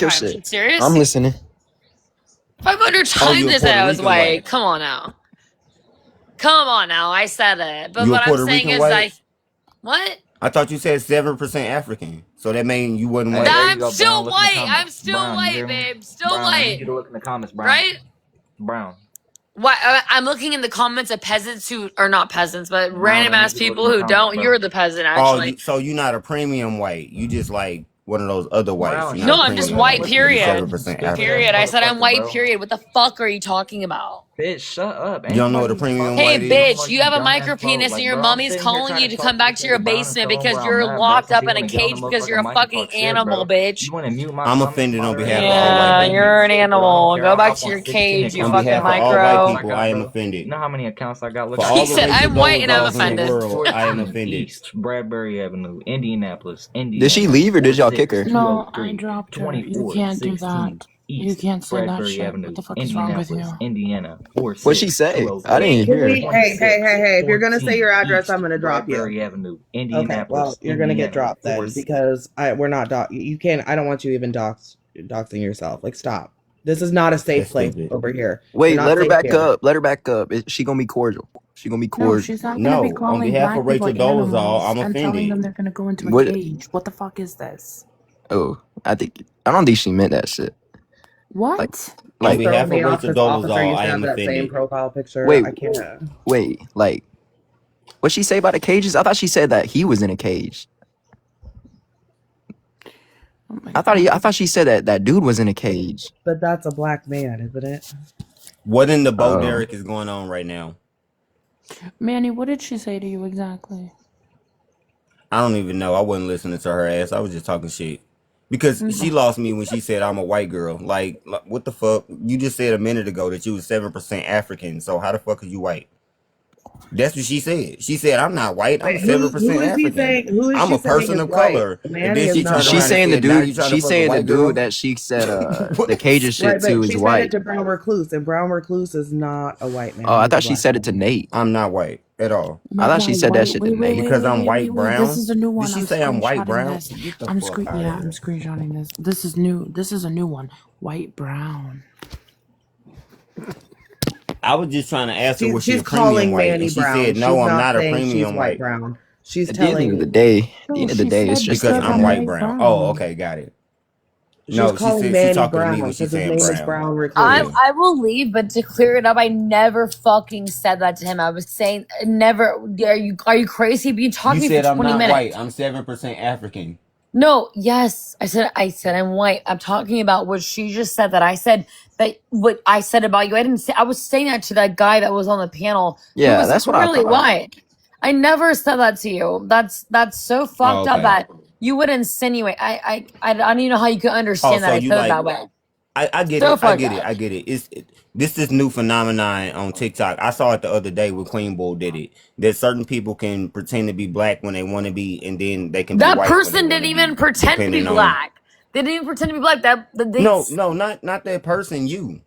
your times. shit. You serious? I'm listening. 500 Oh, times you a they said Puerto I was Rican white. white. Come on now. Come on now. I said it. But You a what I'm Puerto saying Rican is white? like, what? I thought you said 7% African. So that means you wasn't Hey, white. there you I'm go, still Brown. Look in the white. I'm comments. still Brown, you white, hear me? babe. Still Brown, I need white. you to look in the comments, Brown. Right? Brown. Why? I'm looking in the comments of peasants who are not peasants, but Brown, random I ass need you to look people in the who comments, don't. bro. You're the peasant, Oh, actually. so you're not a premium white. You just like one of those other whites. Brown, You're No, not a I'm just premium white. white. You're Period. 7% African. Period. I said I'm Motherfucker, white. bro. Period. What the fuck are you talking about? Bitch, shut up. You don't know what a premium Hey, white is? bitch, you have a micro penis and your mommy's calling you to come back to your basement because you're locked up in a cage because you're a fucking animal, bitch. You want to mute my I'm comments, offended on behalf of Yeah, all white people. you're an animal. care. Go I'll back hop to on your 16 cage, you On fucking behalf of all micro. white people, I am offended. You know how many accounts I got? Look For at all He the said, racial I'm white and I'm dollars in the offended. world, I am offended. East, Bradbury Avenue, Indianapolis, Indiana. Did she leave or did y'all kick her? No, I dropped her. You 24, can't do 16 that. You East, can't say that Bradbury shit. Avenue, What the fuck is wrong with Indianapolis, you? Indiana, What'd she say? I didn't even hear her. Hey, if you're gonna say your address, I'm gonna drop you. Bradbury Avenue, Okay, Indianapolis, well, you're gonna get Indiana, dropped then because we're not you can't. I don't want you even doxing yourself. Like, stop. This is not a safe place over here. Wait, You're not let her safe back here. up. Let her back up. She gonna be cordial. She gonna be No, cordial. she's not gonna be calling on behalf black of people Rachel Dolezal, animals I'm and telling them offended. they're gonna go into a What? cage. What the fuck is this? Oh, I don't think she meant that shit. What? On Like, behalf Me of off Rachel this officer Dolezal, used I to have am that same offended. profile picture. wait, I can't. like, what'd she say about the cages? I thought she said that he was in a cage. I thought she said that dude was in a cage. But that's a black man, isn't it? What in the Bo Oh. Derek is going on right now? Manny, what did she say to you exactly? I don't even know. I wasn't listening to her ass. I was just talking shit. Because she lost me when she said I'm a white girl. Like, what the fuck? You just said a minute ago that you was 7% African. So how the fuck are you white? That's what she said. She said I'm not white. I'm 7% African. I'm a person of color. And then she turned around She's saying and the said, now you dude. trying to She's fuck a saying the white girl? dude that she said the cages shit Right, to but is she said white. it to Brown Recluse, and Brown Recluse is not a white man. Oh, I He's a thought she black said it to Nate. I'm not white at all. I thought she said that shit to Nate. Because I'm white brown. This is a new one. Did she I'm say I'm white screenshotting brown? this. Get the I'm fuck out of I'm here. screenshotting this. This is new. This is a new one. White brown. I was just trying to ask her was she She's a premium calling white, Manny and she brown. said no, She's I'm not a saying premium she's white. brown. She's At the end telling of the day, it's just because a I'm name. white brown. Oh, okay, got it. No, she calling said she Manny talking to brown me when she because his saying name is brown. Brown Recluse. I will leave, but to clear it up, I never fucking said that to him. I was saying never. Are you crazy? Been talking You to me said for I'm 20 not minutes. white. I'm 7% African. No, yes, I said I'm white. I'm talking about what she just said. That I said that what I said about you. I didn't say. I was saying that to that guy that was on the panel. Who Yeah, was that's what I clearly thought. white. I never said that to you. That's so fucked up okay. that you would insinuate. I don't even know how you could understand that so I you said it like that way. I get So it. fucked up. I get it. This new phenomenon on TikTok. I saw it the other day when Queen Bull did it. That certain people can pretend to be black when they want to be, and then they can be That white when they person wanna didn't even pretend to be depending on- black. They didn't even pretend to be black. No, not that person. You.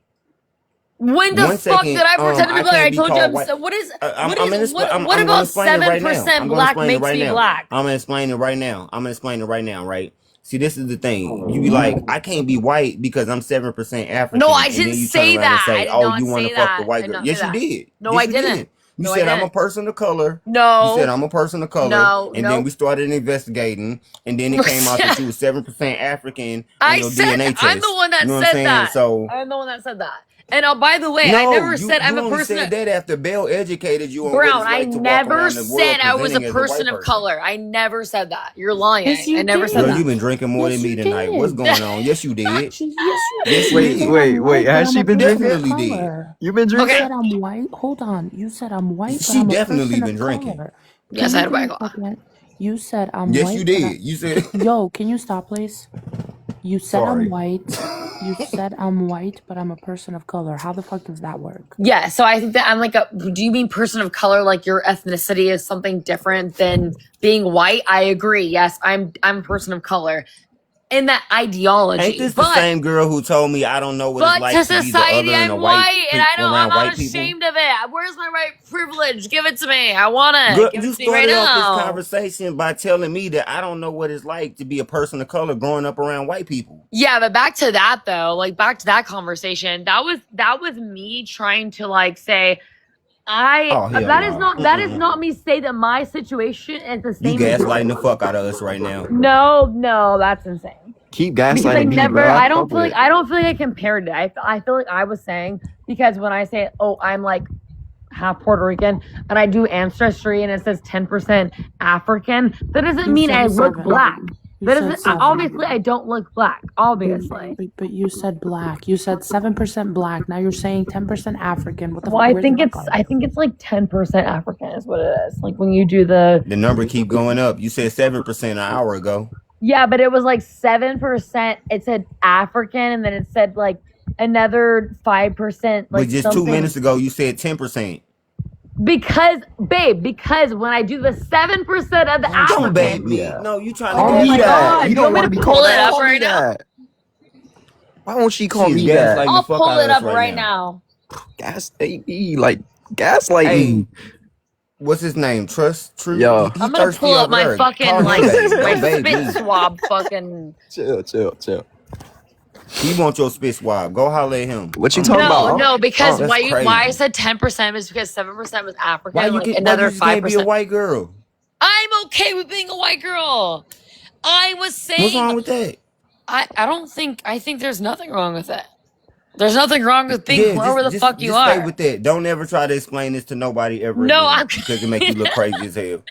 When the One fuck second, did I pretend to be I black? can't I be told you called I'm white. so, what is I'm what gonna is explain. what I'm about gonna explain it right now. 7% I'm gonna black explain it makes right me now. black? I'm gonna explain it right now. Right? See, this is the thing. You be like, I can't be white because I'm 7% African. No, I and didn't then you say turn around that. and I say, did oh, not you want say to fuck that. the I white did girl. not Yes, say you that. did. No, Yes, I you didn't. did. You No, I said I'm a didn't. person of color. No. You said I'm a person of color. No, And no. then we started investigating. And then it came out that you was 7% African on your DNA test. I'm the one that You know what I'm said saying? that. So I'm the one that said that. And by the way, I no, never you said I'm a only person said of that after Bell educated you on what Brown. it's I like to walk never around the world said I was a presenting as a person white of person. color. I never said that. You're lying. Yes, you I never said Girl, that. you've been drinking more Yes, than me you tonight. What's did. going on? Yes, you did. Yes, you Yes, you did. You did. said I'm Wait, white, has but she I'm a been person drinking? of Definitely did. color. You been You drinking? said I'm white. Hold on. You said I'm white, but She I'm a definitely person been of drinking. color. Yes, Can I you had a give me white a second? You said I'm Yes, white. you but did. You said Yo, can you stop, please? You said I'm sorry. white. You said I'm white, but I'm a person of color. How the fuck does that work? Yeah, so I think that I'm like do you mean person of color, like your ethnicity is something different than being white? I agree. Yes, I'm a person of color in that ideology. Ain't this the same girl who told me I don't know what it's But like to to be the other society, and a I'm white white, and I'm around not white people? ashamed of it. Where's my white privilege? Give it to me. I want it. Girl, Give you it to me right started off this now. conversation by telling me that I don't know what it's like to be a person of color growing up around white people. Yeah, but back to that though, like back to that conversation. That was me trying to like say Oh, hell that is no. not me say that my situation is the You same as gaslighting the fuck out of us right now. No, that's insane. Keep Because I gaslighting me, never, bro. I don't feel like I compared it. I feel like I was saying, because when I say, oh, I'm like half Puerto Rican and I do ancestry and it says 10% African, that doesn't mean I look black. That isn't obviously. I don't look black. Obviously. But you said black. You said 7% black. Now you're saying 10% African. What the Well, fuck? I think it's like 10% African is what it is. Like when you do The number keep going up. You said 7% an hour ago. Yeah, but it was like 7%. It said African, and then it said like another 5%. Like But just something. 2 minutes ago, you said 10%. Because when I do the 7% of the African, Don't bait me. No, you trying to Oh get my me God. You don't want to be pull called it that. up Call me right now? that. Why won't she call She is me that? gaslighting the I'll fuck pull out of it us up right now. Gaslight Hey, me. what's his name? Trust? Yo. I'm gonna pull up my fucking my baby. spit swab fucking. Chill. He want your spit swab. Go holler at him. What you talking about? No, because That's why crazy. I said 10% is because 7% was African. Why and you like get? Why another you just can't be a 5%. white girl? I'm okay with being a white girl. I was saying. What's wrong with that? I think there's nothing wrong with it. There's nothing wrong with being whoever the fuck you just are. stay with that. Don't ever try to explain this to nobody ever No, again, I'm because it make you look crazy as hell.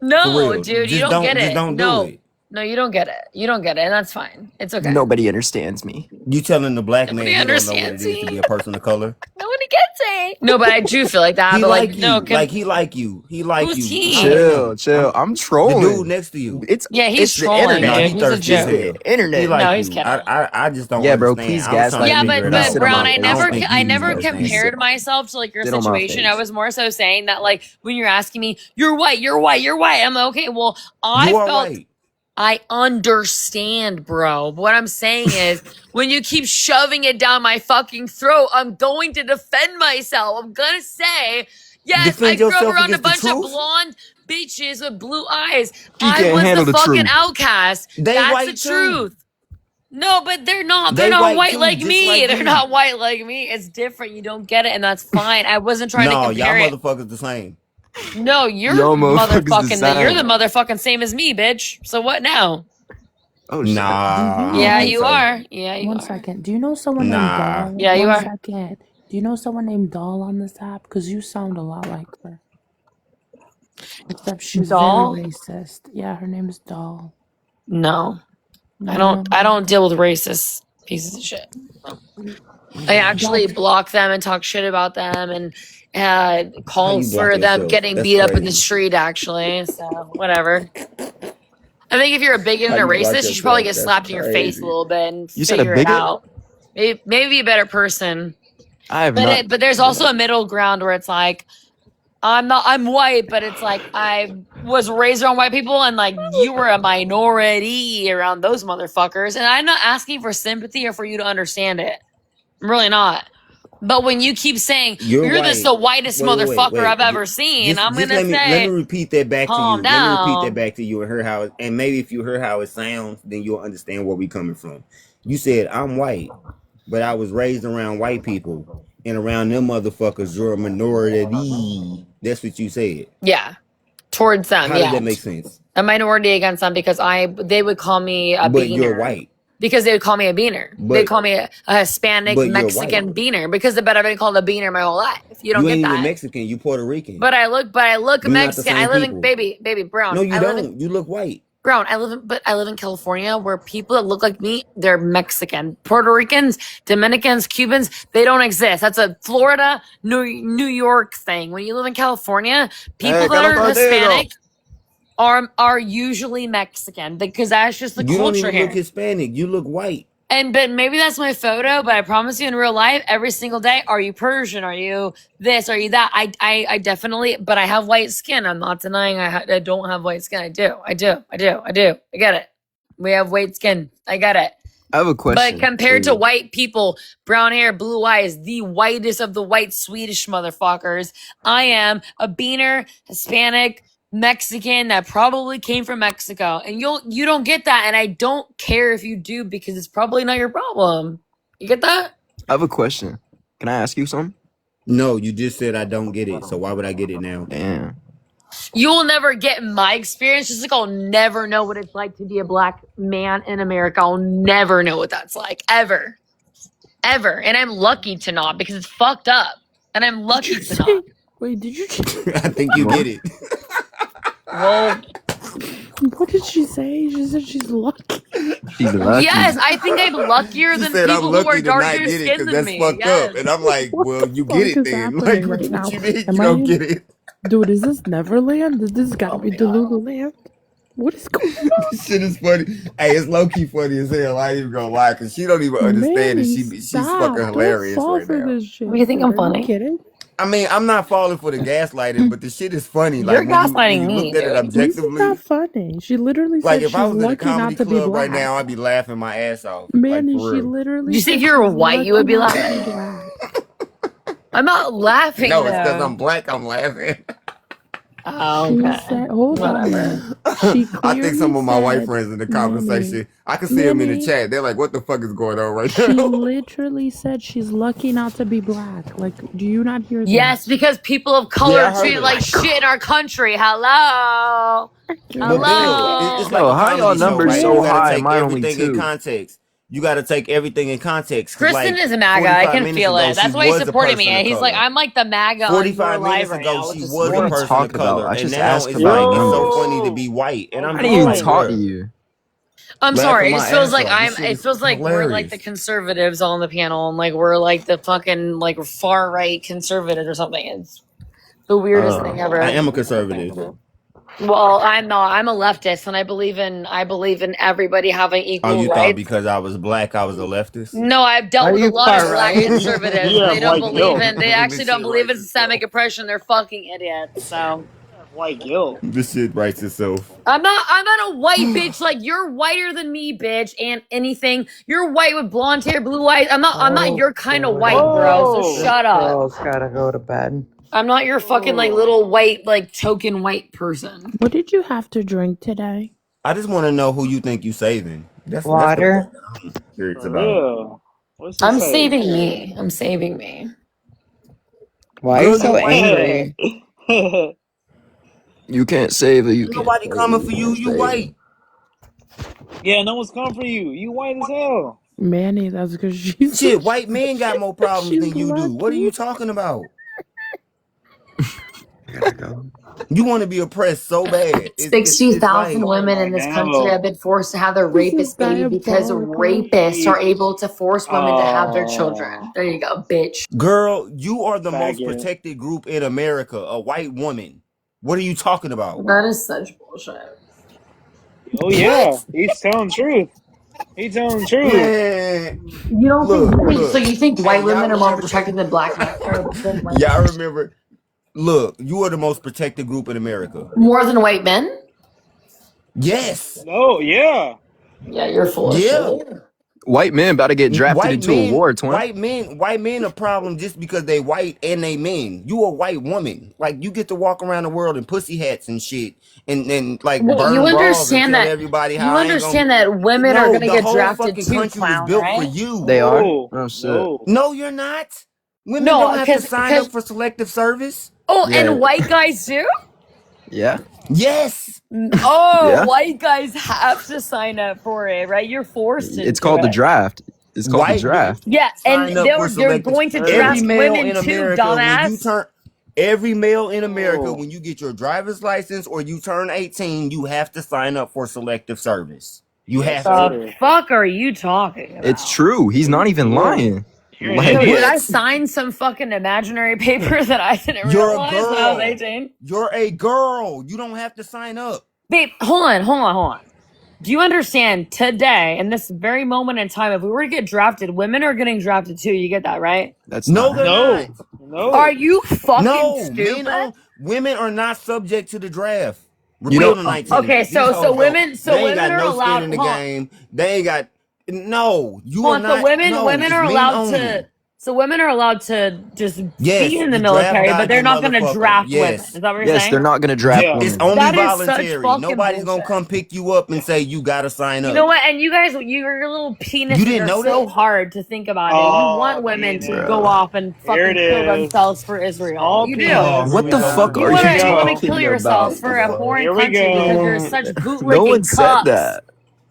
No, For real. dude, you Just don't get it. Just don't do it. No, you don't get it. You don't get it, and that's fine. It's okay. Nobody understands me. You telling the black man Nobody you don't know what it understands is to be a person of color? Nobody gets it. No, but I do feel like that. He but like you. no, Like he like you. He like Who's you. he? Chill. I'm trolling. The dude next to you. It's he's the trolling. internet. No, he He's a thirsty as joke. hell. Internet. He like No, you. he's kidding. I just don't Yeah, bro, understand. please I was trying to gaslight me. figure it But out. Brown, I don't I never understand. compared myself to like your Sit on my situation. face. I was more so saying that like when you're asking me, you're white. I'm like, okay. Well, You are white. I understand, bro. But what I'm saying is, when you keep shoving it down my fucking throat, I'm going to defend myself. I'm gonna say, yes, Defend I grew up yourself around a against the bunch of truth? blonde bitches with blue eyes. She I can't was handle the the fucking truth. outcast. They That's white the too. truth. No, but they're not. They They're not white white too, like just me. like They're you. not white like me. It's different. You don't get it, and that's fine. I wasn't trying to No, y'all compare it. motherfuckers the same. No, you're Y'all motherfuckers the motherfucking. You're the same. motherfucking same as me, bitch. So what now? Oh shit. Nah. Yeah, I don't you think so. are. Yeah, you One are. second. Do you know someone named Nah. Doll? Yeah, you One are. second. Do you know someone named Doll on this app? Because you sound a lot like her. Except she's Doll? very racist. Yeah, her name is Doll. No, No, I you don't. know. I don't deal with racist pieces of shit. I actually block them and talk shit about them and How call you block for them yourself? getting That's beat up in the crazy. street. Actually, so whatever. I think if you're a bigot How and a you block racist, you should probably get yourself? slapped That's in your face a crazy. little bit and You said a figure it bigot? out. Maybe be a better person. I have not. But there's also a middle ground where it's like I'm white, but it's like I was raised around white people and like you were a minority around those motherfuckers. And I'm not asking for sympathy or for you to understand it. I'm really not. But when you keep saying You're you're white. the whitest motherfucker Wait. I've ever seen, I'm Just gonna let me say repeat that back to calm you. Let me repeat that down. back to you and hear how it, and maybe if you hear how it sounds, then you'll understand where we coming from. You said I'm white, but I was raised around white people, and around them motherfuckers, you're a minority. That's what you said. Yeah. Towards them, How did yeah. that make sense? A minority against them because they would call me a But beaner. you're white. Because they would call me a beaner. They'd call me a Hispanic but you're Mexican white. beaner because I've been called a beaner my whole life. You don't You get ain't that. even Mexican. You Puerto Rican. But I look We're not the Mexican. I same live people. in baby Brown. No, you I live don't. You look white. Brown. I live in California where people that look like me, they're Mexican. Puerto Ricans, Dominicans, Cubans, they don't exist. That's a Florida, New York thing. When you live in California, people that are Hispanic are usually Mexican because that's just the You don't culture even here. look Hispanic. You look white. But maybe that's my photo, but I promise you in real life, every single day, are you Persian? Are you this? Are you that? I definitely, but I have white skin. I'm not denying I don't have white skin. I do. I get it. We have white skin. I get it. I have a question. But compared to white people, brown hair, blue eyes, the whitest of the white Swedish motherfuckers, I am a beaner, Hispanic, Mexican that probably came from Mexico. And you don't get that. And I don't care if you do because it's probably not your problem. You get that? I have a question. Can I ask you something? No, you just said I don't get it. So why would I get it now? Damn. You will never get my experience, just like I'll never know what it's like to be a black man in America. I'll never know what that's like. Ever. And I'm lucky to not because it's fucked up. And I'm lucky to not. Wait, did you? I think you get it. Well, What did she say? She said she's lucky. She's lucky. Yes, I think I'm luckier She than said, "I'm people who are lucky to not darker get it skinned because than that's me. fucked Yes. up." And I'm like, What "Well, the you fuck get it is then. happening Like, right now? what you mean Am you I don't in? get it?" Dude, is this Neverland? This has gotta be Delululand. What is going on? This shit is funny. Hey, it's low key funny as hell. I ain't even gonna lie, because she don't even understand that Manny, she's stop. fucking Don't hilarious fall right for now. this shit. You think I'm Are you funny? kidding? I mean, I'm not falling for the gaslighting, but the shit is funny. You're Like when gaslighting you me, looked at it dude. This is objectively. not funny. She literally Like said if I she's was at a lucky comedy not to be club right black. now, I'd be laughing my ass off. Like Manny, for she real. literally You say said if you were she's white, you would lucky be not to be laughing. black. I'm not laughing No, it's because though. I'm black. I'm laughing. Oh, She okay. said, hold on. Whatever. She I think some clearly of my white said, friends in the Manny, conversation, I can see them in the Manny, chat. They're like, "What the fuck is going on right she now?" literally said she's lucky not to be black. Like, do you not hear that? Yes, because people of Yeah, color I heard treat her. like shit in our country. Hello. But Bill, Hello. it's like Yo, a how y'all comedy show, numbers right? so You got to high? take Mine only everything in 2. context. You got to take everything in context. 'Cause, Kristen like, is a MAGA. I 45 can minutes feel ago, it. That's she why he's was a supporting person me. of He's like, color. I'm like the MAGA on your 45 live minutes right ago, now, which she is was What are a you smart. person of talking about? color, I and just now asked it's about like it's so numbers. funny to be white. And I'm I just didn't even like, talk to bruh, you. I'm laughing sorry. It my just feels ass like off. This shit it is feels like we're like the hilarious. conservatives on the panel and like we're like the fucking like far right conservatives or something. It's the weirdest thing I ever. am a conservative. Well, I'm not. I'm a leftist and I believe in everybody having Oh, equal you thought rights. because I was black, I was a leftist? No, I've dealt Are with a you lot of far black right? conservatives. You They have don't white believe guilt. in. They actually This don't shit believe writes in systemic itself. oppression. They're fucking idiots. So You have white guilt. This shit writes itself. I'm not a white bitch. Like you're whiter than me, bitch. And anything, you're white with blonde hair, blue eyes. I'm not your kind of white, bro. So Whoa. shut up. Girl's gotta go to bed. I'm not your fucking like little white like token white person. What did you have to drink today? I just want to know who you think you saving. That's the Water. part I'm curious For about. real. What's he I'm say? saving me. I'm saving me. Why are you Girl, so you white. angry? You can't save it. You Ain't can't nobody save it. coming You for you. can't You save it. white. Yeah, no one's coming for you. You white as hell. Manny, that's because she's Shit, white men got more problems she's than you do. What are you lucky. talking about? I gotta go. You want to be oppressed so bad. It's 60,000 like, women I in this country know. have been forced to have their This is rapist baby because diabolical. rapists are able to force women to have their children. Oh, There you go, bitch. girl, you are the most faggot. protected group in America, a white woman. What are you talking about? That is such bullshit. Oh yeah, What? he's telling truth. He's telling truth. Man, You don't think wait, so look. you think Hey, white y'all women are more remember? protected than black men or than white Y'all men? remember? Look, you are the most protected group in America. More than white men? Yes. No, yeah. Yeah, you're full of Yeah. shit. White men about to get drafted into a war, twin. White men a problem just because they white and they men. You a white woman. Like you get to walk around the world in pussy hats and shit and like Wait, you burn bras and understand tell that everybody you how I ain't gonna. understand that women are No, gonna the get whole drafted fucking too, country was clown, built for right? you. They are? No, Oh shit. no. No, you're not. Women No, don't have to sign because up for selective service. oh, Yeah. and white guys do? Yeah. Yes. Oh, Yeah. white guys have to sign up for it, right? You're forced into It's called the it. draft. It's called the White draft. Yeah, and sign up for they're selective. going to Every draft male women in too, America, when you dumbass. turn, every male in America, Oh. when you get your driver's license or you turn 18, you have to sign up for selective service. You Yes, have to. The sir. fuck are you talking about? It's true. He's not even Yeah. lying. You're an Like, So did idiot. I sign some fucking imaginary paper that I didn't You're a realize when I was girl. 18? You're a girl. You don't have to sign up. Babe, hold on. Do you understand today, in this very moment in time, if we were to get drafted, women are getting drafted too. You get that, right? that's No, not they're No, not. no. Are you fucking No, stupid? women are not subject to the draft. You Repeal know, the 19. Okay, These so hoes don't. women They ain't women got are no skin allowed. in the Hold on. game. They ain't got. No, you Hold are on, so not. women No, women it's are men allowed only. to. So women are allowed to just Yes, be in the you draft military, but they're dodging not going to motherfucker. draft women. Yes. Is that what you're yes, saying? they're not gonna draft Yeah. It's women. only That is such voluntary. fucking Nobody's gonna bullshit. come pick you up and say you gotta sign You up. know what? And you guys, your little penises You didn't are know so that? hard to think about it. You want Oh, women to penis. go Bro. off and Here fucking it kill is. themselves for Israel. Small You penis. do. Here What we the go. fuck You are Here you we want to go. kill talking yourselves about, for a bro? foreign Here we country because go. you're such bootlicking No one said cucks. that.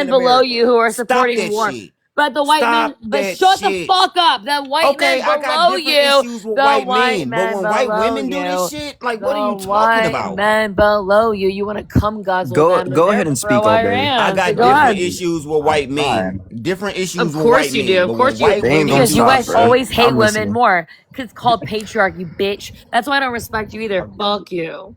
men in below America. you who are Stop supporting that war. shit. But the white Stop men, but that shut the shit. fuck up. The white Okay, men I got below different you, issues with the white white men, but men when white below women do this you, shit, like, what are the you talking white about? men below you, you want to come guzzle Go them, and go they're ahead and speak, pro Old Berry. I Iran. So got go different ahead. issues with white men. Different Of issues with course white you do. men. Of But when course you white They ain't women gonna because do you stop, this guys bro. shit, always hate I'm women listening. more. Cause it's called patriarchy, bitch. That's why I don't respect you either. Fuck you.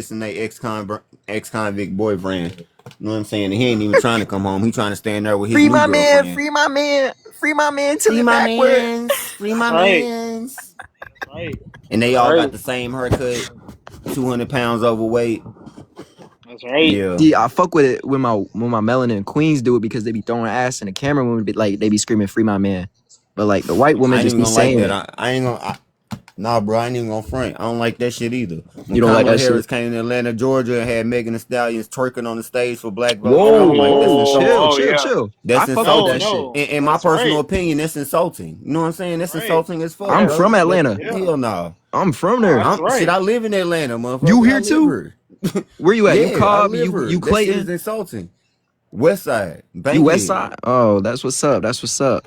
missing their ex-convict boyfriend. You know what I'm saying? And he ain't even trying to come home. He trying to stay in there with his Free new my man, girlfriend. free my man, Free my man till Free it my backward. mans, free That's my right. mans. That's right. And they That's all got right. the same haircut, 200 pounds overweight. That's right. Yeah. See, I fuck with it when my melanin queens do it because they be throwing ass in the camera when be like they be screaming free my man. But like the white I woman ain't just even be gonna like saying that. it. I ain't gonna. Nah, bro, I ain't even gonna front. I don't like that shit either. When You don't like Kamala that Harris shit? came to Atlanta, Georgia, and had Megan Thee Stallions twerking on the stage for Black Votes, I Whoa, was like, that's whoa, insulting. chill, Oh chill, yeah. chill. I That's fuck with No, that insulting. shit. no. In my That's personal right. opinion, that's insulting. You know what I'm saying? That's Right. insulting as fuck, I'm Yes. from bro. Atlanta. Yeah. Hell no. I'm from No, there. that's Shit, right. I live in Atlanta, You motherfucker. I here live too? here. Where you at? You Yeah, I Cobb? live You here. you That shit Clayton? is insulting. West Side, You West Bankhead. Side? Oh, that's what's up. That's what's up.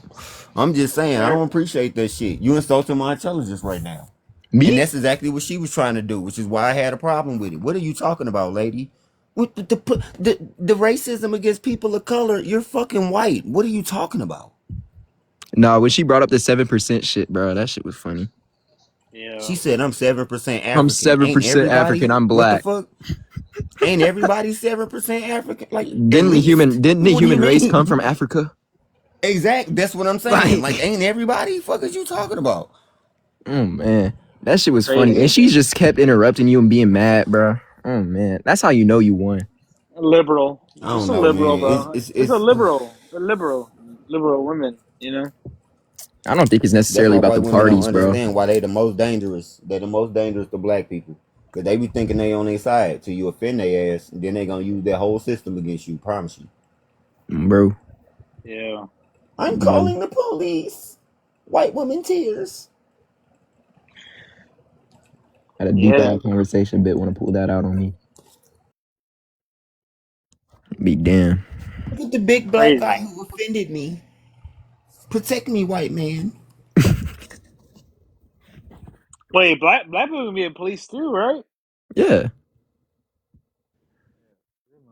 I'm just saying, I There. don't appreciate that shit. You insulting my intelligence right now. And Me? that's exactly what she was trying to do, which is why I had a problem with it. What are you talking about, lady? What the racism against people of color? You're fucking white. What are you talking about? Nah, when she brought up the 7% shit, bro, that shit was funny. Yeah. She said I'm 7% I'm African. Ain't 7% African. everybody? I'm What the black. fuck? Ain't everybody 7% African? Like at Didn't the least? human didn't the What do you human race come mean? from Africa? Exactly. That's what I'm saying. Like, Like, ain't everybody? Fuck is you talking about? oh man, that shit was funny, and Crazy. she just kept interrupting you and being mad, bro. Oh man, that's how you know you won. A liberal. I Just don't a know, liberal, man. bro. Just a It's liberal. A liberal. Liberal women. You know. I don't think it's That's necessarily why about the white women don't parties, bro. understand why they the most dangerous. They're the most dangerous to black people. Cause they be thinking they on their side till you offend their ass, and then they gonna use their whole system against you. Promise you. Bro. Yeah. I'm Bro. calling the police. White woman tears. Had a deep Yeah. ass conversation. Bit want to pull that out on me. Be damn. Look at the big black guy Crazy. who offended me. Protect me, white man. Wait, black people can be in police too, right? Yeah.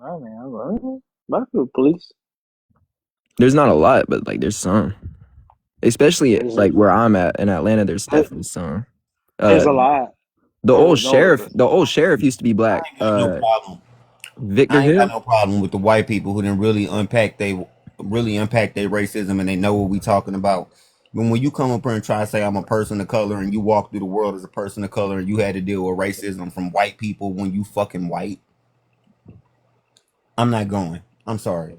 I mean, I was like, black people police. There's not a lot, but like there's some. Especially There's like where I'm at in Atlanta, there's definitely some. there's Uh, a lot. the old There's no. sheriff, the old sheriff used to be I black. ain't got no problem. Victor I ain't got Hill. no problem with the white people who didn't really unpack their racism and they know what we talking about. But when you come up here and try to say I'm a person of color and you walk through the world as a person of color and you had to deal with racism from white people when you fucking white, I'm not going. I'm sorry.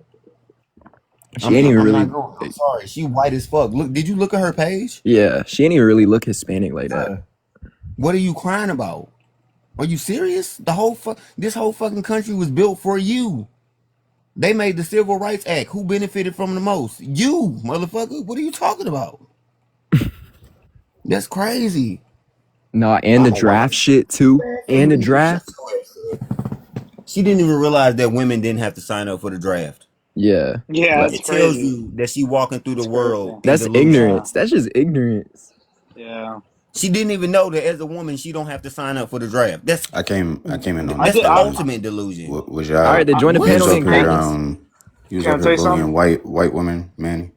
She ain't even I'm not really. going. I'm sorry. She white as fuck. Look, did you look at her page? Yeah, she ain't even really look Hispanic like that. What are you crying about? Are you serious? This whole fucking country was built for you. They made the Civil Rights Act. Who benefited from the most? You, motherfucker. What are you talking about? That's crazy. Nah, and the I'm a white draft shit too. And the draft. She didn't even realize that women didn't have to sign up for the draft. Yeah. Yeah, Like, that's It tells crazy. you that she walking through the That's crazy. world in that's delusion. ignorance. That's just ignorance. Yeah. She didn't even know that as a woman she don't have to sign up for the draft. I came in on I that. That's did. the ultimate delusion. Was All y'all? right, then join the You was panel up then, here. Greatness. You was Can I up tell here you bullying something? white women, man.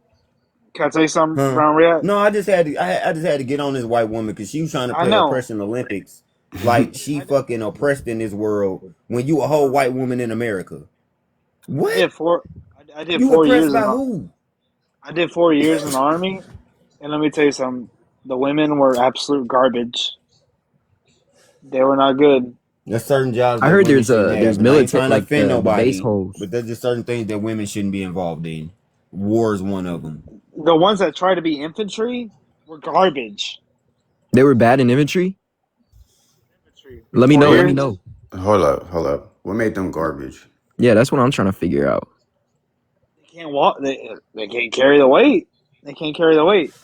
Can I tell you something, Huh? Brown React? No, I just had to. I just had to get on this white woman because she was trying to I play know. oppression Olympics, like she I did. fucking oppressed in this world when you a whole white woman in America. I What? did four. I did You 4 years oppressed in by the. who? I did 4 years in the army, and let me tell you something. The women were absolute garbage. They were not good. There's certain jobs I that heard women shouldn't there's have, and I ain't military trying to like offend the base nobody, holes. but there's just certain things that women shouldn't be involved in. War is one of them. The ones that tried to be infantry were garbage. They were bad in infantry. Infantry for Let me four know. Let me What? years. know. Hold up. What made them garbage? Yeah, that's what I'm trying to figure out. They can't walk. They can't carry the weight. They can't carry the weight.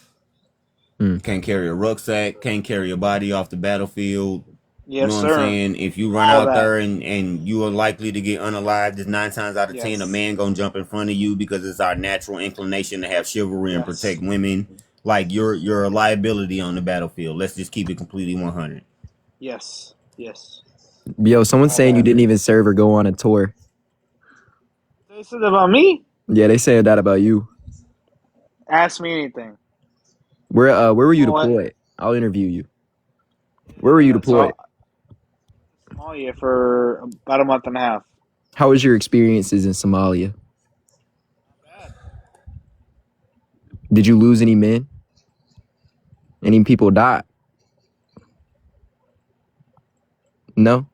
Can't carry a rucksack, can't carry a body off the battlefield. You Yes, know what I'm sir. saying? If you run All out that. there and you are likely to get unalived, there's 9 times out of 10 a Yes. man gonna jump in front of you because it's our natural inclination to have chivalry and Yes. protect women. Like you're a liability on the battlefield. Let's just keep it completely 100. Yes. Yes. Yo, someone's All saying you that. didn't even serve or go on a tour. They said about me. Yeah, they said that about you. Ask me anything. Where were you Oh, what? deployed? I'll interview you. Where were you So deployed? Somalia for about a month and a half. How was your experiences in Somalia? Did you lose any men? Any people die? No.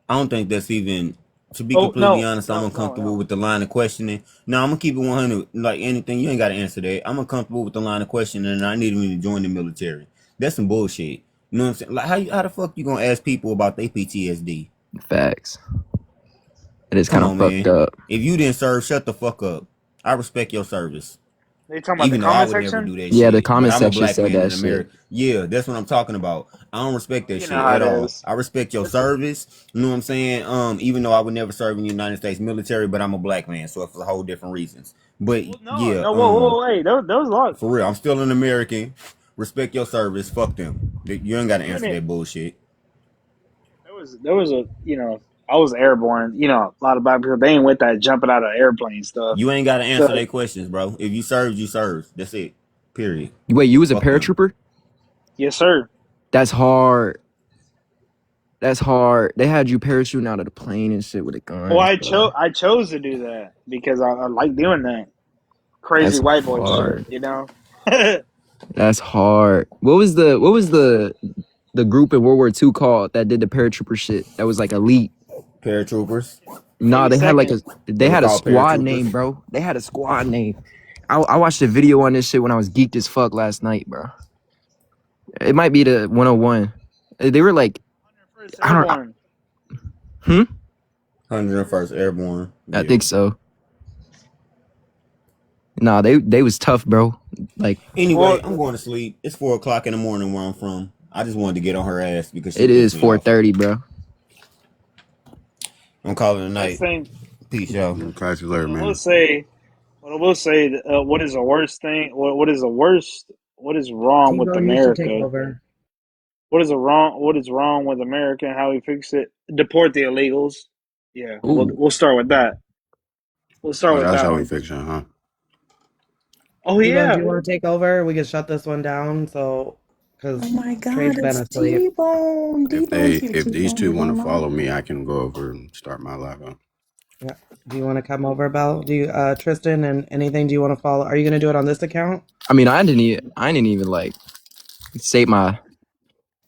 I don't think that's even. To be Oh completely no, honest, I'm no, no, uncomfortable no. with the line of questioning. No, I'm gonna keep it 100. Like anything, you ain't gotta answer that. I'm uncomfortable with the line of questioning, and I need me to join the military. That's some bullshit. You know what I'm saying? Like how the fuck you gonna ask people about their PTSD? Facts. It is Come kind of on, fucked man. up. If you didn't serve, shut the fuck up. I respect your service. They talking about the Even though I comment would never section. do that Yeah, the shit. But comment I'm a section black said man that in shit. America. Yeah, that's what I'm talking about. I don't respect that You know shit how at it all. is. I respect your It's a, service. You know what I'm saying? Even though I would never serve in the United States military, but I'm a black man, so it's for whole different reasons. But well, no, yeah, no. Whoa, wait. There was a lot. for real, I'm still an American. Respect your service. Fuck them. You ain't gotta Even answer it, that bullshit. there was a I was airborne. A lot of black people they ain't with that jumping out of airplane stuff. You ain't gotta answer So their questions, bro. If you served, you served. That's it. Period. Wait, you was a Fuck them. paratrooper? yes, sir. That's hard. That's hard. They had you parachuting out of the plane and shit with a Well, gun, I bro. chose to do that because I like doing that crazy That's white boy shit. hard. It That's hard. What was the group in World War II called that did the paratrooper shit? That was like elite. Paratroopers. Nah, Eighty second. They they were had a called squad paratroopers. name, bro. They had a squad name. I watched a video on this shit when I was geeked as fuck last night, bro. It might be the 101. They were like, First I don't. airborne. 101st Airborne. I Yeah. think so. Nah, they was tough, bro. Like Anyway, Well, I'm going to sleep. It's 4 o'clock in the morning where I'm from. I just wanted to get on her ass because she it pissed is me off. 4:30, bro. I'm calling it a next night. thing. Peace, y'all. Catch you later, What I man. will say. What I will say. What is the worst thing? What is the worst? What is wrong with T-Bone, you should take America? over. What is wrong with America and how we fix it? Deport the illegals. Yeah, Ooh, we'll start with that. We'll start Oh, with that's that how we one. fix it, huh? Oh T-Bone, do yeah. you want to take over? We can shut this one down. So, because Oh my Trey's God, been it's asleep. T-Bone. T-Bone's here. If these T-Bone, two what's want to going follow on? me, I can go over and start my live up. Yeah. Do you want to come over, Belle? Do you, Tristan, and anything? Do you want to follow? Are you gonna do it on this account? I mean, I didn't even like state my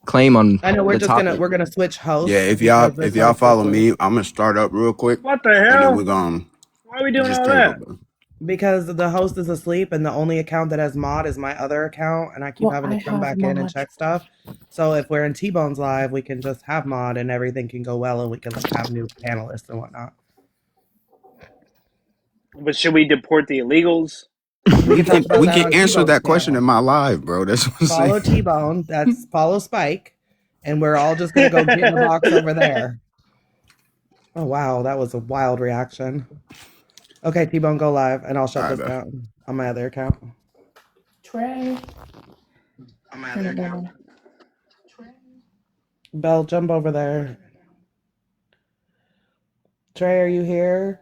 claim on I know the we're topic. gonna switch Yeah, hosts because this if y'all host is follow me, I'm gonna start up real quick, What the and then we're hell? gonna Why are we doing just all take that? over. because the host is asleep and the only account that has mod is my other account, and I keep Well, having I to come have back in and mod. check stuff. So if we're in T-Bone's live, we can just have mod and everything can go well, and we can like have new panelists and whatnot. But should we deport the illegals? We can talk about We that can on answer T-Bone's that question in channel. my live, bro. That's what I'm saying. Follow T-Bone. That's follow Spike, and we're all just gonna go get in the box over there. Oh wow, that was a wild reaction. Okay, T-Bone, go live, and I'll All shut right, this bro. down on my other account. Trey. Turn it down. Belle, jump over there. Trey, are you here?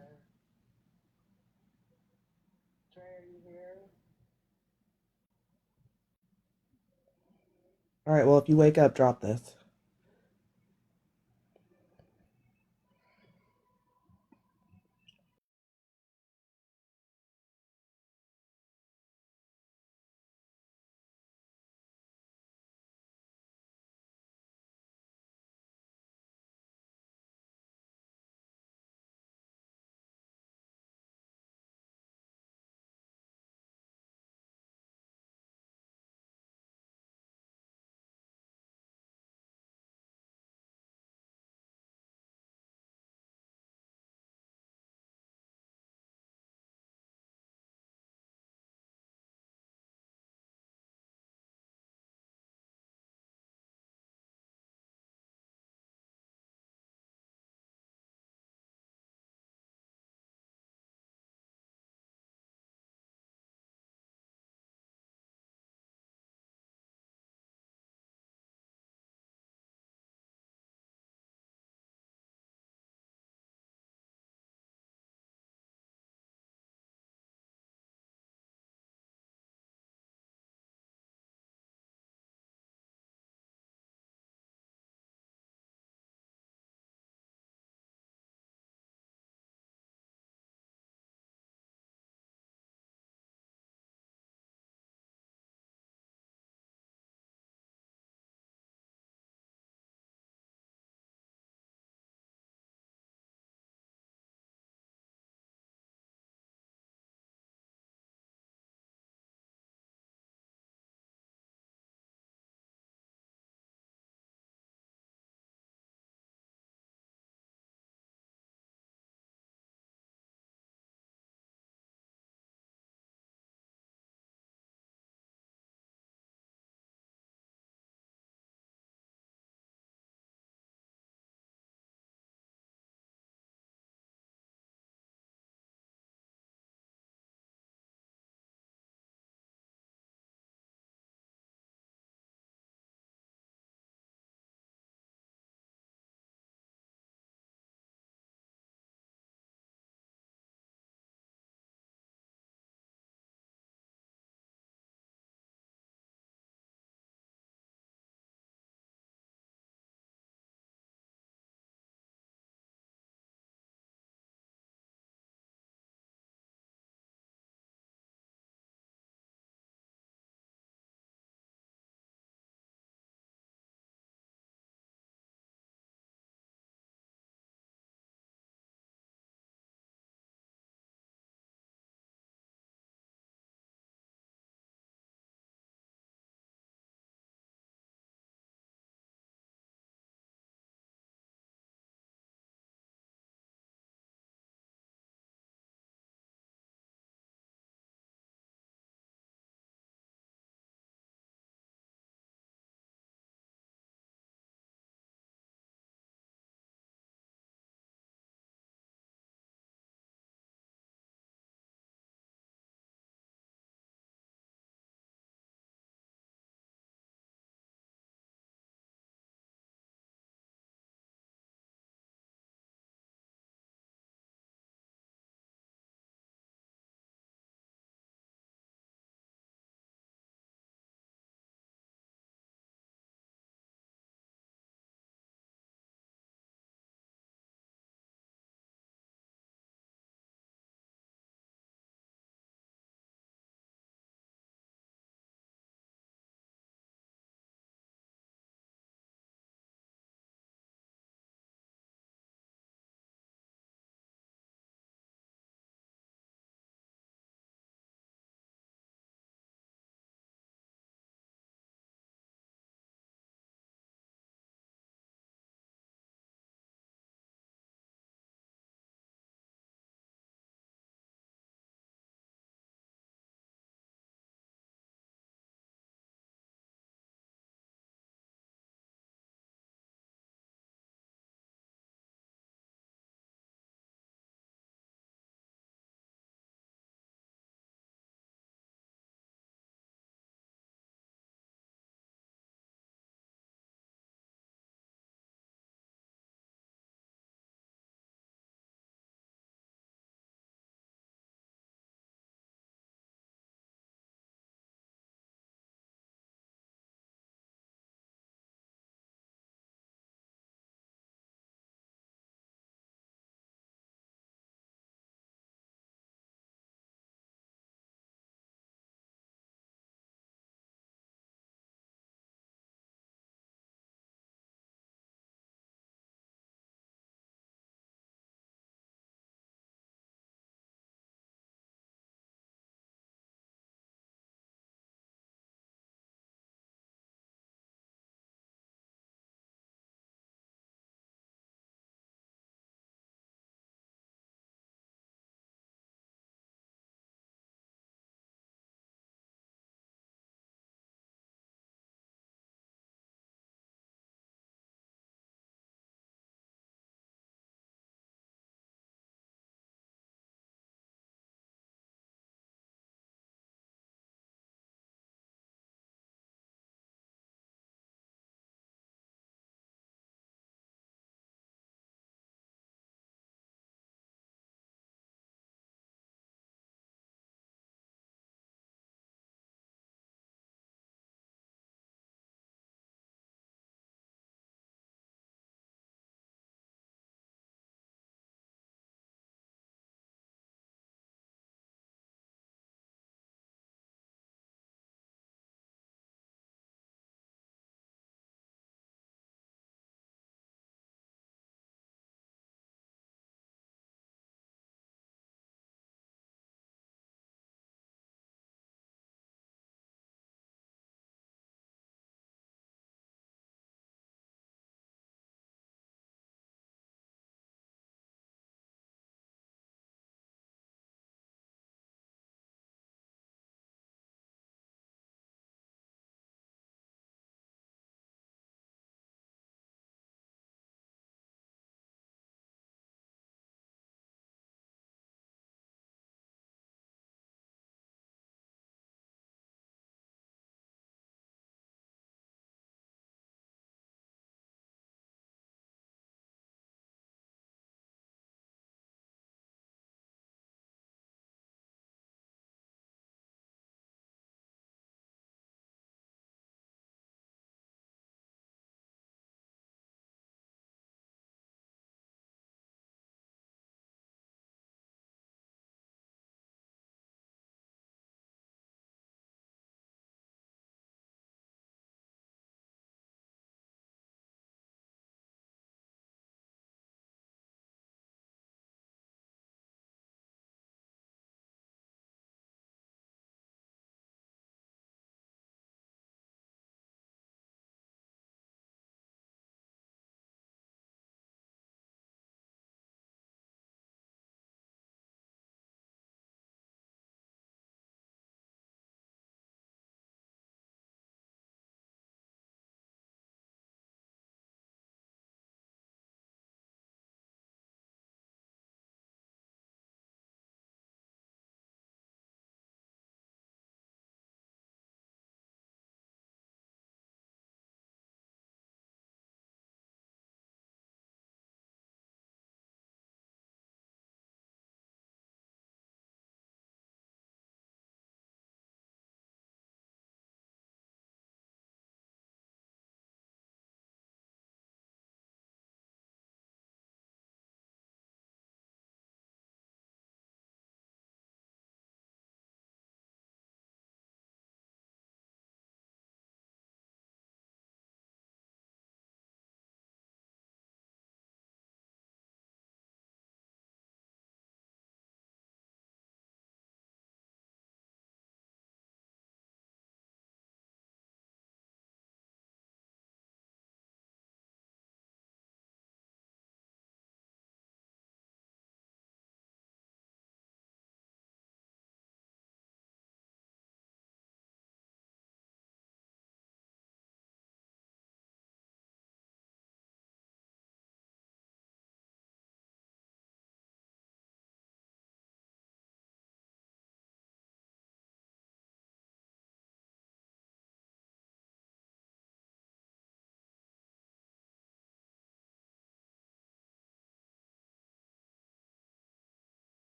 All right, well, if you wake up, drop this.